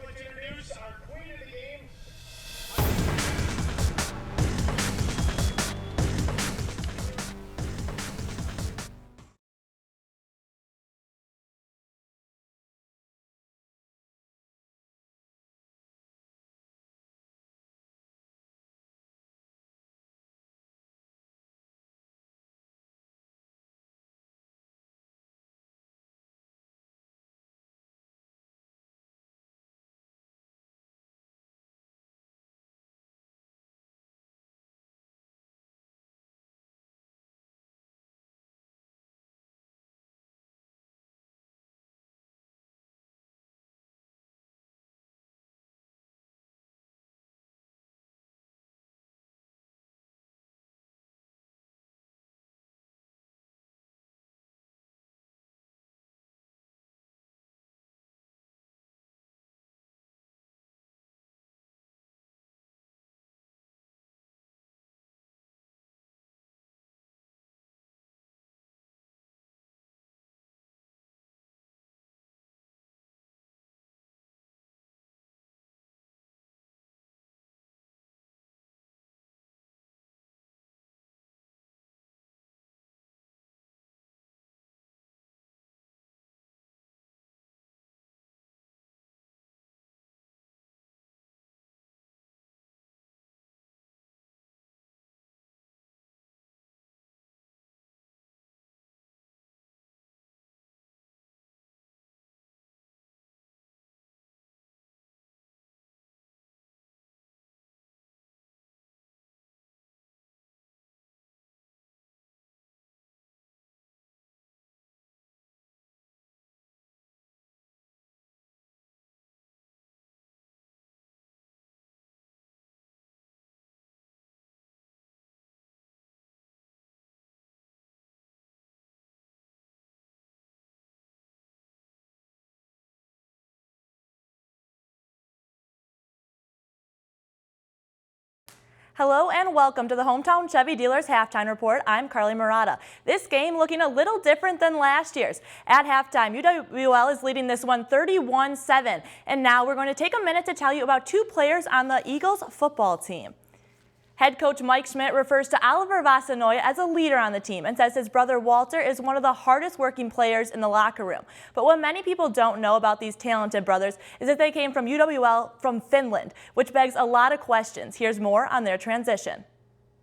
Hello and welcome to the Hometown Chevy Dealers Halftime Report. I'm Carly Murata. This game looking a little different than last year's. At halftime, UW-Eau is leading this one 31-7. And now we're going to take a minute to tell you about two players on the Eagles football team. Head coach Mike Schmidt refers to Oliver Vasanoia as a leader on the team and says his brother Walter is one of the hardest working players in the locker room. But what many people don't know about these talented brothers is that they came from UW-Eau from Finland, which begs a lot of questions. Here's more on their transition.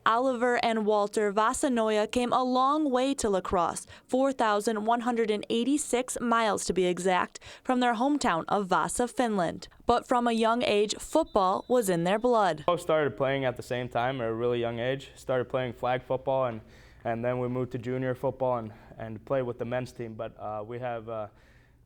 Oliver and Walter Vasanoia came a long way to La Crosse, 4,186 miles to be exact, from their hometown of Vasa, Finland. But from a young age, football was in their blood. Both started playing at the same time at a really young age. Started playing flag football, and then we moved to junior football and played with the men's team. But we have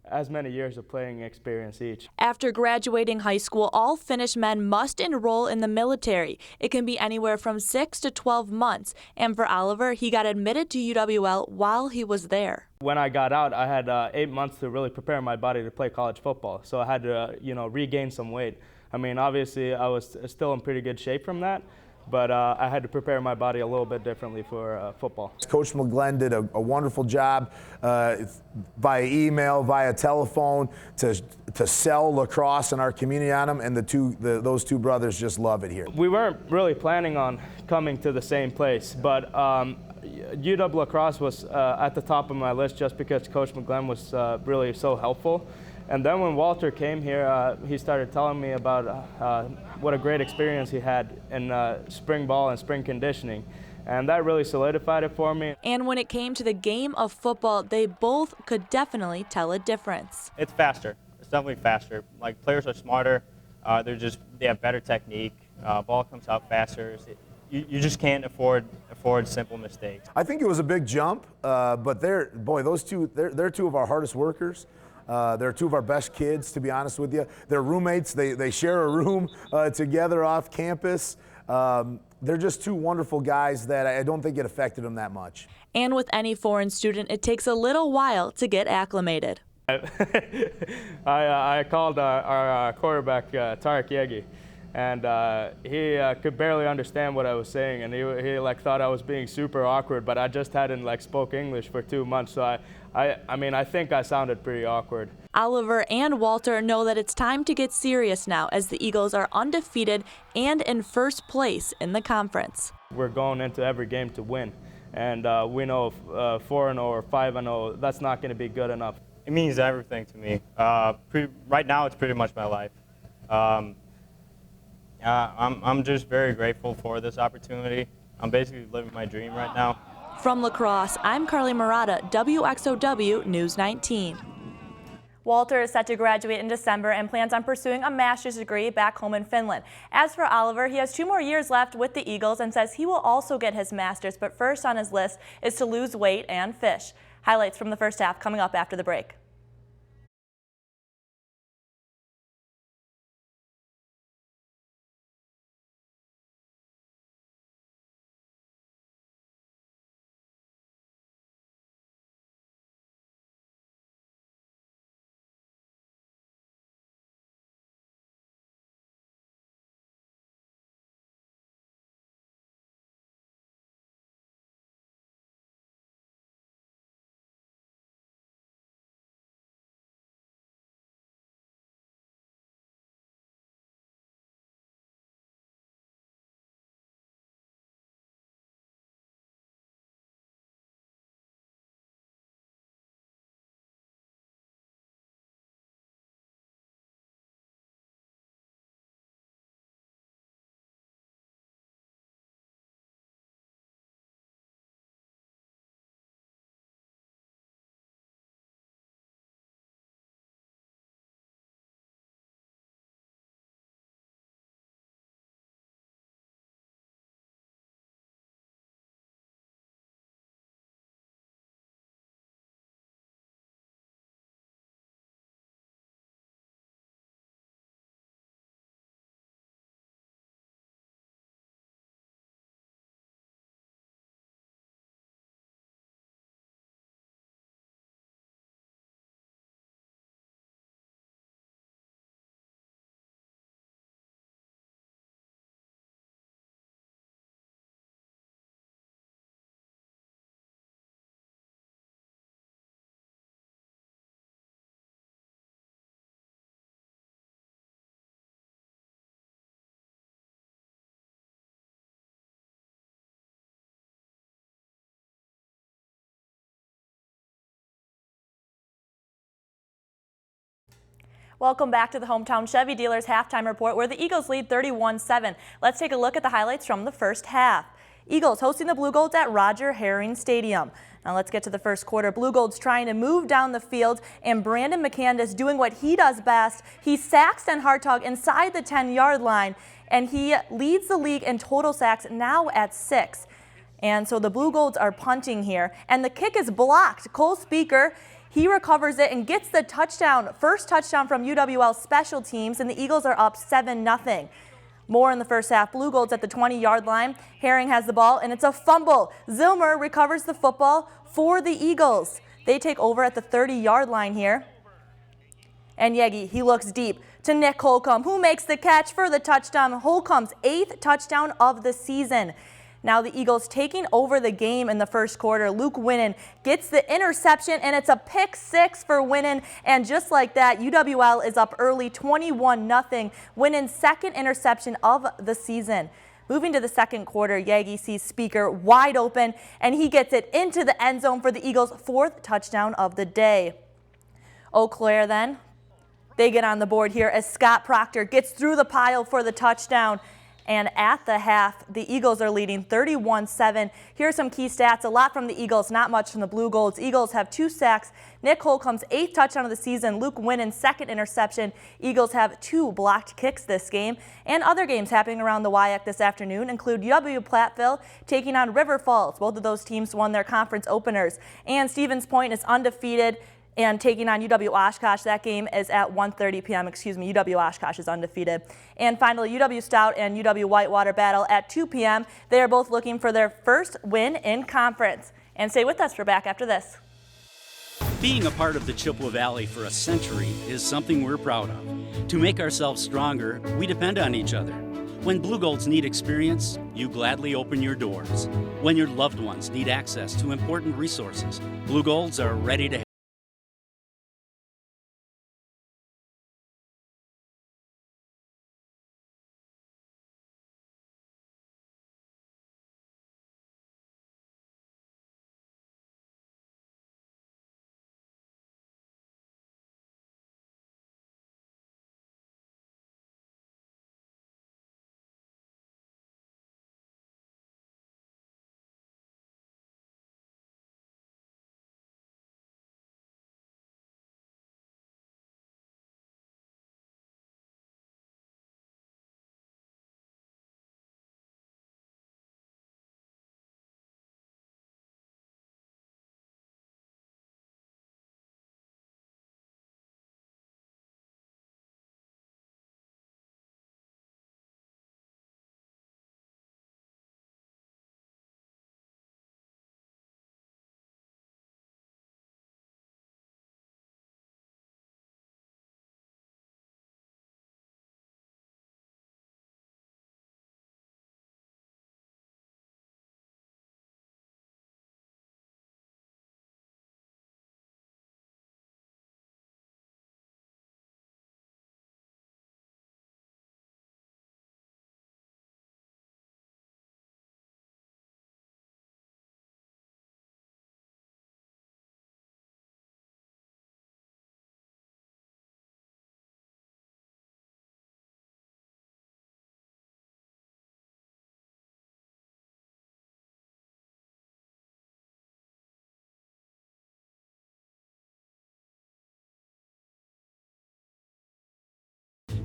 as many years of playing experience each. After graduating high school, all Finnish men must enroll in the military. It can be anywhere from 6 to 12 months. And for Oliver, he got admitted to UW-Eau while he was there. When I got out, I had 8 months to really prepare my body to play college football. So I had to, regain some weight. I mean, obviously, I was still in pretty good shape from that. But I had to prepare my body a little bit differently for football. Coach McGlenn did a wonderful job via email, via telephone to sell lacrosse in our community on them, and those two brothers just love it here. We weren't really planning on coming to the same place, but UW La Crosse was at the top of my list just because Coach McGlenn was really so helpful. And then when Walter came here, he started telling me about what a great experience he had in spring ball and spring conditioning. And that really solidified it for me. And when it came to the game of football, they both could definitely tell a difference. It's faster. It's definitely faster. Like, players are smarter. They have better technique. Ball comes out faster. You just can't afford simple mistakes. I think it was a big jump, but they're two of our hardest workers. They're two of our best kids, to be honest with you. They're roommates. They share a room together off campus. They're just two wonderful guys that I don't think it affected them that much. And with any foreign student, it takes a little while to get acclimated. I called our quarterback, Tarek Yegi, and he could barely understand what I was saying, and he thought I was being super awkward, but I just hadn't spoke English for 2 months, so I think I sounded pretty awkward. Oliver and Walter know that it's time to get serious now, as the Eagles are undefeated and in first place in the conference. We're going into every game to win, and we know 4-0 or 5-0, that's not going to be good enough. It means everything to me. Right now, it's pretty much my life. I'm just very grateful for this opportunity. I'm basically living my dream right now. From La Crosse, I'm Carly Murata, WXOW News 19. Walter is set to graduate in December and plans on pursuing a master's degree back home in Finland. As for Oliver, he has 2 more years left with the Eagles and says he will also get his master's, but first on his list is to lose weight and fish. Highlights from the first half coming up after the break. Welcome back to the Hometown Chevy Dealers halftime report where the Eagles lead 31-7. Let's take a look at the highlights from the first half. Eagles hosting the Blugolds at Roger Herring Stadium. Now let's get to the first quarter. Blugolds trying to move down the field and Brandon McCandis doing what he does best. He sacks Sten Hartog inside the 10-yard line and he leads the league in total sacks now at 6. And so the Blugolds are punting here and the kick is blocked. Cole Speaker, he recovers it and gets the touchdown, first touchdown from UW-Eau special teams, and the Eagles are up 7-0. More in the first half. Blugolds at the 20-yard line. Herring has the ball, and it's a fumble. Zilmer recovers the football for the Eagles. They take over at the 30-yard line here. And Yegi, he looks deep to Nick Holcomb, who makes the catch for the touchdown. Holcomb's 8th touchdown of the season. Now the Eagles taking over the game in the first quarter. Luke Winnan gets the interception, and it's a pick 6 for Winnan. And just like that, UWL is up early 21-0. Winnan's 2nd interception of the season. Moving to the second quarter, Yagi sees Speaker wide open, and he gets it into the end zone for the Eagles' 4th touchdown of the day. Eau Claire then, they get on the board here as Scott Proctor gets through the pile for the touchdown. And at the half, the Eagles are leading 31-7. Here are some key stats. A lot from the Eagles, not much from the Blugolds. Eagles have 2 sacks. Nick Holcomb's 8th touchdown of the season. Luke Winnan's 2nd interception. Eagles have 2 blocked kicks this game. And other games happening around the WXOW this afternoon include UW-Platteville taking on River Falls. Both of those teams won their conference openers. And Stevens Point is undefeated and taking on UW-Oshkosh. That game is at 1:30 p.m. UW-Oshkosh is undefeated. And finally, UW-Stout and UW-Whitewater battle at 2 p.m. They are both looking for their first win in conference. And stay with us, we're back after this. Being a part of the Chippewa Valley for a century is something we're proud of. To make ourselves stronger, we depend on each other. When Blugolds need experience, you gladly open your doors. When your loved ones need access to important resources, Blugolds are ready to help.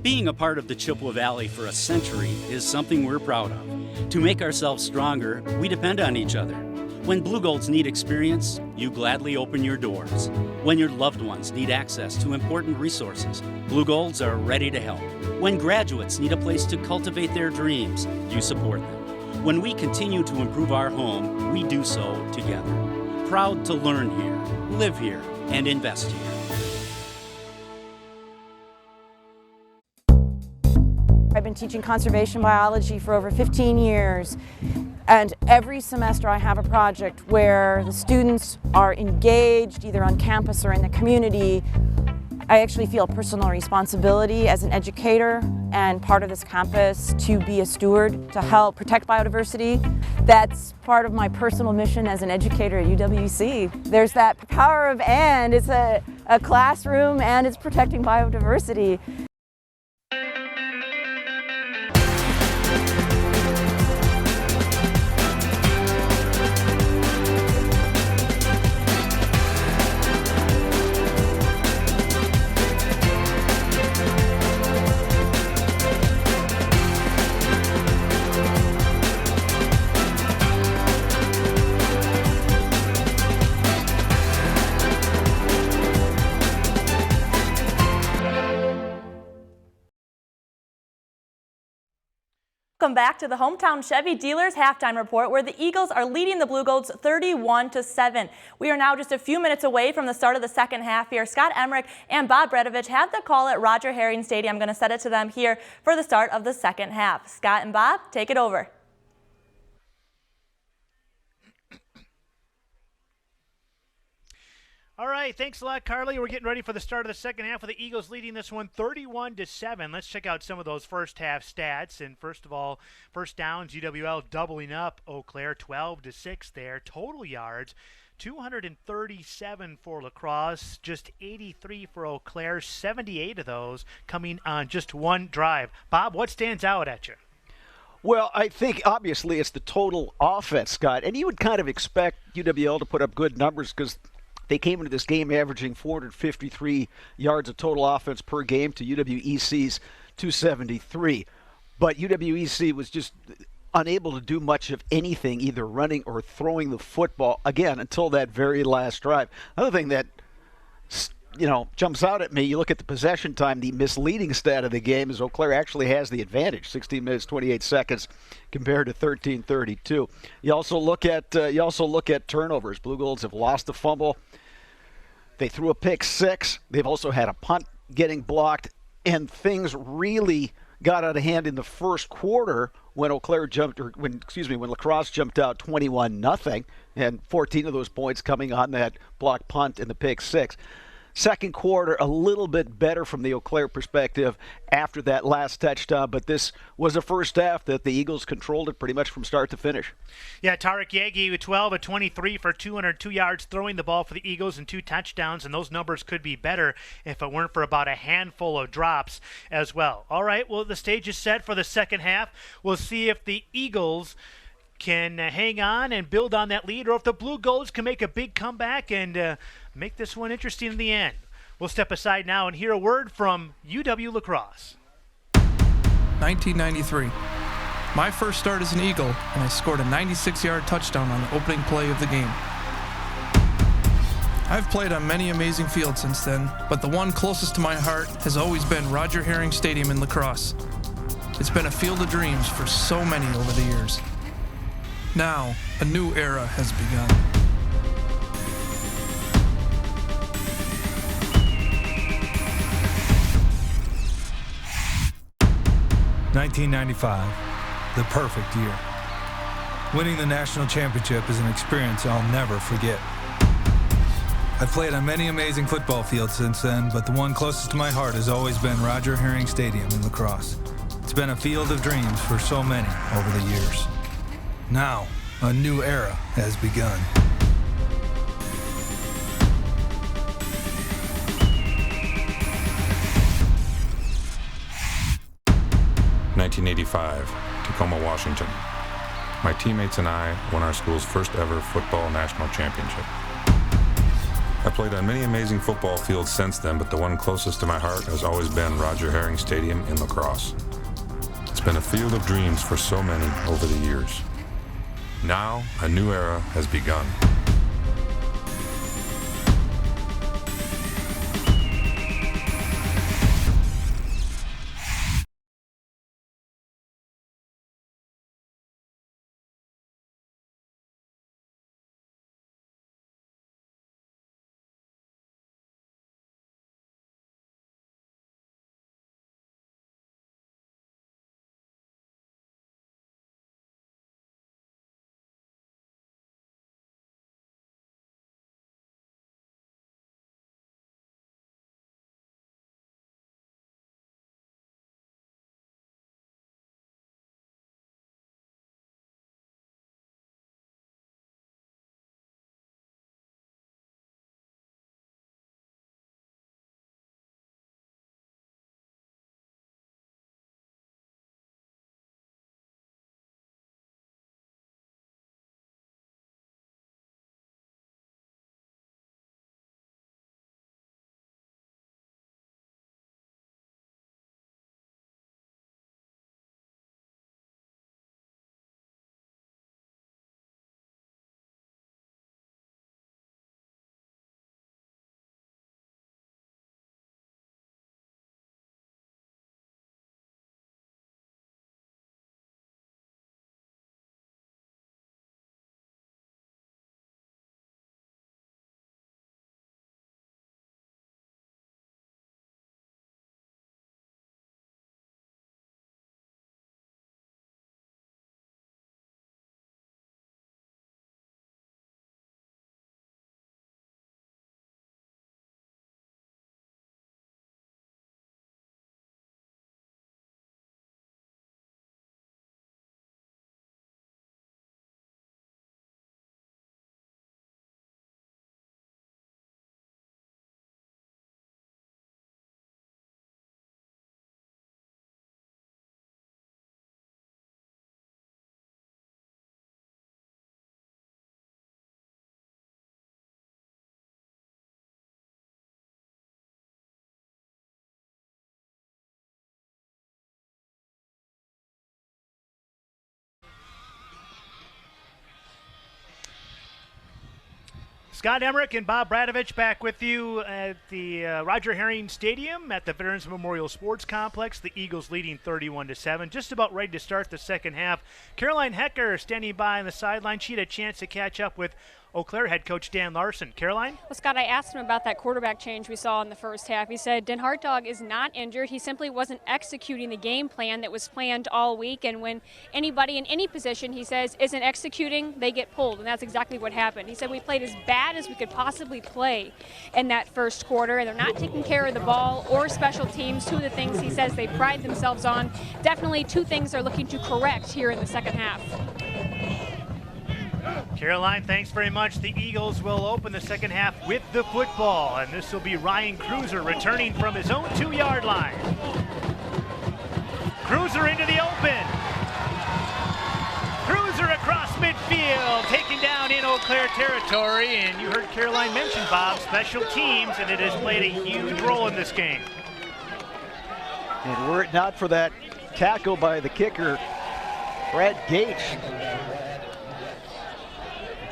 Being a part of the Chippewa Valley for a century is something we're proud of. To make ourselves stronger, we depend on each other. When Blugolds need experience, you gladly open your doors. When your loved ones need access to important resources, Blugolds are ready to help. When graduates need a place to cultivate their dreams, you support them. When we continue to improve our home, we do so together. Proud to learn here, live here, and invest here. I've been teaching conservation biology for over 15 years, and every semester I have a project where the students are engaged either on campus or in the community I actually feel personal responsibility as an educator and part of this campus to be a steward to help protect biodiversity. That's part of my personal mission as an educator at UWC. There's that power of and. It's a classroom and it's protecting biodiversity. Welcome back to the Hometown Chevy Dealers Halftime Report, where the Eagles are leading the Blugolds 31-7. We are now just a few minutes away from the start of the second half here. Scott Emmerich and Bob Bredovich have the call at Roger Herring Stadium. I'm going to set it to them here for the start of the second half. Scott and Bob, take it over. All right, thanks a lot, Carly. We're getting ready for the start of the second half with the Eagles leading this one 31-7. Let's check out some of those first half stats. And first of all, first downs, UW-Eau doubling up Eau Claire 12-6 there. Total yards, 237 for La Crosse, just 83 for Eau Claire, 78 of those coming on just one drive. Bob, what stands out at you? Well, I think obviously it's the total offense, Scott. And you would kind of expect UW-Eau to put up good numbers because they came into this game averaging 453 yards of total offense per game to UW-EC's 273. But UW-EC was just unable to do much of anything, either running or throwing the football, again, until that very last drive. Another thing that, jumps out at me, you look at the possession time, the misleading stat of the game is Eau Claire actually has the advantage, 16 minutes, 28 seconds compared to 13:32. You also look at turnovers. Blugolds have lost a fumble. They threw a pick six. They've also had a punt getting blocked, and things really got out of hand in the first quarter when La Crosse jumped out 21-0, and 14 of those points coming on that blocked punt and the pick six. Second quarter, a little bit better from the Eau Claire perspective after that last touchdown, but this was a first half that the Eagles controlled it pretty much from start to finish. Yeah, Tarek Yagi with 12 of 23 for 202 yards throwing the ball for the Eagles and 2 touchdowns, and those numbers could be better if it weren't for about a handful of drops as well. All right, well, the stage is set for the second half. We'll see if the Eagles can hang on and build on that lead, or if the Blugolds can make a big comeback and make this one interesting in the end. We'll step aside now and hear a word from UW-La Crosse. 1993. My first start as an Eagle, and I scored a 96-yard touchdown on the opening play of the game. I've played on many amazing fields since then, but the one closest to my heart has always been Roger Herring Stadium in La Crosse. It's been a field of dreams for so many over the years. Now, a new era has begun. (1995), the perfect year. Winning the national championship is an experience I'll never forget. I've played on many amazing football fields since then, but the one closest to my heart has always been Roger Herring Stadium in La Crosse. It's been a field of dreams for so many over the years. Now, a new era has begun. (1985), Tacoma, Washington. My teammates and I won our school's first ever football national championship. I played on many amazing football fields since then, but the one closest to my heart has always been Roger Herring Stadium in La Crosse. It's been a field of dreams for so many over the years. Now, a new era has begun. Scott Emmerich and Bob Bradovich back with you at the Roger Herring Stadium at the Veterans Memorial Sports Complex. The Eagles leading 31-7, just about ready to start the second half. Caroline Hecker standing by on the sideline. She had a chance to catch up with Eau Claire head coach Dan Larson. Caroline? Well, Scott, I asked him about that quarterback change we saw in the first half. He said Den Hartog is not injured. He simply wasn't executing the game plan that was planned all week. And when anybody in any position, he says, isn't executing, they get pulled. And that's exactly what happened. He said we played as bad as we could possibly play in that first quarter. And they're not taking care of the ball or special teams. Two of the things he says they pride themselves on. Definitely two things they're looking to correct here in the second half. Caroline, thanks very much. The Eagles will open the second half with the football, and this will be Ryan Cruiser returning from his own 2-yard line. Cruiser into the open. Cruiser across midfield, taken down in Eau Claire territory, and you heard Caroline mention, Bob, special teams, and it has played a huge role in this game. And were it not for that tackle by the kicker, Brad Gage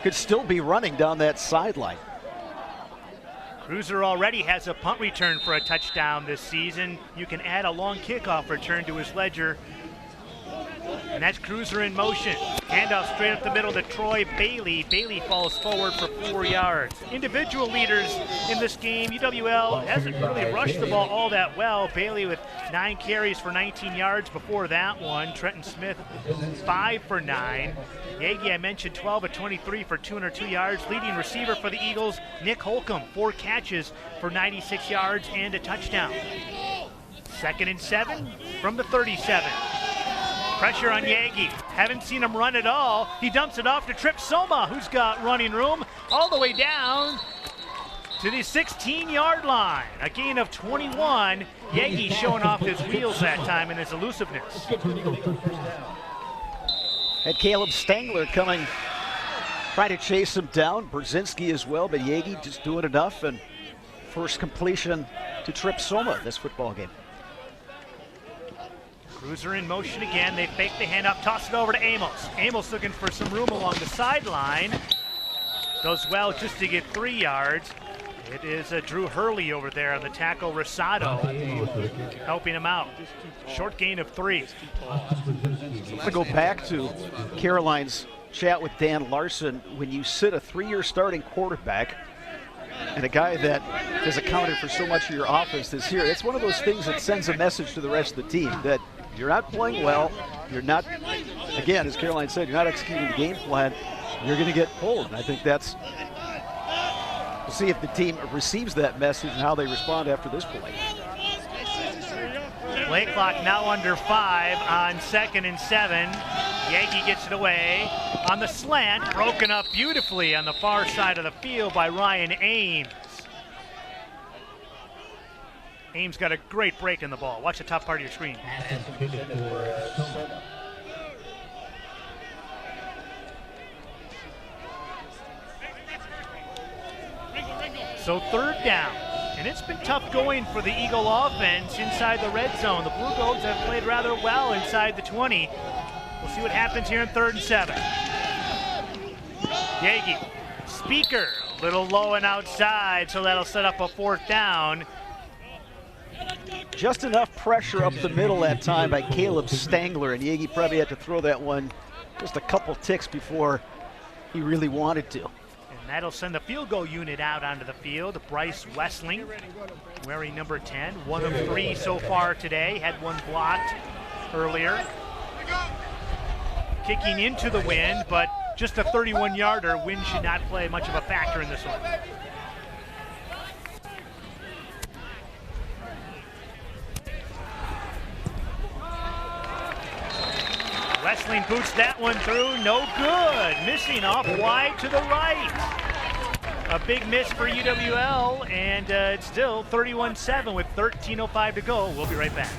could still be running down that sideline. Cruiser already has a punt return for a touchdown this season. You can add a long kickoff return to his ledger. And that's Cruiser in motion. Handoff straight up the middle to Troy Bailey. Bailey falls forward for 4 yards. Individual leaders in this game. UW-Eau hasn't really rushed the ball all that well. Bailey with 9 carries for 19 yards before that one. Trenton Smith 5 for 9. Yagi, I mentioned 12 of 23 for 202 yards. Leading receiver for the Eagles, Nick Holcomb, 4 catches for 96 yards and a touchdown. 2nd and 7 from the 37. Pressure on Yagi. Haven't seen him run at all. He dumps it off to Trip Soma, who's got running room all the way down to the 16-yard line. A gain of 21. Yagi showing off his wheels that time and his elusiveness. Had Caleb Stangler coming, trying to chase him down. Brzezinski as well, but Yagi just doing enough. And first completion to Trip Soma this football game. Cruiser in motion again. They fake the handoff, toss it over to Amos. Amos looking for some room along the sideline. Does well just to get 3 yards. It is Drew Hurley over there on the tackle, Rosado, helping him out. Short gain of 3. I'm going to go back to Caroline's chat with Dan Larson. When you sit a 3-year starting quarterback and a guy that has accounted for so much of your offense this year, it's one of those things that sends a message to the rest of the team that you're not playing well, you're not, again, as Caroline said, you're not executing the game plan, you're going to get pulled. And I think that's, we'll see if the team receives that message and how they respond after this play. Play clock now under 5 on 2nd and 7. Yagi gets it away on the slant, broken up beautifully on the far side of the field by Ryan Ames. Ames got a great break in the ball. Watch the top part of your screen. So 3rd down, and it's been tough going for the Eagle offense inside the red zone. The Blugolds have played rather well inside the 20. We'll see what happens here in 3rd and 7. Yagi, Speaker, a little low and outside, so that'll set up a 4th down. Just enough pressure up the middle that time by Caleb Stangler, and Yagi probably had to throw that one just a couple ticks before he really wanted to. And that'll send the field goal unit out onto the field. Bryce Wessling, wearing number 10, 1 of 3 so far today. Had 1 blocked earlier. Kicking into the wind, but just a 31-yarder. Wind should not play much of a factor in this one. Wessling boots that one through, no good. Missing off wide to the right. A big miss for UW-Eau, and it's still 31-7 with 13:05 to go. We'll be right back.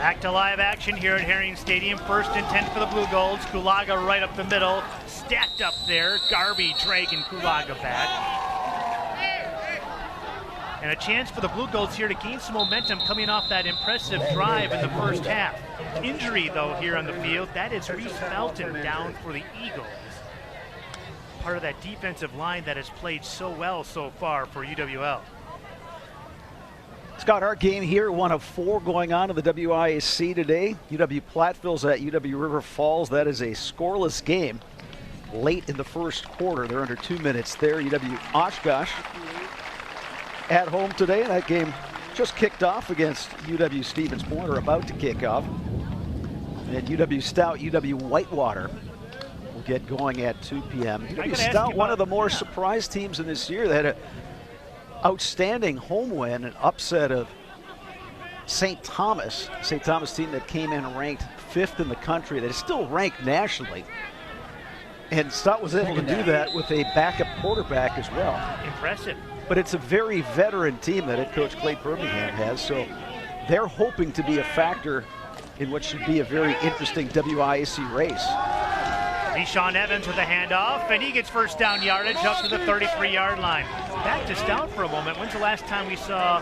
Back to live action here at Herring Stadium. 1st and 10 for the Blugolds. Kulaga right up the middle. Stacked up there. Garvey dragging Kulaga back. And a chance for the Blugolds here to gain some momentum coming off that impressive drive in the first half. Injury, though, here on the field. That is Reese Felton down for the Eagles. Part of that defensive line that has played so well so far for UW-Eau. Scott, our game here, one of 4 going on in the WIAC today. UW Platteville's at UW River Falls. That is a scoreless game. Late in the first quarter, they're under 2 minutes there. UW-Oshkosh at home today, and that game just kicked off against UW-Stevens Point, or about to kick off. And UW-Stout, UW-Whitewater will get going at 2 p.m. UW-Stout, one of the more surprise teams in this year. They had an outstanding home win, an upset of St. Thomas. St. Thomas team that came in ranked 5th in the country. That is still ranked nationally. And Stout was able to do that with a backup quarterback as well. Impressive. But it's a very veteran team that head coach Clay Birmingham has, so they're hoping to be a factor in what should be a very interesting WIAC race. Deshaun Evans with a handoff, and he gets first down yardage up to the 33-yard line. Back to Stout for a moment. When's the last time we saw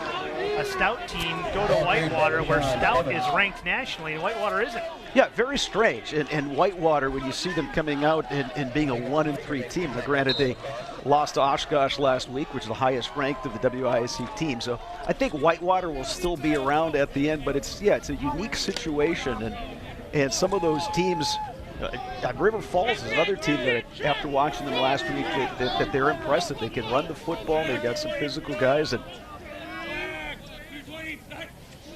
a Stout team go to Whitewater where Stout is ranked nationally and Whitewater isn't? Yeah, very strange. And Whitewater, when you see them coming out and being a 1-3 team, now granted they lost to Oshkosh last week, which is the highest ranked of the WIAC team. So I think Whitewater will still be around at the end, but it's a unique situation. And some of those teams, River Falls is another team that, after watching them last week, that they're impressive. They can run the football. They've got some physical guys. And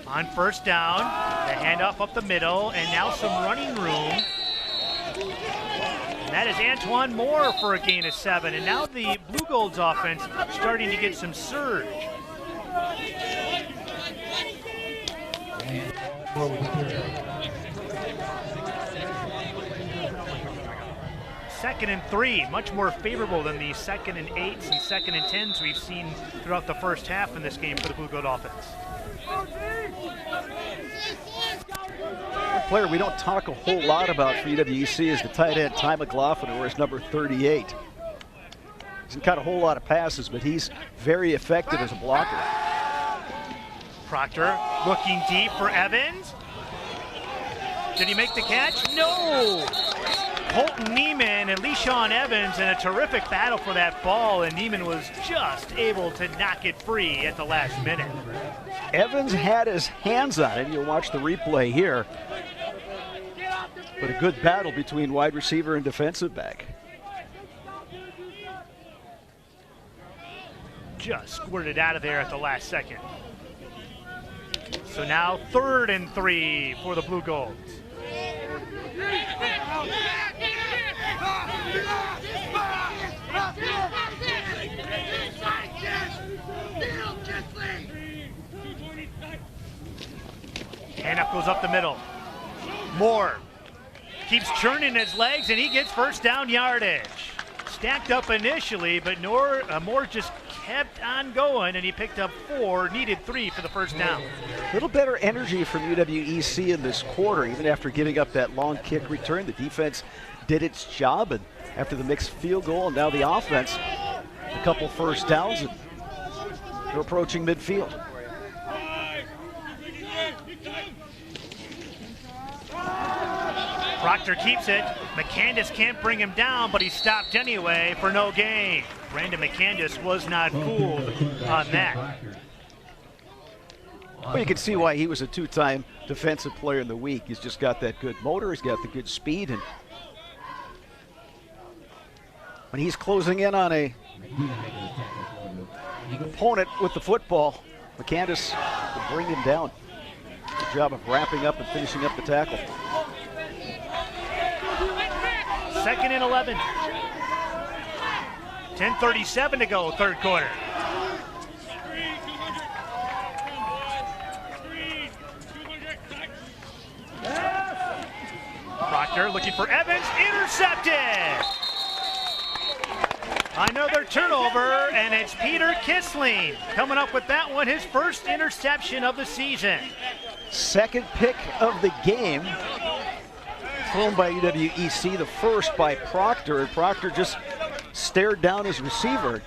on first down, the handoff up the middle, and now some running room. And that is Antoine Moore for a gain of 7. And now the Blugolds offense starting to get some surge. Second and 3, much more favorable than the 2nd and 8s and 2nd and 10s we've seen throughout the first half in this game for the Bluegold offense. A player we don't talk a whole lot about for UWEC is the tight end Ty McLaughlin, who wears number 38. Hasn't caught a whole lot of passes, but he's very effective as a blocker. Proctor looking deep for Evans. Did he make the catch? No! Colton Neiman and Leshawn Evans in a terrific battle for that ball, and Neiman was just able to knock it free at the last minute. Evans had his hands on it. You'll watch the replay here. But a good battle between wide receiver and defensive back. Just squirted out of there at the last second. So now 3rd and 3 for the Blugolds. Handoff goes up the middle. Moore keeps churning his legs, and he gets first down yardage. Stacked up initially, but Moore just kept on going, and he picked up 4, needed 3 for the first down. A little better energy from UWEC in this quarter, even after giving up that long kick return. The defense did its job, and after the mixed field goal, and now the offense, a couple first downs, and they're approaching midfield. Proctor keeps it. McCandis can't bring him down, but he's stopped anyway for no gain. Brandon McCandis was not fooled on that. Well, you can see why he was a 2-time defensive player in the week. He's just got that good motor. He's got the good speed. And when he's closing in on a opponent with the football, McCandis will bring him down. Good job of wrapping up and finishing up the tackle. 2nd and 11. 10:37 to go, 3rd quarter. Proctor looking for Evans, intercepted. Another turnover, and it's Peter Kissling coming up with that one, his first interception of the season. Second pick of the game, thrown by UW-EC, the first by Proctor, and Proctor just stared down his receiver.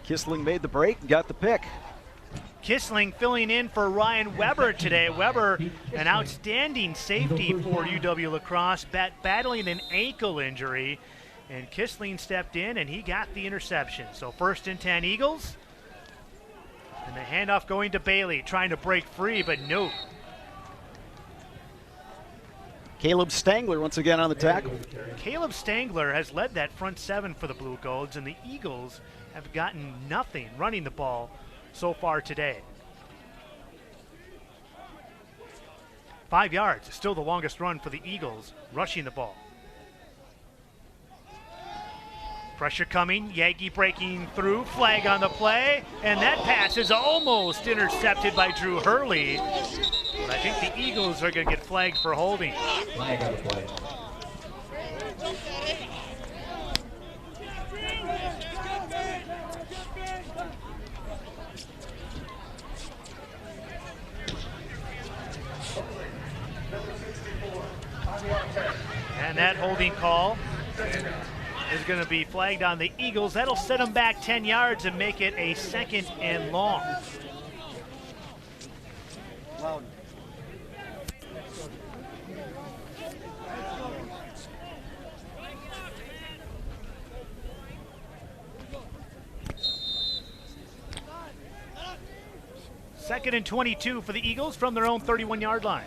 Kissling made the break and got the pick. Kissling filling in for Ryan Weber today. Weber, an outstanding safety for UW-La Crosse, battling an ankle injury. And Kissling stepped in and he got the interception. So 1st and 10 Eagles. And the handoff going to Bailey, trying to break free, but no. Caleb Stangler once again on the tackle. Caleb Stangler has led that front seven for the Blugolds, and the Eagles have gotten nothing running the ball so far today. 5 yards, still the longest run for the Eagles, rushing the ball. Pressure coming, Yagi breaking through, flag on the play, and that pass is almost intercepted by Drew Hurley. But I think the Eagles are going to get flagged for holding. Flag on the play. And that holding call is going to be flagged on the Eagles. That'll set them back 10 yards and make it a 2nd and long. Second and 22 for the Eagles from their own 31-yard line.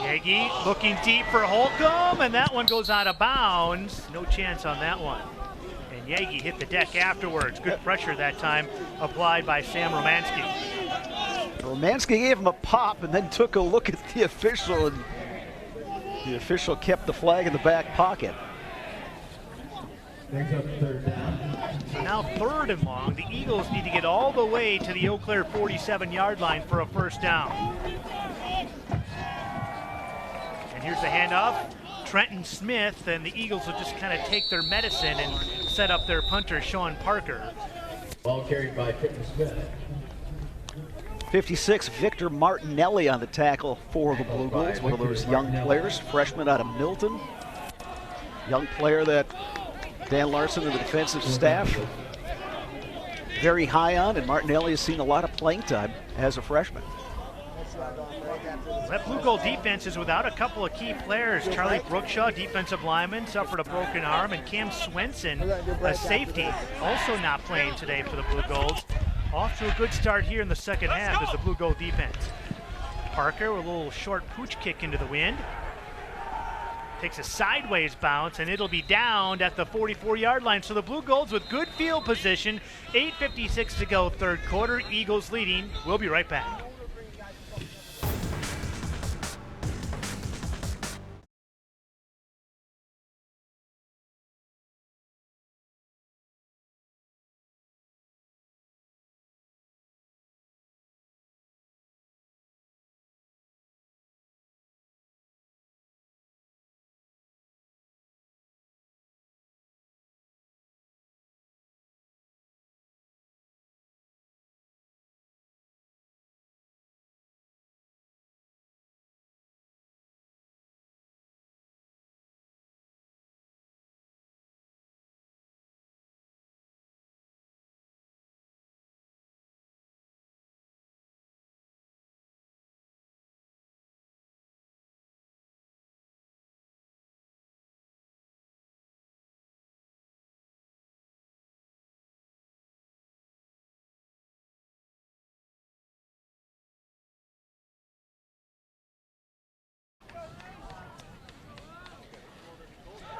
Yagi looking deep for Holcomb, and that one goes out of bounds. No chance on that one. And Yagi hit the deck afterwards. Good pressure that time applied by Sam Romanski. Romanski gave him a pop and then took a look at the official, and the official kept the flag in the back pocket. Now 3rd and long. The Eagles need to get all the way to the Eau Claire 47-yard line for a first down. And here's the handoff. Trenton Smith, and the Eagles will just kind of take their medicine and set up their punter, Sean Parker. Ball carried by Trenton Smith. 56, Victor Martinelli on the tackle for the Blugolds, one of those young players, freshman out of Milton. Young player that Dan Larson and the defensive staff very high on, and Martinelli has seen a lot of playing time as a freshman. That Blugold defense is without a couple of key players. Charlie Brookshaw, defensive lineman, suffered a broken arm, and Cam Swenson, a safety, also not playing today for the Blugolds. Off to a good start here in the second half as the Blugold defense. Parker with a little short pooch kick into the wind. Takes a sideways bounce, and it'll be downed at the 44-yard line. So the Blugolds with good field position. 8:56 to go, third quarter. Eagles leading. We'll be right back.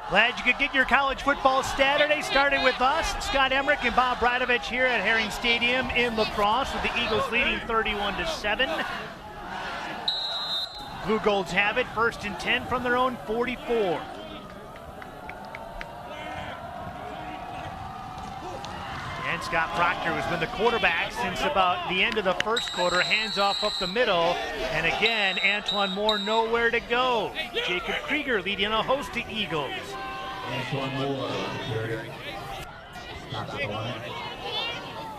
Glad you could get your college football Saturday started with us. Scott Emmerich and Bob Bradovich here at Herring Stadium in La Crosse with the Eagles leading 31-7. Blugolds have it, 1st and 10 from their own 44. And Scott Proctor has been the quarterback since about the end of the first quarter. Hands off up the middle. And again, Antoine Moore nowhere to go. Jacob Krieger leading a host of Eagles.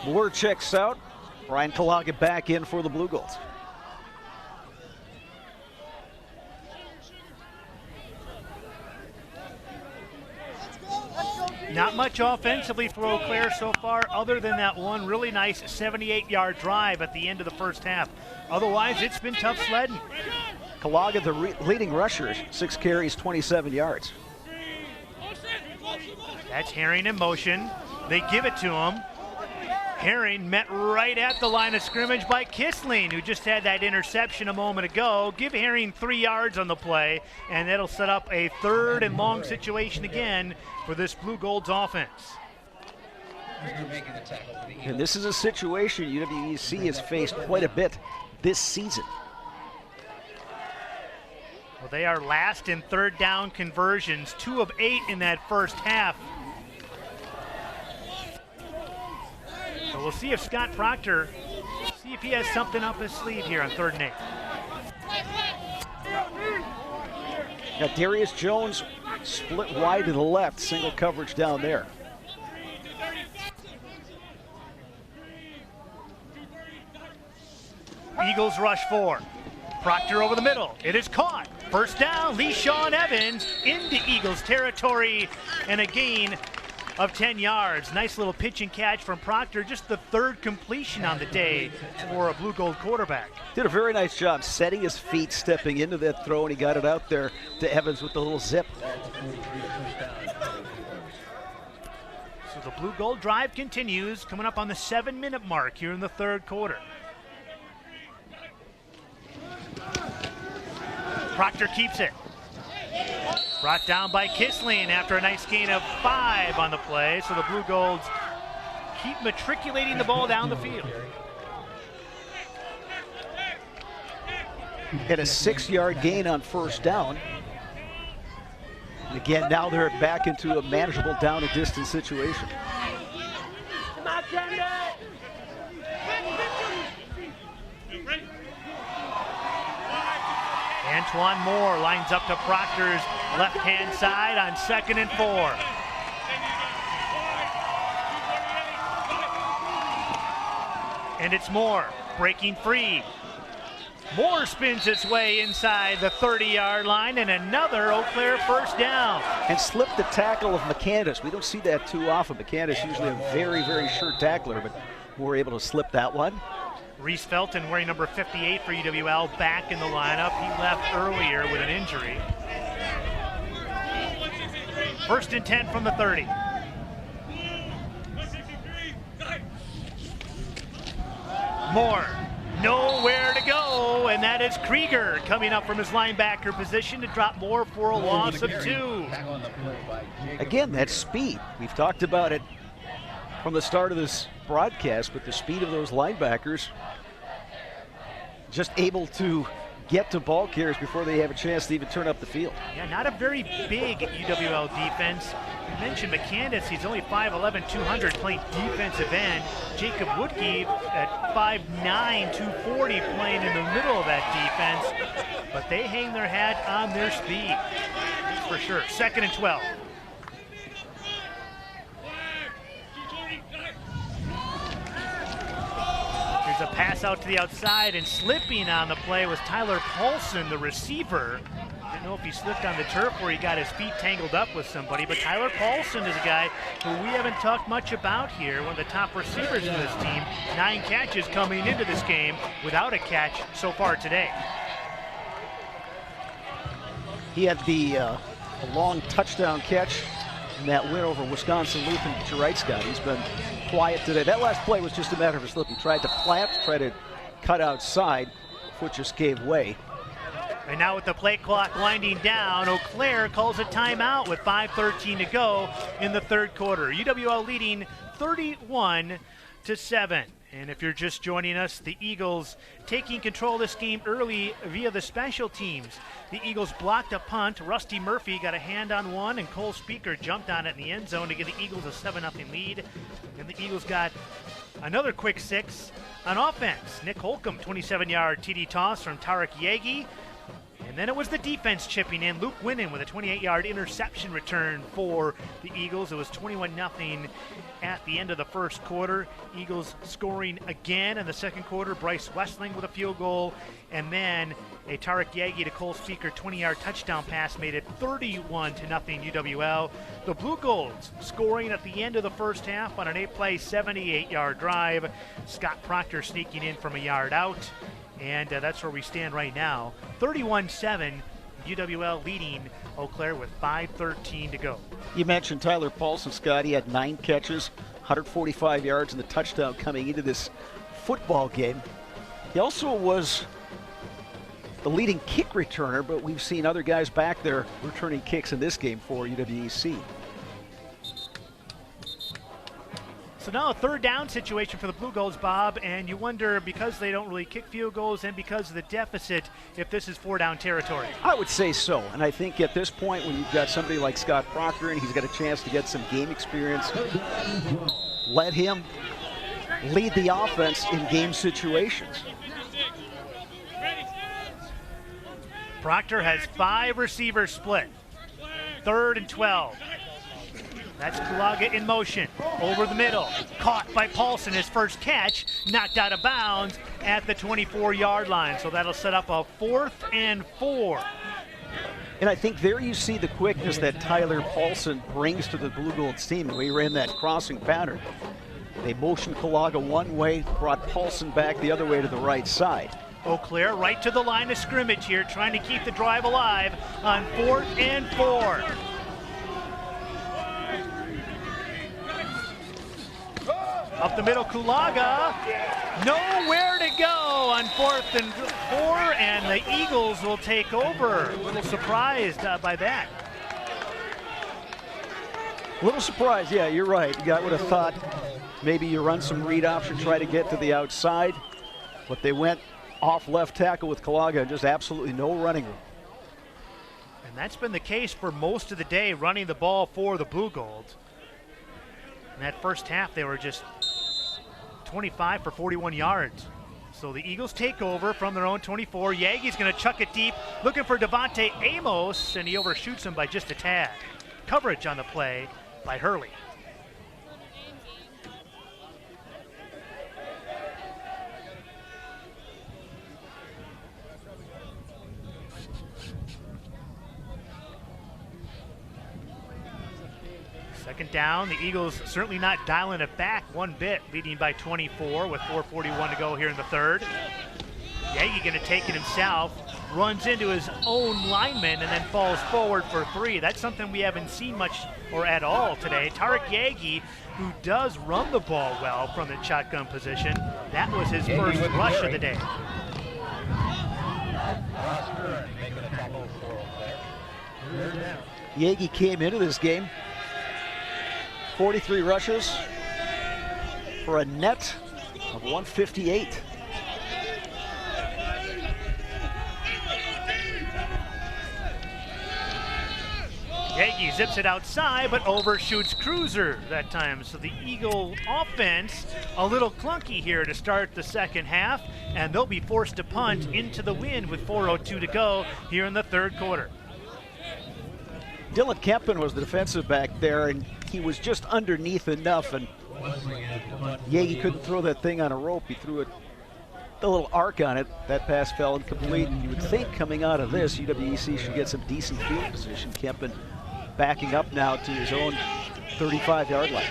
Moore checks out. Brian Kalaga back in for the Blugolds. Not much offensively for Eau Claire so far, other than that one really nice 78-yard drive at the end of the first half. Otherwise, it's been tough sledding. Kalaga, the leading rusher, 6 carries, 27 yards. That's Herring in motion. They give it to him. Herring met right at the line of scrimmage by Kissling, who just had that interception a moment ago. Give Herring 3 yards on the play, and that'll set up a 3rd and long situation again for this Blugolds offense. And this is a situation UW-EC has faced quite a bit this season. Well, they are last in 3rd down conversions, 2 of 8 in that first half. So we'll see if Scott Proctor, see if he has something up his sleeve here on 3rd and 8. Got Darius Jones split wide to the left, single coverage down there. Eagles rush 4. Proctor over the middle. It is caught. First down, LeSean Evans into Eagles territory, and a gain of 10 yards. Nice little pitch and catch from Proctor, just the 3rd completion on the day for a Blugold quarterback. Did a very nice job setting his feet, stepping into that throw, and he got it out there to Evans with the little zip. So the Blugold drive continues, coming up on the 7-minute mark here in the 3rd quarter. Proctor keeps it. Brought down by Kissling after a nice gain of 5 on the play. So the Blugolds keep matriculating the ball down the field. Had a 6-yard gain on first down. And again, now they're back into a manageable down and distance situation. Antoine Moore lines up to Proctor's left-hand side on 2nd and 4. And it's Moore breaking free. Moore spins its way inside the 30-yard line, and another Eau Claire first down. And slipped the tackle of McCandis. We don't see that too often. McCandis usually a very, very sure tackler, but Moore able to slip that one. Reese Felton, wearing number 58 for UW-Eau, back in the lineup. He left earlier with an injury. 1st and 10 from the 30. Moore, nowhere to go, and that is Krieger coming up from his linebacker position to drop Moore for a loss of 2. Again, that speed. We've talked about it from the start of this broadcast, but the speed of those linebackers, just able to get to ball carriers before they have a chance to even turn up the field. Yeah, not a very big UW-Eau defense. You mentioned McCandis, he's only 5'11", 200, playing defensive end. Jacob Woodgee at 5'9", 240, playing in the middle of that defense. But they hang their hat on their speed, that's for sure. 2nd and 12. Here's a pass out to the outside, and slipping on the play was Tyler Paulson, the receiver. Didn't know if he slipped on the turf or he got his feet tangled up with somebody, but Tyler Paulson is a guy who we haven't talked much about here, one of the top receivers in this team. 9 catches coming into this game without a catch so far today. He had the long touchdown catch in that win over Wisconsin Lutheran Scott. He's been quiet today. That last play was just a matter of a slip. He tried to plant, tried to cut outside. Foot just gave way. And now with the play clock winding down, Eau Claire calls a timeout with 5:13 to go in the 3rd quarter. UW-Eau leading 31-7. And if you're just joining us, the Eagles taking control of this game early via the special teams. The Eagles blocked a punt. Rusty Murphy got a hand on one, and Cole Speaker jumped on it in the end zone to give the Eagles a 7-0 lead. And the Eagles got another quick 6 on offense. Nick Holcomb, 27-yard TD toss from Tarek Yagi. And then it was the defense chipping in. Luke Winnan with a 28-yard interception return for the Eagles. It was 21-0 at the end of the first quarter. Eagles scoring again in the second quarter. Bryce Westling with a field goal. And then a Tarek Yagi to Cole Speaker 20-yard touchdown pass made it 31-0 UW-Eau. The Blugolds scoring at the end of the first half on an 8-play, 78-yard drive. Scott Proctor sneaking in from a yard out. And that's where we stand right now. 31-7, UW-Eau leading Eau Claire with 5:13 to go. You mentioned Tyler Paulson, Scott. He had 9 catches, 145 yards, and the touchdown coming into this football game. He also was the leading kick returner, but we've seen other guys back there returning kicks in this game for UW-EC. So now a third down situation for the Blugolds, Bob, and you wonder, because they don't really kick field goals and because of the deficit, if this is 4-down territory. I would say so, and I think at this point when you've got somebody like Scott Proctor and he's got a chance to get some game experience, let him lead the offense in game situations. Proctor has 5 receivers split. 3rd and 12. That's Kulaga in motion, over the middle, caught by Paulson, his first catch, knocked out of bounds at the 24-yard line. So that'll set up a 4th and 4. And I think there you see the quickness that Tyler Paulson brings to the Blugolds team. We ran that crossing pattern. They motioned Kulaga one way, brought Paulson back the other way to the right side. Eau Claire right to the line of scrimmage here, trying to keep the drive alive on 4th and 4. Up the middle, Kulaga, nowhere to go on 4th and 4, and the Eagles will take over. A little surprised by that. A little surprised, yeah, you're right. You would have thought maybe you run some read option, try to get to the outside, but they went off left tackle with Kulaga, just absolutely no running room. And that's been the case for most of the day, running the ball for the Blugolds. In that first half, they were just 25 for 41 yards. So the Eagles take over from their own 24. Yagi's going to chuck it deep, looking for Devontae Amos, and he overshoots him by just a tad. Coverage on the play by Hurley. Second down, the Eagles certainly not dialing it back one bit, leading by 24 with 4:41 to go here in the third. Yagi going to take it himself, runs into his own lineman, and then falls forward for 3. That's something we haven't seen much or at all today. Tarek Yagi, who does run the ball well from the shotgun position, that was his first rush of the day. Yagi came into this game 43 rushes for a net of 158. Yagi zips it outside, but overshoots Cruiser that time. So the Eagle offense a little clunky here to start the second half, and they'll be forced to punt into the wind with 4:02 to go here in the third quarter. Dylan Kempen was the defensive back there, and he was just underneath enough, and Yagi couldn't throw that thing on a rope. He threw it, a little arc on it. That pass fell incomplete. You would think coming out of this, UW-EC should get some decent field position. Kempen backing up now to his own 35-yard line.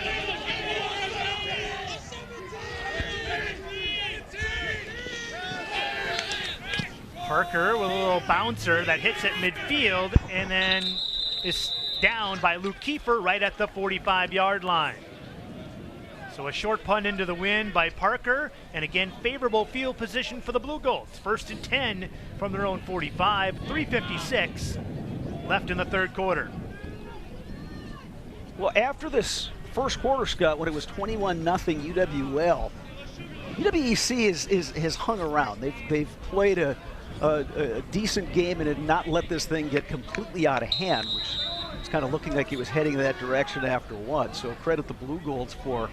Parker with a little bouncer that hits at midfield and then is down by Luke Kiefer right at the 45-yard line. So a short punt into the wind by Parker, and again, favorable field position for the Blugolds. 1st and 10 from their own 45, 3:56 left in the third quarter. Well, after this first quarter, Scott, when it was 21-0 UW-Eau, UW-EC has hung around. They've played a decent game and had not let this thing get completely out of hand, which was kind of looking like it was heading in that direction after one. So credit the Blugolds for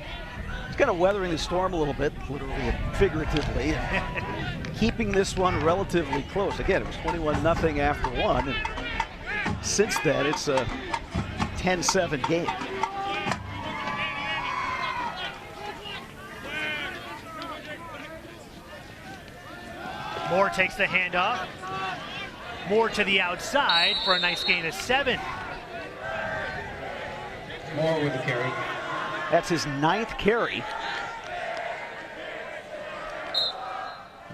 kind of weathering the storm a little bit, literally and figuratively, and keeping this one relatively close. Again, it was 21-0 after one, and since then it's a 10-7 game. Moore takes the handoff. Moore to the outside for a nice gain of 7. Moore with the carry. That's his 9th carry.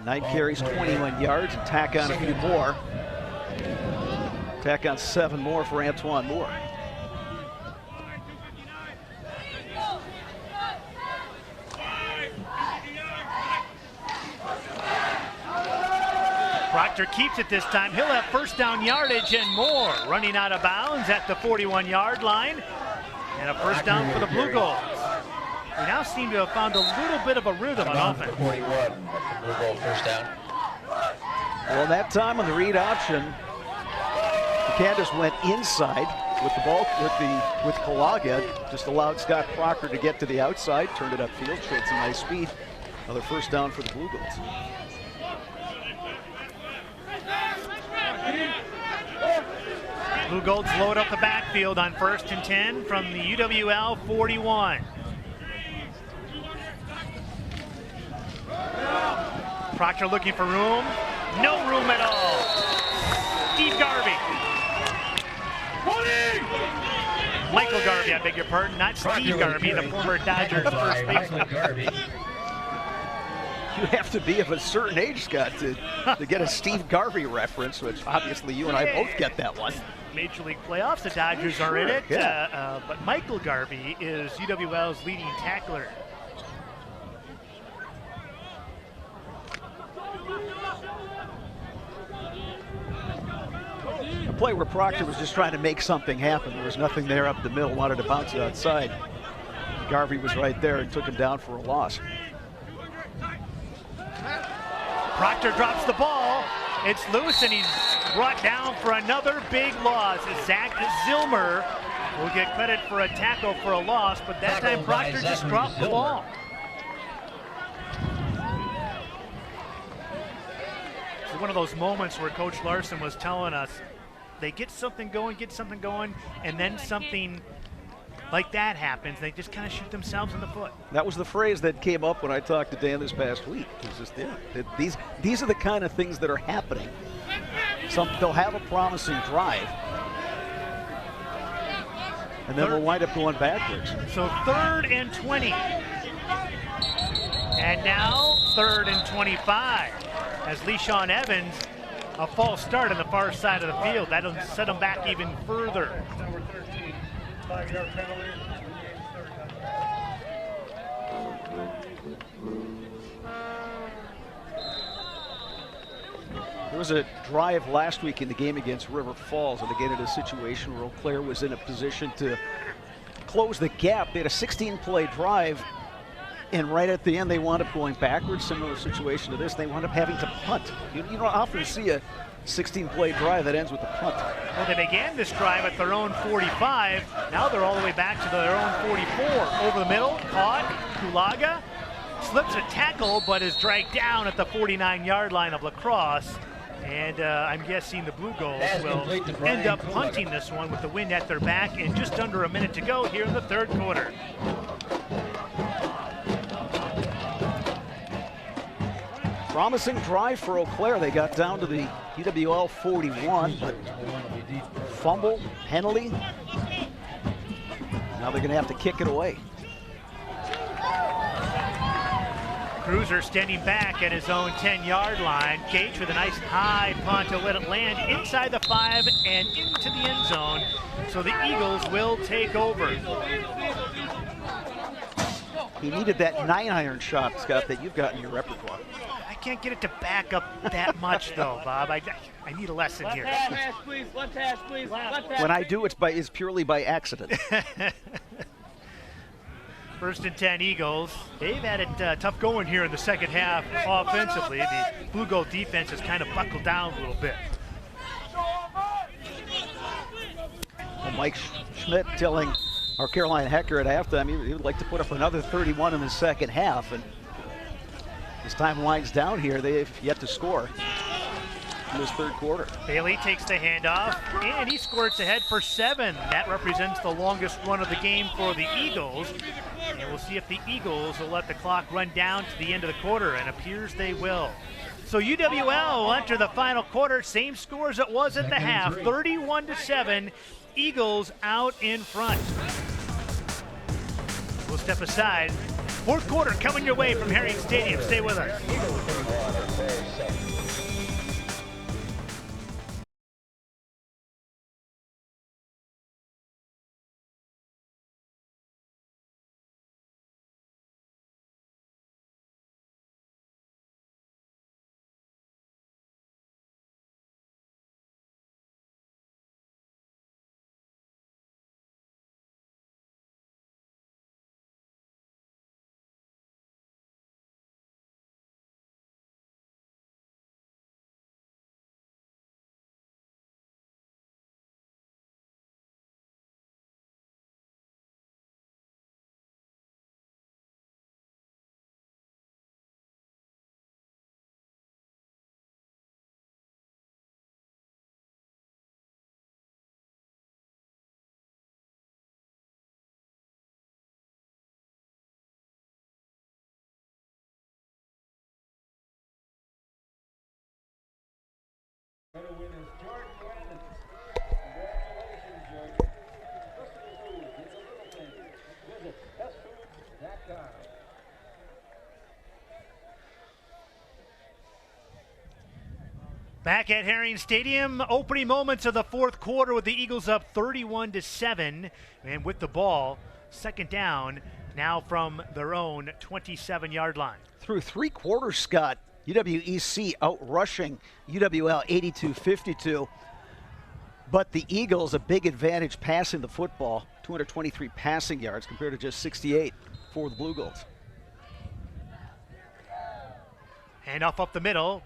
9 carries, 21 yards, and tack on a few more. Tack on 7 more for Antoine Moore. Proctor keeps it this time. He'll have first down yardage, and Moore running out of bounds at the 41-yard line. And a first down for the Blugolds. We now seem to have found a little bit of a rhythm on offense. 41, Blugold first down. Well, that time on the read option, Candace went inside with the ball with Kalaga, just allowed Scott Proctor to get to the outside, turned it upfield, showed some nice speed. Another first down for the Blugolds. Blugolds load up the backfield on 1st and 10 from the UW-Eau 41. Proctor looking for room. No room at all. Steve Garvey. Michael Garvey, I beg your pardon, not Steve Garvey, the former Dodgers first baseman. You have to be of a certain age, Scott, to get a Steve Garvey reference, which obviously you and I both get that one. Major League playoffs, the Dodgers are in it, yeah. But Michael Garvey is UW-Eau's leading tackler. A play where Proctor was just trying to make something happen. There was nothing there up the middle, wanted to bounce it outside. Garvey was right there and took him down for a loss. Proctor drops the ball. It's loose, and he's brought down for another big loss. Zach Zilmer will get credit for a tackle for a loss, but that time Proctor just dropped the ball. It's one of those moments where Coach Larson was telling us they get something going, and then something like that happens. They just kind of shoot themselves in the foot. That was the phrase that came up when I talked to Dan this past week. It's just, these are the kind of things that are happening. They'll have a promising drive, and then we'll wind up going backwards. So 3rd and 20. And now 3rd and 25. As LeSean Evans, a false start on the far side of the field. That'll set him back even further. Number 13, 5-yard penalty. There was a drive last week in the game against River Falls, and again in a situation where Eau Claire was in a position to close the gap. They had a 16-play drive, and right at the end they wound up going backwards. Similar situation to this, they wound up having to punt. You don't often see a 16-play drive that ends with a punt. Well, they began this drive at their own 45. Now they're all the way back to their own 44. Over the middle, caught. Kulaga slips a tackle, but is dragged down at the 49-yard line of La Crosse. And I'm guessing the Blugolds will end up punting this one with the wind at their back and just under a minute to go here in the 3rd quarter. Promising drive for Eau Claire. They got down to the UW-Eau 41, but fumble, penalty. Now they're going to have to kick it away. Cruiser standing back at his own 10-yard line. Gage with a nice high punt to let it land inside the 5 and into the end zone. So the Eagles will take over. He needed that 9-iron shot, Scott, that you've got in your repertoire. I can't get it to back up that much, though, Bob. I need a lesson here. Left hash, please. Left hash, please. Left hash. When I do, it's purely by accident. 1st and 10 Eagles. They've had it tough going here in the second half offensively. The Blugold defense has kind of buckled down a little bit. Well, Mike Schmidt telling our Caroline Hecker at halftime he would like to put up another 31 in the second half. And As time winds down here, they've yet to score in this third quarter. Bailey takes the handoff, and he squirts ahead for 7. That represents the longest run of the game for the Eagles. And we'll see if the Eagles will let the clock run down to the end of the quarter, and appears they will. So UW-Eau will enter the final quarter, same score as it was at the half, 31-7. Eagles out in front. We'll step aside. Fourth quarter coming your way from Herring Stadium. Stay with us. Back at Herring Stadium, opening moments of the fourth quarter with the Eagles up 31-7, and with the ball, second down, now from their own 27-yard line. Through 3 quarters, Scott, UWEC outrushing UWL 82-52, but the Eagles a big advantage passing the football, 223 passing yards compared to just 68 for the Blugolds. Handoff up the middle.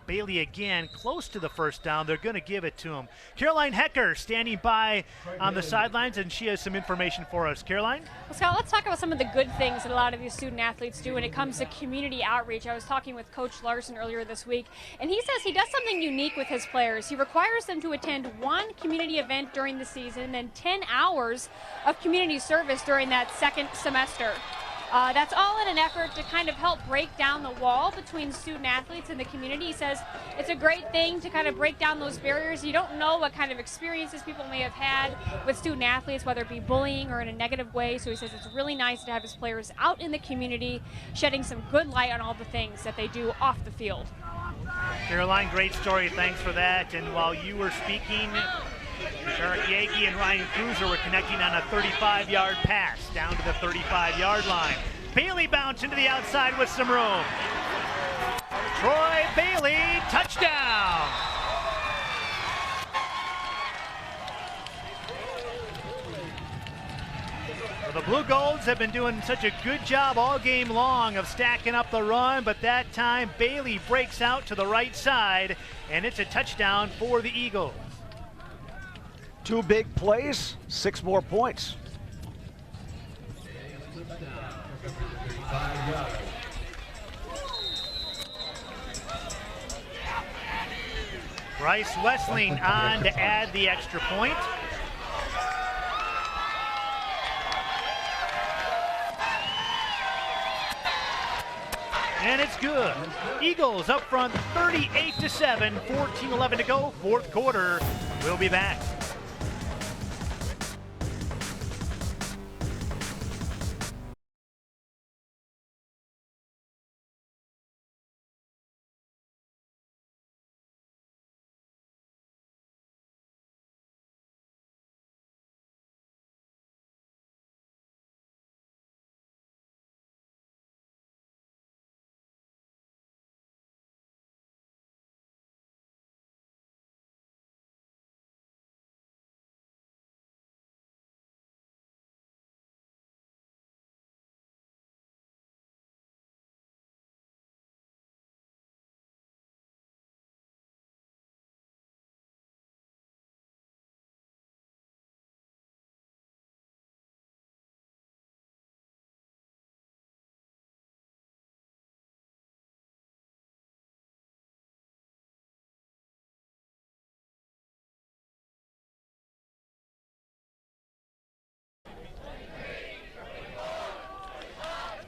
Bailey again, close to the first down. They're going to give it to him. Caroline Hecker standing by on the sidelines, and she has some information for us. Caroline? Well, Scott, let's talk about some of the good things that a lot of these student athletes do when it comes to community outreach. I was talking with Coach Larson earlier this week, and he says he does something unique with his players. He requires them to attend 1 community event during the season and then 10 hours of community service during that second semester. That's all in an effort to kind of help break down the wall between student athletes and the community. He says it's a great thing to kind of break down those barriers. You don't know what kind of experiences people may have had with student athletes, whether it be bullying or in a negative way. So he says it's really nice to have his players out in the community, shedding some good light on all the things that they do off the field. Caroline, great story. Thanks for that. And while you were speaking, Tarek Yagi and Ryan Cruiser were connecting on a 35-yard pass down to the 35-yard line. Bailey bounced into the outside with some room. Troy Bailey, touchdown! Well, the Blugolds have been doing such a good job all game long of stacking up the run, but that time Bailey breaks out to the right side, and it's a touchdown for the Eagles. 2 big plays, 6 more points. Bryce Wessling on to add the extra point. And it's good. Eagles up front 38-7, 14-11 to go, fourth quarter. We'll be back.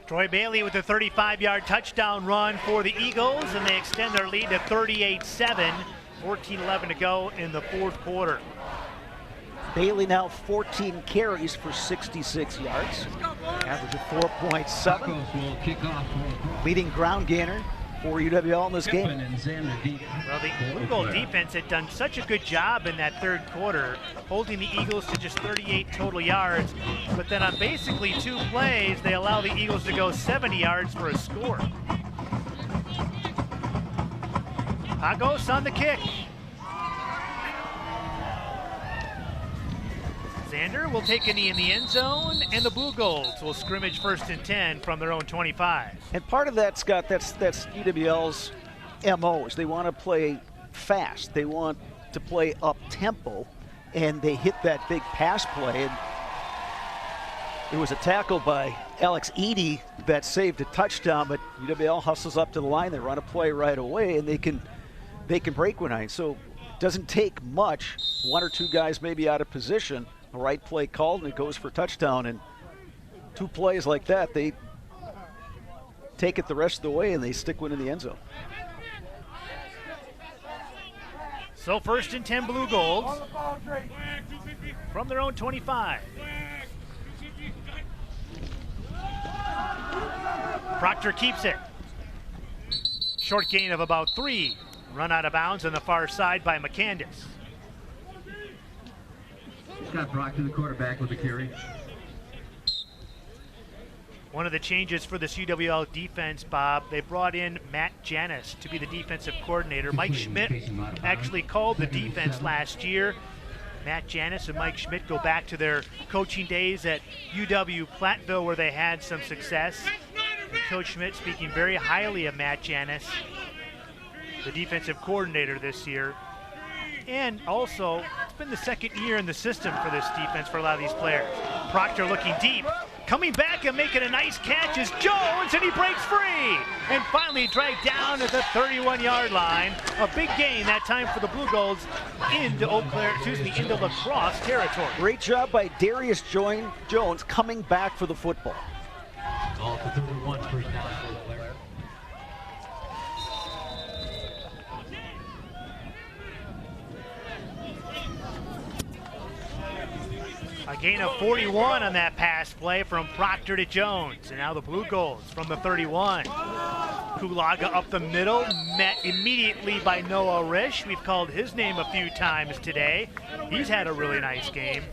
Troy Bailey with a 35-yard touchdown run for the Eagles, and they extend their lead to 38-7. 14-11 to go in the fourth quarter. Bailey now 14 carries for 66 yards. Average of 4.7. Leading ground gainer for UW-Eau in this game. Well, the Blugolds defense had done such a good job in that third quarter, holding the Eagles to just 38 total yards. But then on basically 2 plays, they allow the Eagles to go 70 yards for a score. Pagos on the kick. Zander will take a knee in the end zone, and the Blugolds will scrimmage 1st and 10 from their own 25. And part of that, Scott, that's UWL's MO, is they want to play fast. They want to play up-tempo, and they hit that big pass play. And it was a tackle by Alex Eady that saved a touchdown, but UWL hustles up to the line. They run a play right away, and they can break one line. So it doesn't take much. 1 or 2 guys maybe out of position. The right play called, and it goes for touchdown. And 2 plays like that, they take it the rest of the way, and they stick one in the end zone. So 1st and 10 Blugolds from their own 25. Proctor keeps it. Short gain of about 3. Run out of bounds on the far side by McCandis. Scott Proctor, the quarterback, with the carry. One of the changes for this UWL defense, Bob, they brought in Matt Janis to be the defensive coordinator. Mike Schmidt actually called the defense last year. Matt Janis and Mike Schmidt go back to their coaching days at UW-Platteville, where they had some success. And Coach Schmidt speaking very highly of Matt Janis, the defensive coordinator this year. And also, it's been the 2nd year in the system for this defense for a lot of these players. Proctor looking deep. Coming back and making a nice catch is Jones, and he breaks free. And finally dragged down at the 31-yard line. A big gain that time for the Blugolds into into La Crosse territory. Great job by Darius Jones coming back for the football. All for 31, first down for the player. A gain of 41 on that pass play from Proctor to Jones. And now the Blugolds from the 31. Kulaga up the middle, met immediately by Noah Risch. We've called his name a few times today. He's had a really nice game.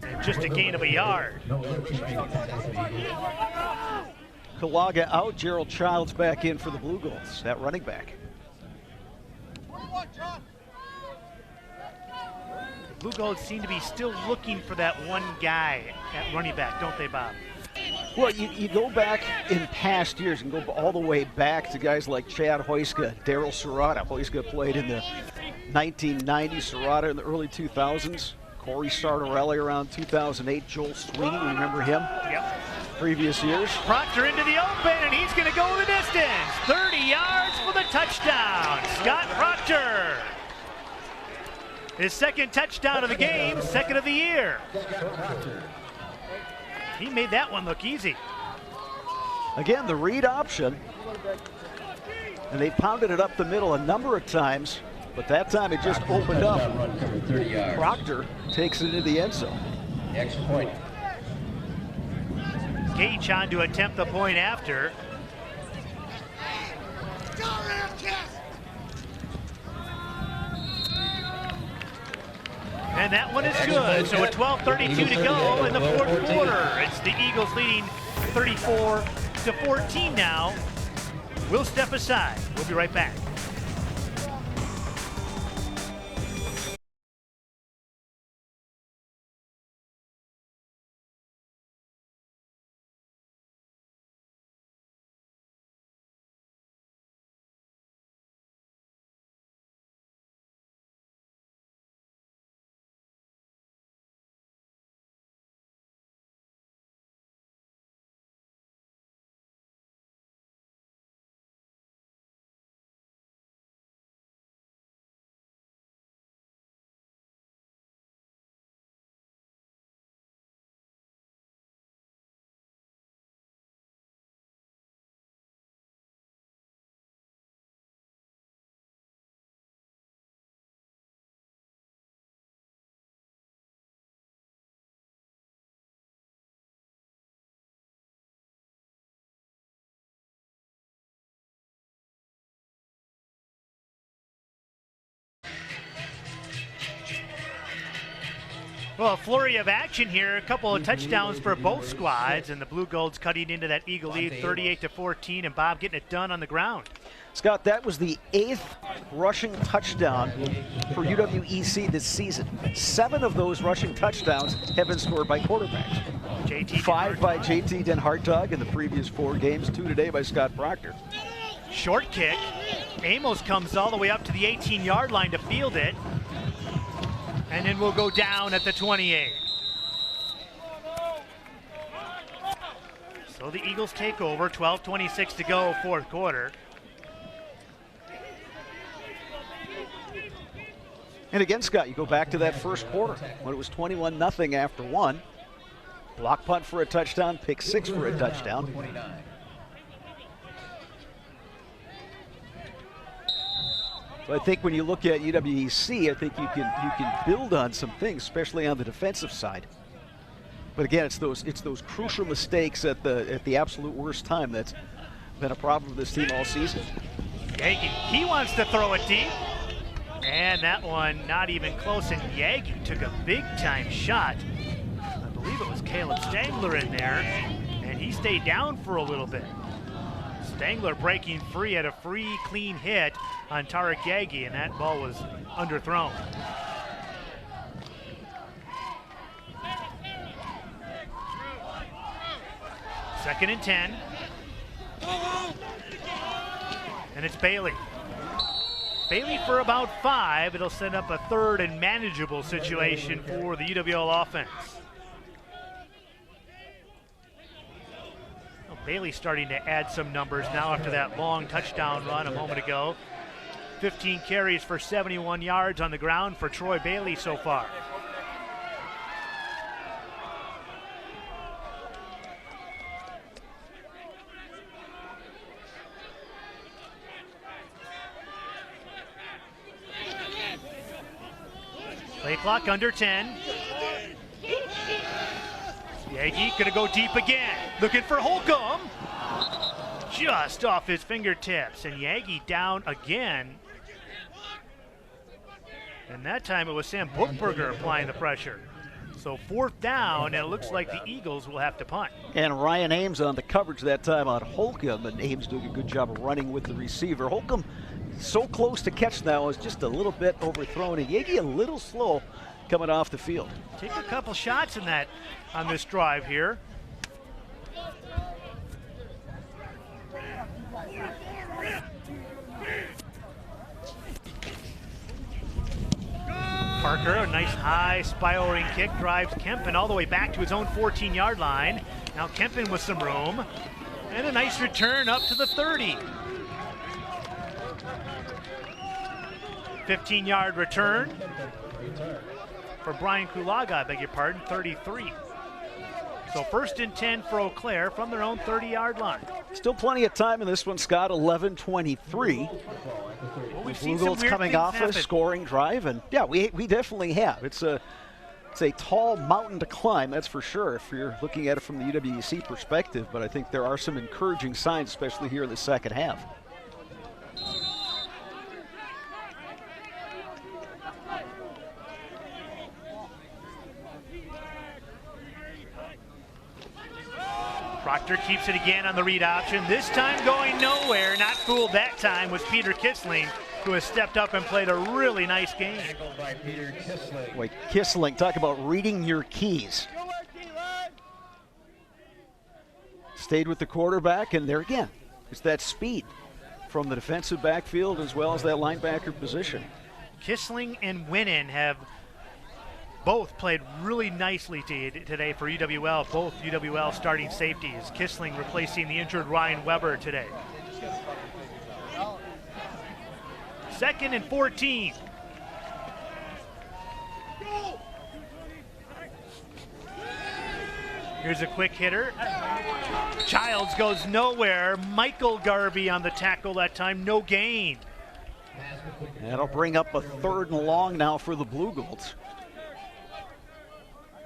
And just a gain of a yard. Kulaga out, Gerald Childs back in for the Blugolds, that running back. Blugolds seem to be still looking for that one guy at running back, don't they, Bob? Well, you go back in past years and go all the way back to guys like Chad Hoyska, Daryl Serrata. Hoyska played in the 1990s, Serrata in the early 2000s. Corey Sartorelli around 2008. Joel Sweeney, remember him? Yep. Previous years. Proctor into the open, and he's going to go the distance. 30 yards for the touchdown. Scott Proctor. His 2nd touchdown of the game, 2nd of the year. He made that one look easy. Again, the read option. And they pounded it up the middle a number of times, but that time it just opened up. Proctor takes it into the end zone. Extra point. Gage on to attempt the point after. And that one is good. So with 12:32 to go in the fourth quarter, it's the Eagles leading 34-14 now. We'll step aside. We'll be right back. Well, a flurry of action here. A couple of touchdowns for both squads, and the Blugolds cutting into that Eagle lead 38-14, and Bob getting it done on the ground. Scott, that was the 8th rushing touchdown for UW-EC this season. 7 of those rushing touchdowns have been scored by quarterbacks. 5 by JT Den Hartog in the previous 4 games, 2 today by Scott Proctor. Short kick. Amos comes all the way up to the 18-yard line to field it. And then we'll go down at the 28. So the Eagles take over, 12:26 to go, fourth quarter. And again, Scott, you go back to that first quarter when it was 21-0 after 1. Block punt for a touchdown, pick 6 for a touchdown. So I think when you look at UW-EC, I think you can build on some things, especially on the defensive side. But again, it's those crucial mistakes at the absolute worst time that's been a problem for this team all season. Yagi, he wants to throw it deep. And that one not even close, and Yagi took a big-time shot. I believe it was Caleb Stangler in there, and he stayed down for a little bit. Stangler breaking free at a free, clean hit on Tarek Yagi, and that ball was underthrown. Second and 10. And it's Bailey. Bailey for about 5. It'll set up a third and manageable situation for the UW-Eau offense. Well, Bailey's starting to add some numbers now after that long touchdown run a moment ago. 15 carries for 71 yards on the ground for Troy Bailey so far. Play clock under 10. Yagi gonna go deep again. Looking for Holcomb. Just off his fingertips. And Yagi down again. And that time it was Sam Bookberger applying the pressure. So fourth down, and it looks like the Eagles will have to punt. And Ryan Ames on the coverage that time on Holcomb, and Ames doing a good job of running with the receiver. Holcomb so close to catch now, is just a little bit overthrown, and Yagi a little slow coming off the field. Take a couple shots in that on this drive here. Parker, a nice high spiraling kick, drives Kempen all the way back to his own 14-yard line. Now Kempen with some room, and a nice return up to the 30. 15-yard return for Brian Kulaga, I beg your pardon, 33. So first and 10 for Eau Claire from their own 30-yard line. Still plenty of time in this one, Scott, 11:23. Well, we've seen some Blugolds weird coming off happen. a scoring drive, and yeah, we definitely have. It's a tall mountain to climb, that's for sure, if you're looking at it from the UW-EC perspective, but I think there are some encouraging signs, especially here in the second half. Proctor keeps it again on the read option, this time going nowhere. Not fooled that time was Peter Kissling, who has stepped up and played a really nice game. Boy, Kissling, talk about reading your keys. Stayed with the quarterback, and there again, it's that speed from the defensive backfield as well as that linebacker position. Kissling and Winnan have both played really nicely today for UW-Eau, both UW-Eau starting safeties. Kissling replacing the injured Ryan Weber today. Second and 14. Here's a quick hitter. Childs goes nowhere. Michael Garvey on the tackle that time, no gain. That'll bring up a 3rd and long now for the Blugolds.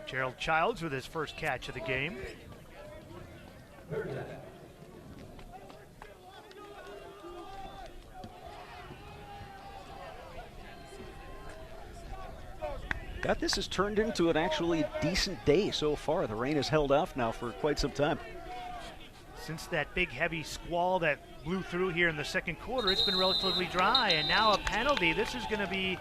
Gerald Childs with his first catch of the game. Scott, this has turned into an actually decent day so far. The rain has held off now for quite some time. Since that big heavy squall that blew through here in the second quarter, it's been relatively dry, and now a penalty. This is going to be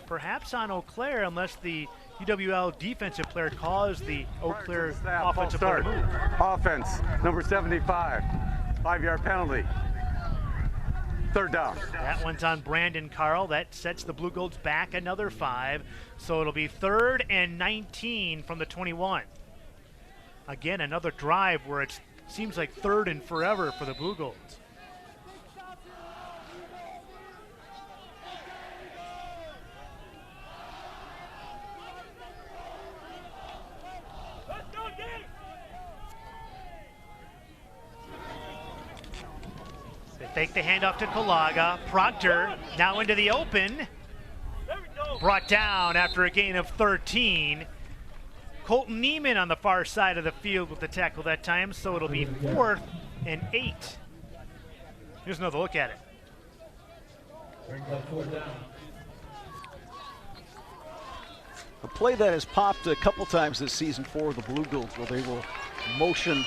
perhaps on Eau Claire unless the UW-Eau defensive player caused the Eau Claire offensive player to move. Offense, number 75, 5-yard penalty. Third down. That one's on Brandon Carl. That sets the Blugolds back another 5. So it'll be 3rd and 19 from the 21. Again, another drive where it seems like 3rd and forever for the Blugolds. Fake the handoff to Kalaga. Proctor now into the open. Brought down after a gain of 13. Colton Neiman on the far side of the field with the tackle that time, so it'll be 4th and 8. Here's another look at it. A play that has popped a couple times this season for the Blugolds, where they will motion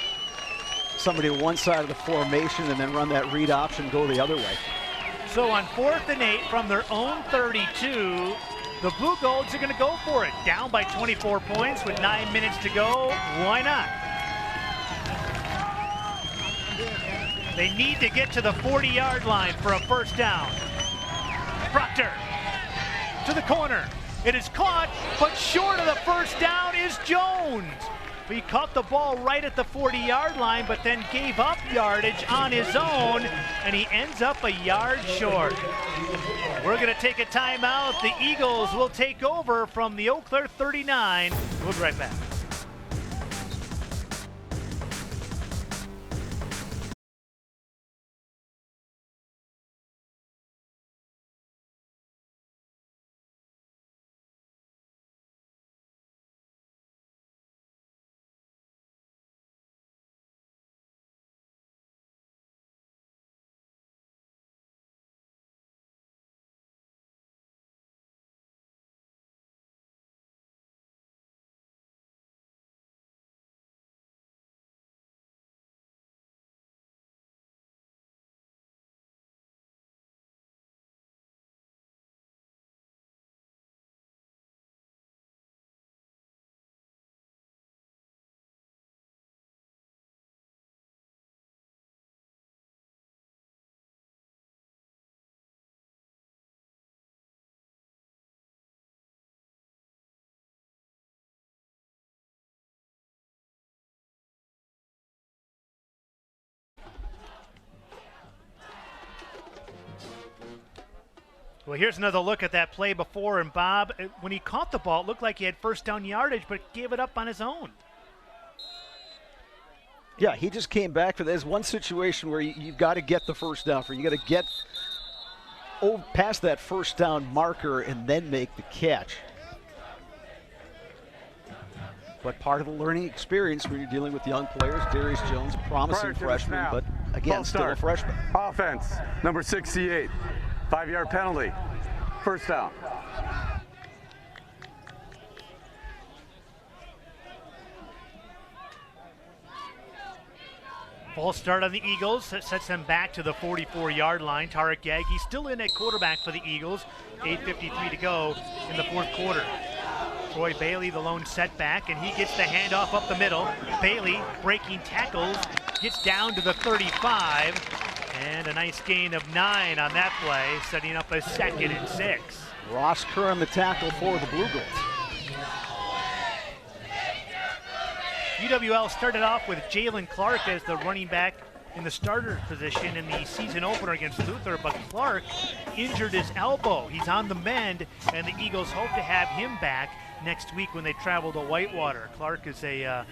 somebody to one side of the formation and then run that read option, go the other way. So on 4th and 8 from their own 32, the Blugolds are going to go for it. Down by 24 points with 9 minutes to go. Why not? They need to get to the 40-yard line for a first down. Proctor to the corner. It is caught, but short of the first down is Jones. He caught the ball right at the 40-yard line, but then gave up yardage on his own, and he ends up a yard short. We're going to take a timeout. The Eagles will take over from the Eau Claire 39. We'll be right back. Well, here's another look at that play before, and Bob, when he caught the ball, it looked like he had first down yardage, but gave it up on his own. Yeah, he just came back for there's one situation where you've got to get the first down for. You got to get past that first down marker and then make the catch. But part of the learning experience when you're dealing with young players, Darius Jones, a promising freshman, but again, still a freshman. Offense, number 68, 5-yard penalty, first down. False start on the Eagles. That sets them back to the 44-yard line. Tarek Yagi still in at quarterback for the Eagles. 8:53 to go in the fourth quarter. Troy Bailey, the lone setback, and he gets the handoff up the middle. Bailey breaking tackles, gets down to the 35, and a nice gain of 9 on that play, setting up a 2nd and 6. Ross Curran the tackle for the Blugolds. UW-Eau started off with Jalen Clark as the running back in the starter position in the season opener against Luther, but Clark injured his elbow. He's on the mend, and the Eagles hope to have him back next week when they travel to Whitewater. Clark is a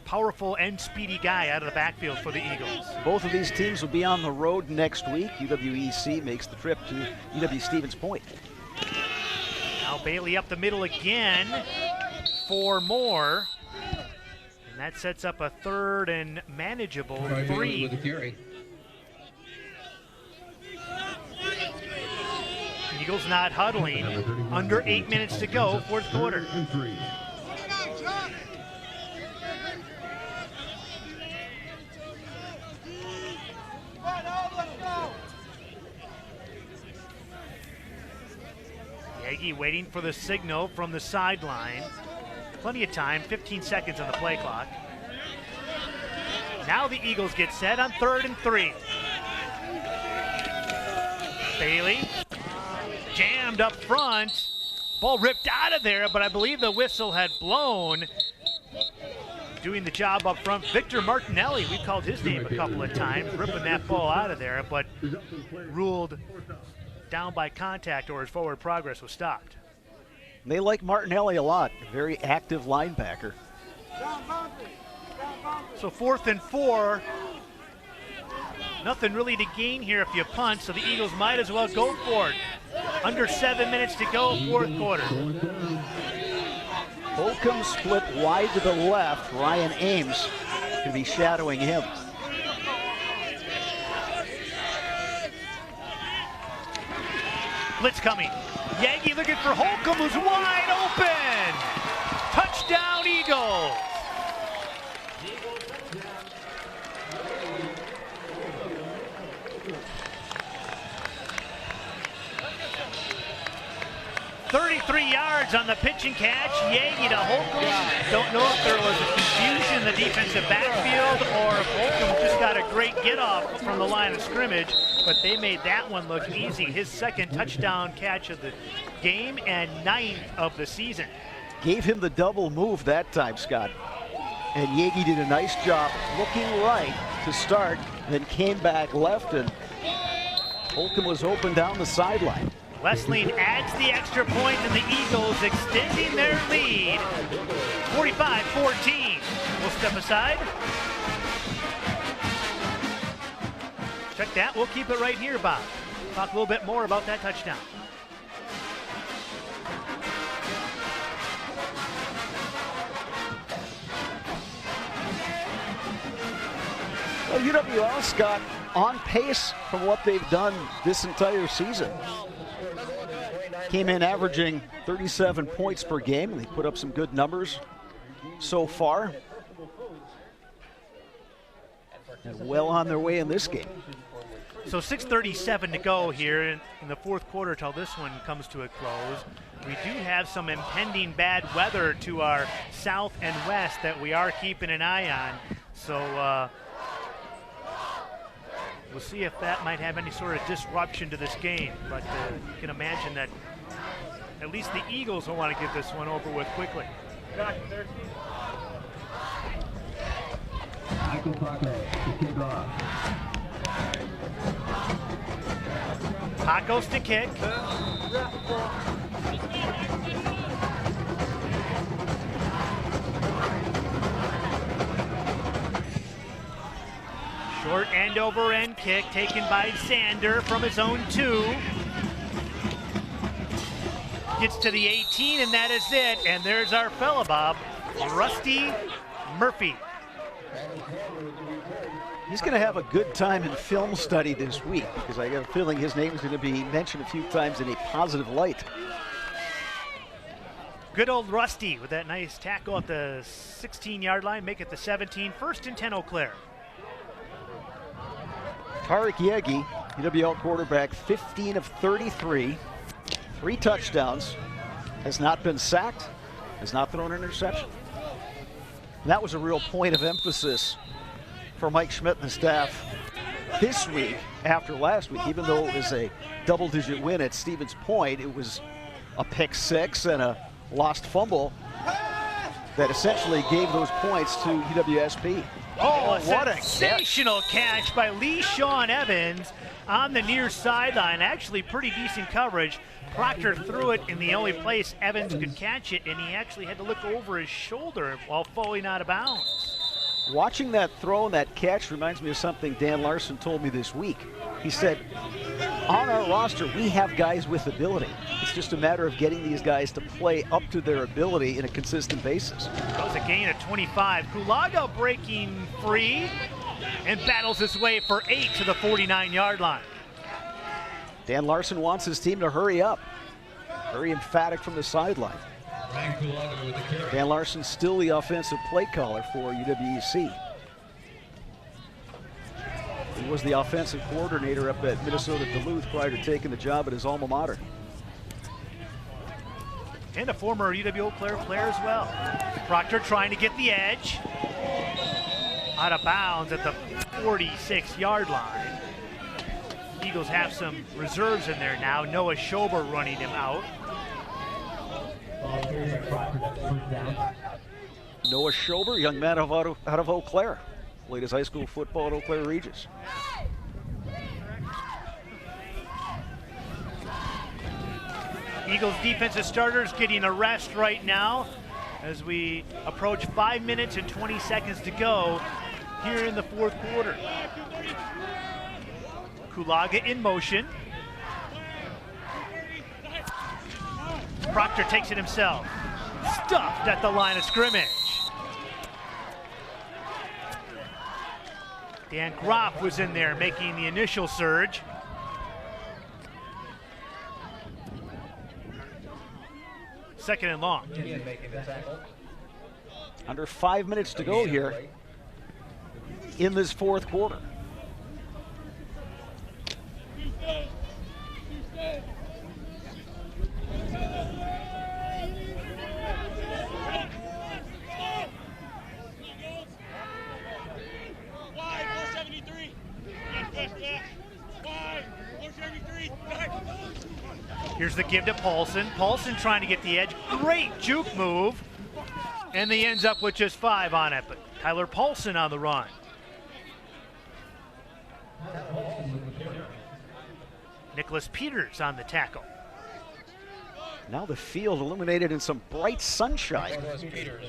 powerful and speedy guy out of the backfield for the Eagles. Both of these teams will be on the road next week. UW-EC makes the trip to UW-Stevens Point. Now Bailey up the middle again for more. And that sets up a 3rd and manageable 3. Eagles not huddling. Under 8 minutes to go, fourth quarter. Yagi waiting for the signal from the sideline. Plenty of time, 15 seconds on the play clock. Now the Eagles get set on 3rd and 3. Bailey jammed up front. Ball ripped out of there, but I believe the whistle had blown. Doing the job up front, Victor Martinelli. We've called his name a couple of times, ripping that ball out of there, but ruled down by contact, or his forward progress was stopped. They like Martinelli a lot, a very active linebacker. So 4th and 4. Nothing really to gain here if you punt, so the Eagles might as well go for it. Under 7 minutes to go, fourth quarter. Holcomb split wide to the left. Ryan Ames could be shadowing him. Blitz coming. Yagi looking for Holcomb, who's wide open. Touchdown, Eagles. 33 yards on the pitch and catch. Yagi to Holcomb. Don't know if there was a confusion in the defensive backfield or if Holcomb just got a great get off from the line of scrimmage, but they made that one look easy. His second touchdown catch of the game and 9th of the season. Gave him the double move that time, Scott. And Yagi did a nice job looking right to start, then came back left, and Holcomb was open down the sideline. Wesleyan adds the extra point, and the Eagles extending their lead. 45-14. We'll step aside. Check that. We'll keep it right here, Bob. Talk a little bit more about that touchdown. Well, UW-Eau, Scott, on pace from what they've done this entire season. Came in averaging 37 points per game. They put up some good numbers so far. And well on their way in this game. So 6:37 to go here in the fourth quarter till this one comes to a close. We do have some impending bad weather to our south and west that we are keeping an eye on. So we'll see if that might have any sort of disruption to this game. But you can imagine that at least the Eagles will want to get this one over with quickly. Michael Paco to kick off. Pacos to kick. Short end over end kick taken by Sander from his own 2. Gets to the 18, and that is it. And there's our fella, Bob, Rusty Murphy. He's going to have a good time in film study this week because I got a feeling his name is going to be mentioned a few times in a positive light. Good old Rusty with that nice tackle at the 16-yard line, make it the 17. 1st and 10, Eau Claire. Tarek Yegi, UW-Eau quarterback, 15 of 33, 3 touchdowns, has not been sacked, has not thrown an interception. And that was a real point of emphasis for Mike Schmidt and the staff this week after last week. Even though it was a double-digit win at Stevens Point, it was a pick 6 and a lost fumble that essentially gave those points to UWSP. Oh, a sensational catch by Lee Sean Evans on the near sideline. Actually pretty decent coverage. Proctor threw it in the only place Evans could catch it, and he actually had to look over his shoulder while falling out of bounds. Watching that throw and that catch reminds me of something Dan Larson told me this week. He said, on our roster, we have guys with ability. It's just a matter of getting these guys to play up to their ability in a consistent basis. That was a gain of 25. Kulaga breaking free and battles his way for 8 to the 49-yard line. Dan Larson wants his team to hurry up. Very emphatic from the sideline. Dan Larson still the offensive play caller for UW-EC. He was the offensive coordinator up at Minnesota Duluth prior to taking the job at his alma mater. And a former UW-Eau Claire player as well. Proctor trying to get the edge. Out of bounds at the 46-yard line. Eagles have some reserves in there now. Noah Schober running him out. Noah Schober, young man out of Eau Claire. Played his high school football at Eau Claire Regis. Eagles defensive starters getting a rest right now as we approach 5 minutes and 20 seconds to go here in the fourth quarter. Kulaga in motion. Proctor takes it himself. Stuffed at the line of scrimmage. Dan Groff was in there making the initial surge. Second and long. Under 5 minutes to go here in this fourth quarter. Here's the give to Paulson. Paulson trying to get the edge. Great juke move. And he ends up with just 5 on it. But Tyler Paulson on the run. Nicholas Peters on the tackle. Now the field illuminated in some bright sunshine.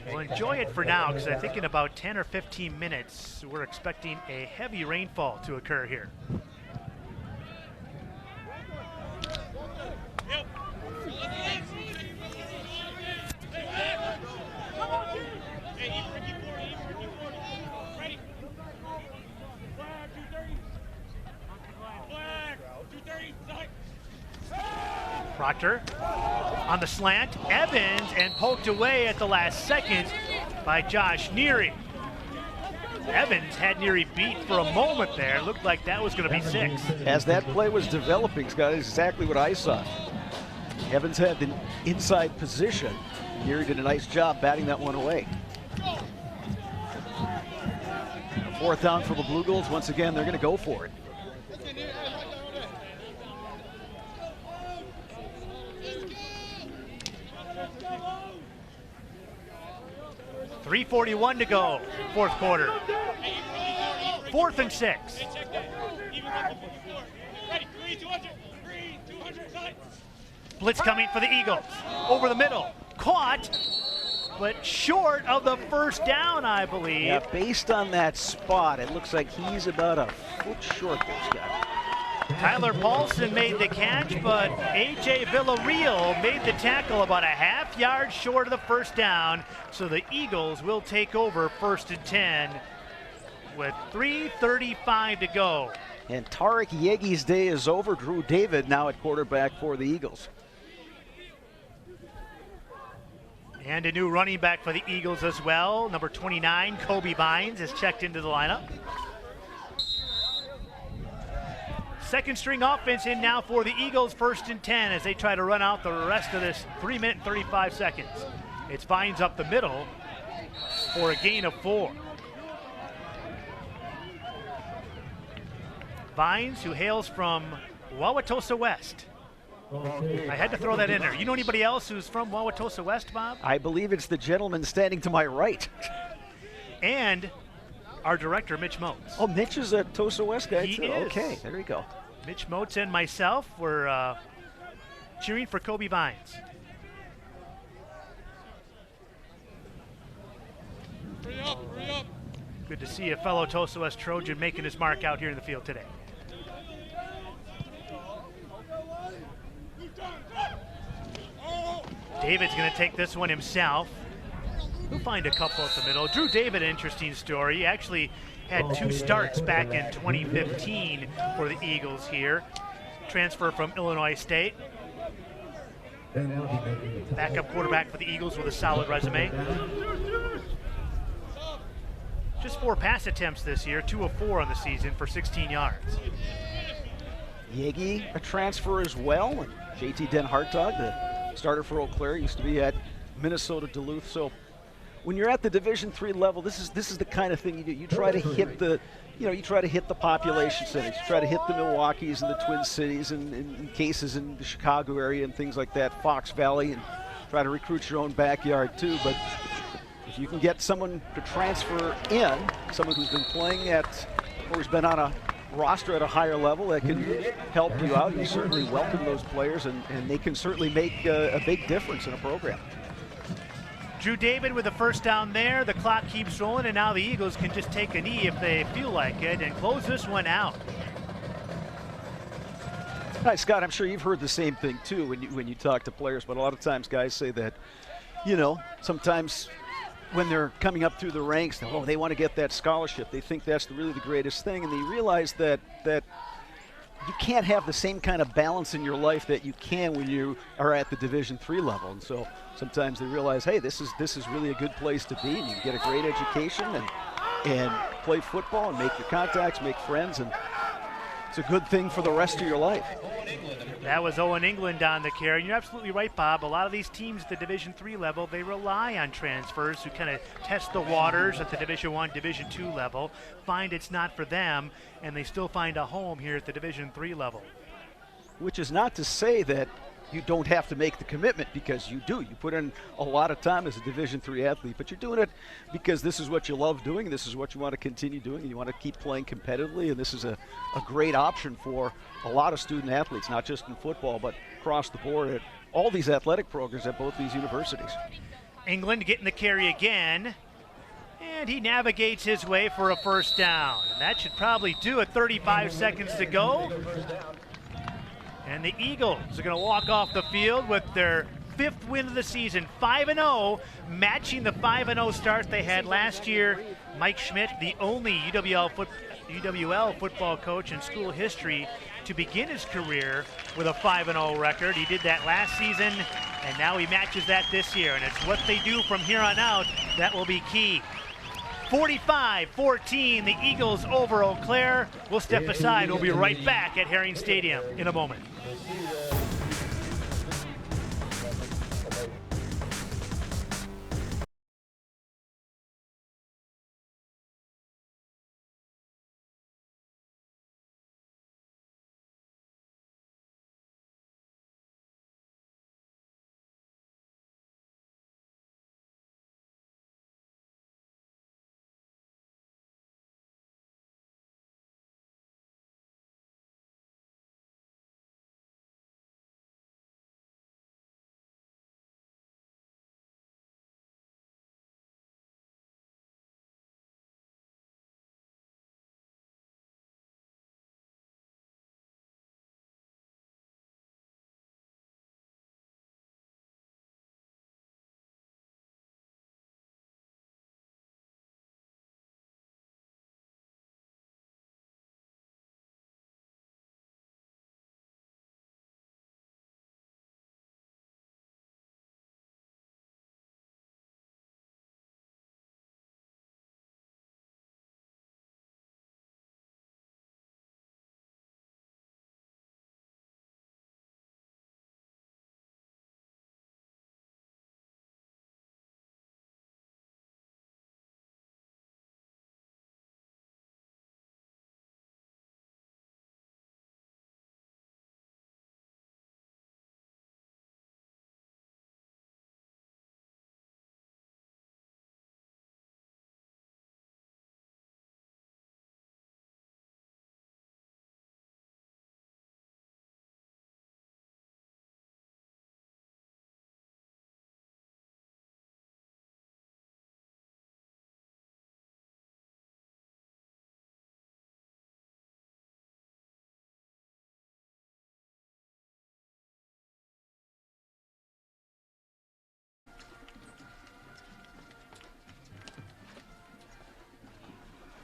We'll enjoy it for now because I think in about 10 or 15 minutes we're expecting a heavy rainfall to occur here. Proctor on the slant, Evans, and poked away at the last second by Josh Neary. Evans had Neary beat for a moment there. Looked like that was going to be 6. As that play was developing, Scott, is exactly what I saw. Evans had the inside position. Neary did a nice job batting that one away. Fourth down for the Blugolds. Once again, they're going to go for it. .341 to go, fourth quarter. 4th and 6. Blitz coming for the Eagles. Over the middle, caught, but short of the first down, I believe. Yeah, based on that spot, it looks like he's about a foot short there, Scott. Tyler Paulson made the catch, but A.J. Villarreal made the tackle about a half yard short of the first down. So the Eagles will take over 1st and 10 with 3:35 to go. And Tarek Yegi's day is over. Drew David now at quarterback for the Eagles. And a new running back for the Eagles as well. Number 29, Kobe Vines, is checked into the lineup. Second string offense in now for the Eagles, 1st and 10 as they try to run out the rest of this 3 minute and 35 seconds. It's Vines up the middle for a gain of 4. Vines, who hails from Wauwatosa West. I had to throw that in there. You know anybody else who's from Wauwatosa West, Bob? I believe it's the gentleman standing to my right. And our director, Mitch Motes. Oh, Mitch is a Tosa West guy, He too. is. Okay, there you go. Mitch Motes and myself were cheering for Kobe Vines. Hurry up, hurry up. Good to see a fellow Tosa West Trojan making his mark out here in the field today. David's going to take this one himself. He'll find a couple at the middle. Drew David, interesting story. He actually had 2 starts back in 2015 for the Eagles here. transfer from Illinois State. Backup quarterback for the Eagles with a solid resume. Just 4 pass attempts this year, 2 of 4 on the season for 16 yards. Yegi, a transfer as well. And JT Den Hartog, the starter for Eau Claire, used to be at Minnesota Duluth. So when you're at the Division III level, this is the kind of thing you do. You try to hit the, you try to hit the population centers. You try to hit the Milwaukees and the Twin Cities, and in cases in the Chicago area and things like that, Fox Valley, and try to recruit your own backyard too. But if you can get someone to transfer in, someone who's been playing at, or who's been on a roster at a higher level that can help you out, you certainly welcome those players, and they can certainly make a big difference in a program. Drew David with the first down there. The clock keeps rolling, and now the Eagles can just take a knee if they feel like it and close this one out. Hi, Scott. I'm sure you've heard the same thing too when you talk to players, but a lot of times guys say that, sometimes when they're coming up through the ranks, they want to get that scholarship. They think that's really the greatest thing, and they realize that you can't have the same kind of balance in your life that you can when you are at the Division III level. And so sometimes they realize, hey, this is really a good place to be, and you can get a great education and play football and make your contacts, make friends, and it's a good thing for the rest of your life. That was Owen England on the carry. You're absolutely right, Bob. A lot of these teams at the Division III level, they rely on transfers who kind of test the waters at the Division I, Division II level, find it's not for them, and they still find a home here at the Division III level. Which is not to say that you don't have to make the commitment, because you do. You put in a lot of time as a Division III athlete, but you're doing it because this is what you love doing, this is what you want to continue doing, and you want to keep playing competitively, and this is a great option for a lot of student athletes, not just in football, but across the board at all these athletic programs at both these universities. England getting the carry again, and he navigates his way for a first down. And that should probably do it. 35 seconds to go. And the Eagles are going to walk off the field with their 5th win of the season, 5-0, matching the 5-0 start they had last year. Mike Schmidt, the only UWL football coach in school history to begin his career with a 5-0 record. He did that last season, and now he matches that this year. And it's what they do from here on out that will be key. 45-14, the Eagles over Eau Claire. We'll step aside. We'll be right back at Herring Stadium in a moment.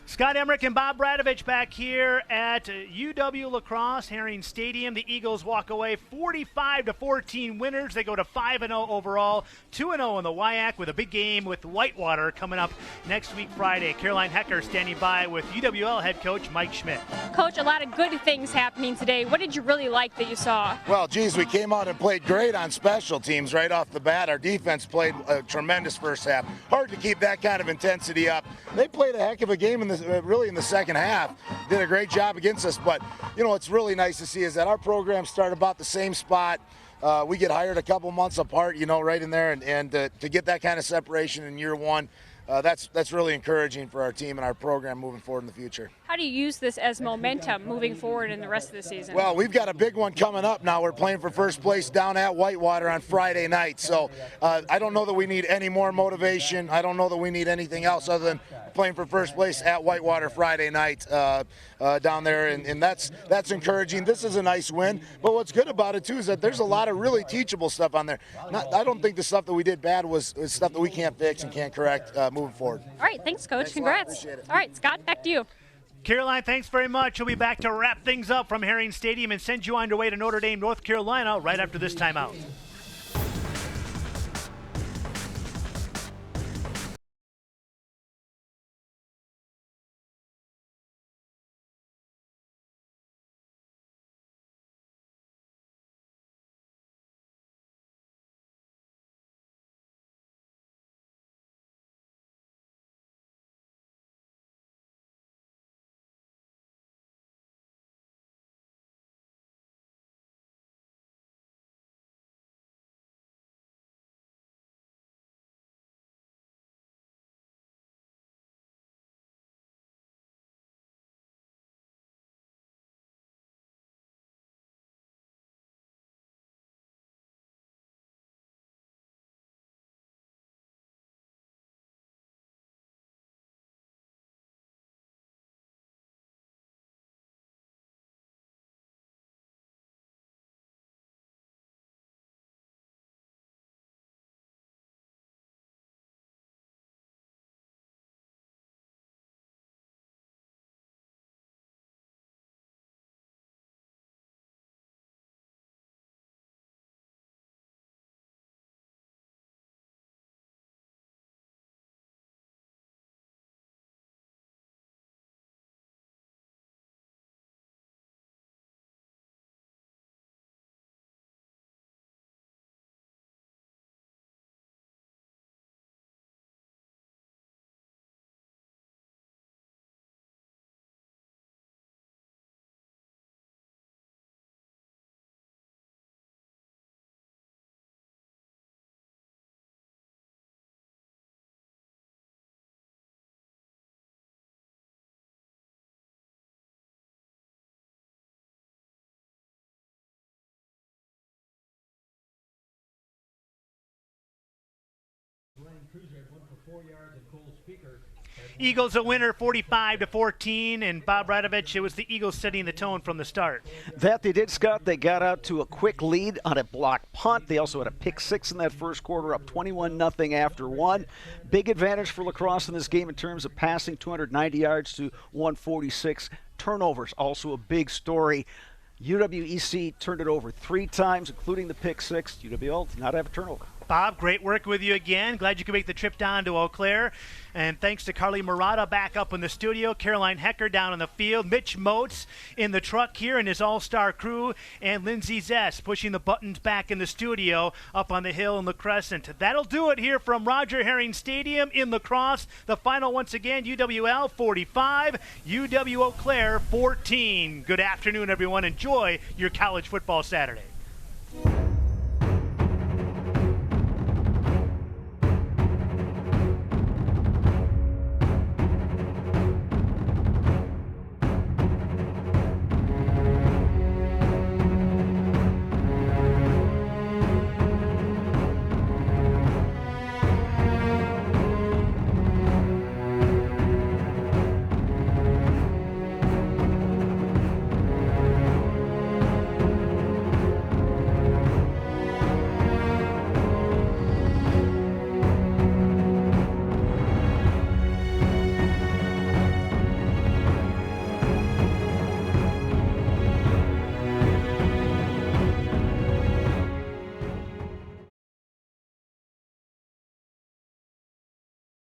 Scott Emmerich and Bob Bradovich back here at UW-La Crosse, Herring Stadium. The Eagles walk away 45-14 winners. They go to 5-0 overall, 2-0 in the WIAC with a big game with Whitewater coming up next week Friday. Caroline Hecker standing by with UWL head coach Mike Schmidt. Coach, a lot of good things happening today. What did you really like that you saw? Well, geez, we came out and played great on special teams right off the bat. Our defense played a tremendous first half. Hard to keep that kind of intensity up. They played a heck of a game in really in the second half. Did a great job against us, but you know what's really nice to see is that our programs start about the same spot. We get hired a couple months apart, you know, right in there, and to get that kind of separation in year one, that's really encouraging for our team and our program moving forward in the future. How do you use this as momentum moving forward in the rest of the season? Well, we've got a big one coming up now. We're playing for first place down at Whitewater on Friday night. So I don't know that we need any more motivation. I don't know that we need anything else other than playing for first place at Whitewater Friday night down there. And that's encouraging. This is a nice win. But what's good about it, too, is that there's a lot of really teachable stuff on there. I don't think the stuff that we did bad was stuff that we can't fix and can't correct moving forward. All right, thanks, Coach. Congrats. All right, Scott, back to you. Caroline, thanks very much. We'll be back to wrap things up from Herring Stadium and send you on your way to Notre Dame, North Carolina, right after this timeout. Eagles a winner 45-14, and Bob Bradovich, it was the Eagles setting the tone from the start. That they did, Scott. They got out to a quick lead on a block punt. They also had a pick six in that first quarter, up 21-0 after one. Big advantage for La Crosse in this game in terms of passing, 290 yards to 146. Turnovers, also a big story. UW-EC turned it over 3 times, including the pick six. UW-Eau did not have a turnover. Bob, great work with you again. Glad you could make the trip down to Eau Claire. And thanks to Carly Murata back up in the studio, Caroline Hecker down in the field, Mitch Moats in the truck here and his all-star crew, and Lindsay Zess pushing the buttons back in the studio up on the hill in La Crescent. That'll do it here from Roger Herring Stadium in La Crosse. The final once again, UWL 45, UW-Eau Claire 14. Good afternoon, everyone. Enjoy your college football Saturday.